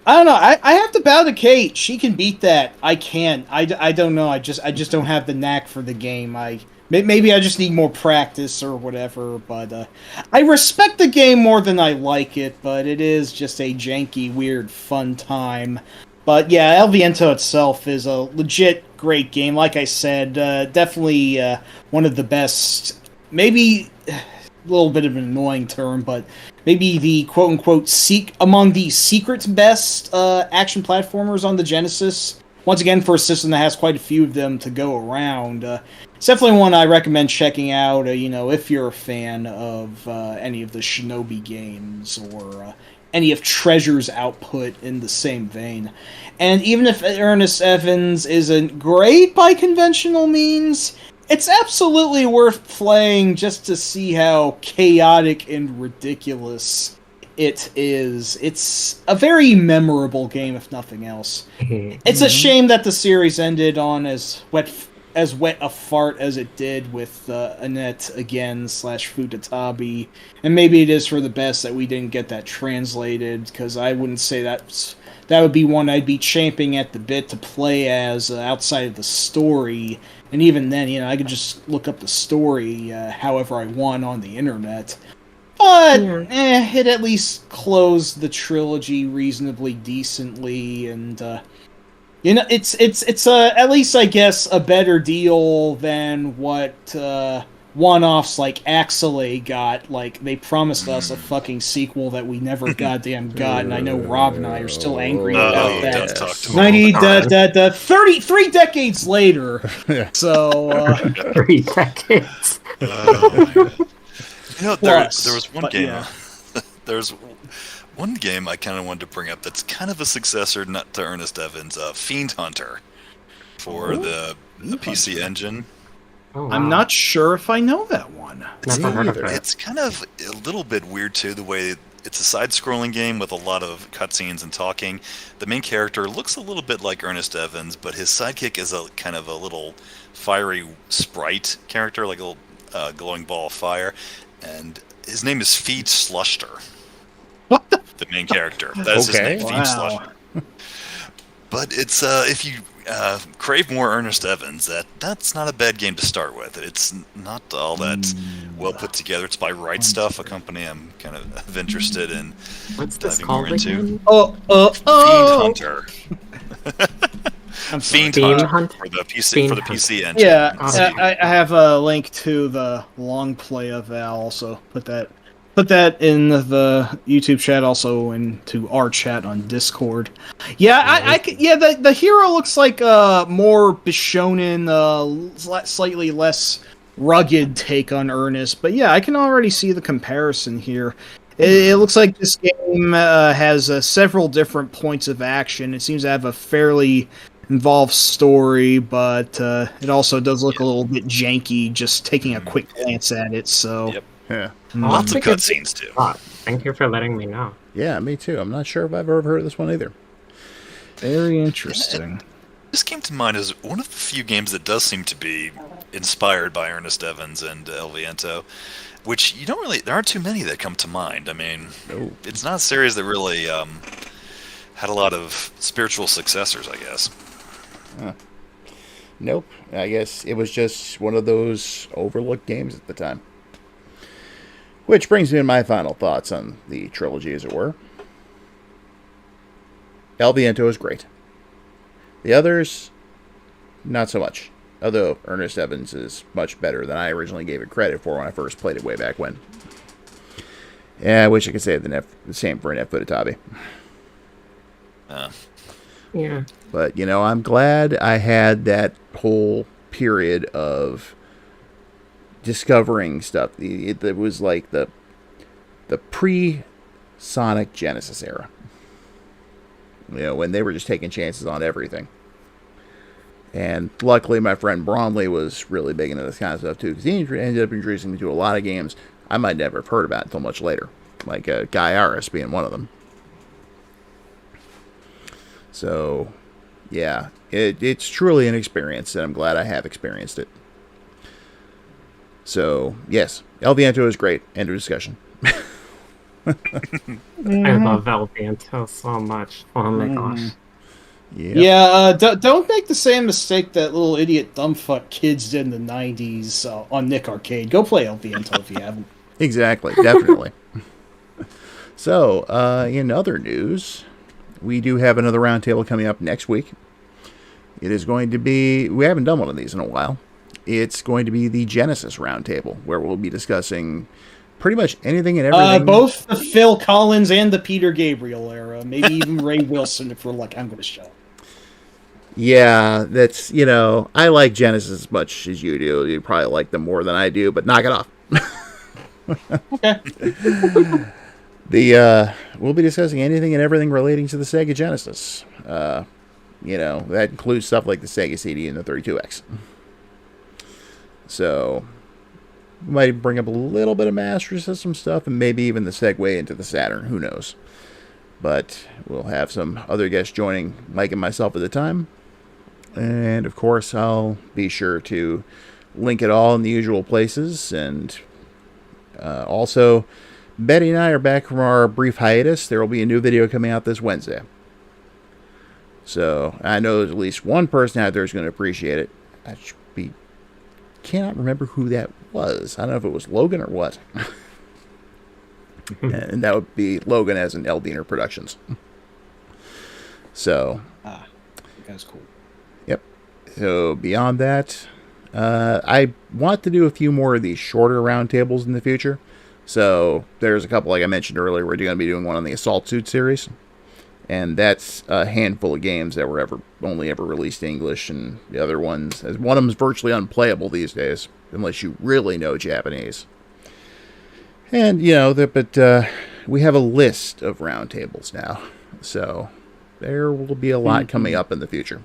don't know. I have to bow to Kate. She can beat that. I can't. I don't know. I just don't have the knack for the game. Maybe I just need more practice or whatever. But I respect the game more than I like it. But it is just a janky, weird, fun time. But yeah, El Viento itself is a legit great game. Like I said, definitely one of the best. Maybe a little bit of an annoying term, but maybe the quote-unquote among the secret best action platformers on the Genesis. Once again, for a system that has quite a few of them to go around. It's definitely one I recommend checking out, if you're a fan of any of the Shinobi games or any of Treasure's output in the same vein. And even if Ernest Evans isn't great by conventional means, it's absolutely worth playing just to see how chaotic and ridiculous it is. It's a very memorable game, if nothing else. It's a shame that the series ended on as wet a fart as it did with Annette again / Futatabi, and maybe it is for the best that we didn't get that translated, because I wouldn't say that would be one I'd be champing at the bit to play as outside of the story. And even then, I could just look up the story however I want on the internet. But it at least closed the trilogy reasonably decently, and it's at least, I guess, a better deal than what one-offs like Axelay got. Like, they promised us a fucking sequel that we never goddamn got, and I know Rob and I are still angry about that.
Don't talk to me.
33 decades later. So
3 decades.
There was one game. Yeah. There's one game I kind of wanted to bring up that's kind of a successor, not to Ernest Evans, Fiend Hunter, for the PC Engine.
Oh, wow.
I'm not sure if I know that one.
Never heard of it.
It's kind of a little bit weird too, the way it's a side-scrolling game with a lot of cutscenes and talking. The main character looks a little bit like Ernest Evans, but his sidekick is a kind of a little fiery sprite character, like a little glowing ball of fire, and his name is Feed Slushter.
What the?
The main character. That is his name, Feed Slushter. But it's if you crave more Ernest Evans, that's not a bad game to start with. It's not all that well put together. It's by Right Stuff, a company I'm kind of interested in diving more into. Fiend Hunter. Fiend Hunter for the PC Engine.
Yeah, I have a link to the long play of that. I'll also put that in the YouTube chat, also into our chat on Discord. Yeah, the hero looks like a more Bishonen, slightly less rugged take on Ernest. But yeah, I can already see the comparison here. It looks like this game has several different points of action. It seems to have a fairly involved story, but it also does look a little bit janky just taking a quick glance at it. So.
Yep.
Yeah.
Lots of cutscenes too.
Thank you for letting me know.
Yeah, me too. I'm not sure if I've ever heard of this one either.
Very interesting.
This came to mind as one of the few games that does seem to be inspired by Ernest Evans and El Viento, which there aren't too many that come to mind. I mean, It's not a series that really had a lot of spiritual successors, I guess.
Nope. I guess it was just one of those overlooked games at the time. Which brings me to my final thoughts on the trilogy, as it were. El Viento is great. The others, not so much. Although Ernest Evans is much better than I originally gave it credit for when I first played it way back when. Yeah, I wish I could say the same for Nefertiti.
Yeah.
But, I'm glad I had that whole period of discovering stuff. It was like the pre-Sonic Genesis era. When they were just taking chances on everything. And luckily, my friend Bromley was really big into this kind of stuff, too, because he ended up introducing me to a lot of games I might never have heard about until much later, like Guy Aris being one of them. So, yeah, it's truly an experience, and I'm glad I have experienced it. So, yes, El Viento is great. End of discussion.
I love El Viento so much. Oh my gosh.
Yep.
Yeah, don't make the same mistake that little idiot dumbfuck kids did in the 90s on Nick Arcade. Go play El Viento if you haven't.
Exactly, definitely. So, in other news, we do have another roundtable coming up next week. It is going to be, we haven't done one of these in a while. It's going to be the Genesis roundtable, where we'll be discussing pretty much anything and everything.
Both the Phil Collins and the Peter Gabriel era. Maybe even Ray Wilson if we're like, I'm going to show.
Yeah, that's, I like Genesis as much as you do. You probably like them more than I do, but knock it off.
Okay.
We'll be discussing anything and everything relating to the Sega Genesis. That includes stuff like the Sega CD and the 32X. So, we might bring up a little bit of Master System stuff and maybe even the segue into the Saturn. Who knows? But we'll have some other guests joining Mike and myself at the time. And, of course, I'll be sure to link it all in the usual places. And also, Betty and I are back from our brief hiatus. There will be a new video coming out this Wednesday. So, I know there's at least one person out there who's going to appreciate it. Cannot remember who that was. I don't know if it was Logan or what. And that would be Logan as in Eldiner Productions. So.
That's cool.
Yep. So beyond that, I want to do a few more of these shorter roundtables in the future. So there's a couple, like I mentioned earlier, we're going to be doing one on the Assault Suit series. And that's a handful of games that were only ever released in English, and the other ones, as one of them is virtually unplayable these days, unless you really know Japanese. And, but we have a list of roundtables now, so there will be a lot coming up in the future.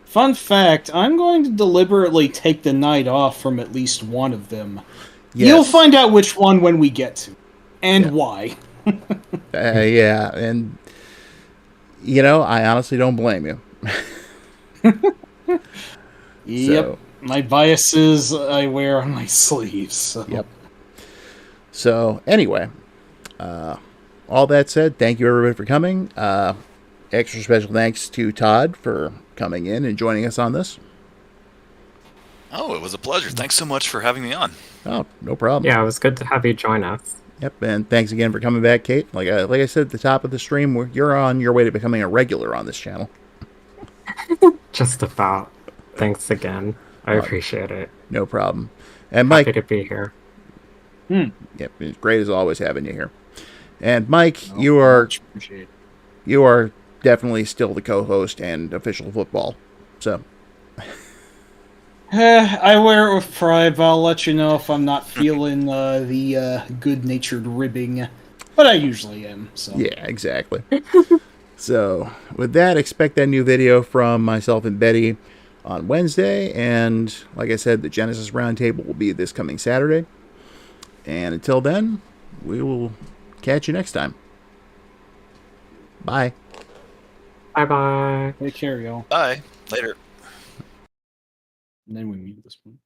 Fun fact, I'm going to deliberately take the night off from at least one of them. Yes. You'll find out which one when we get to, and why.
Yeah, and... I honestly don't blame you.
Yep. So, my biases I wear on my sleeves. So.
Yep. So, anyway, all that said, thank you everybody for coming. Extra special thanks to Todd for coming in and joining us on this.
Oh, it was a pleasure. Thanks so much for having me on.
Oh, no problem.
Yeah, it was good to have you join us.
Yep, and thanks again for coming back, Kate. Like I said at the top of the stream, you're on your way to becoming a regular on this channel.
Just about. Thanks again. I appreciate it.
No problem. And Mike,
happy to be here.
Yep, it's great as always having you here. And Mike, you are definitely still the co-host and official football. So.
I wear it with pride, but I'll let you know if I'm not feeling the good-natured ribbing. But I usually am. So.
Yeah, exactly. So, with that, expect that new video from myself and Betty on Wednesday. And, like I said, the Genesis Roundtable will be this coming Saturday. And until then, we will catch you next time. Bye.
Bye-bye.
Take care, y'all.
Bye. Later.
And then we mute this one.